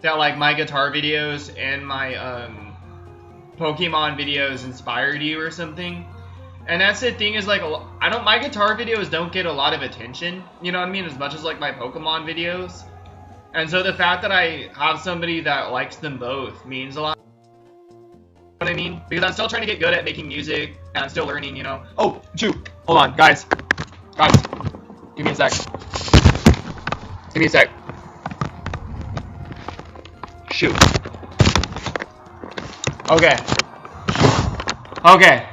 that, like, my guitar videos and my, Pokemon videos inspired you or something. And that's the thing is, like, my guitar videos don't get a lot of attention, you know what I mean, as much as, like, my Pokemon videos. And so the fact that I have somebody that likes them both means a lot. You know what I mean? Because I'm still trying to get good at making music, and I'm still learning, you know? Oh, Chew! Hold on, guys. Guys, give me a sec. Give me a sec. Shoot. Okay. Okay.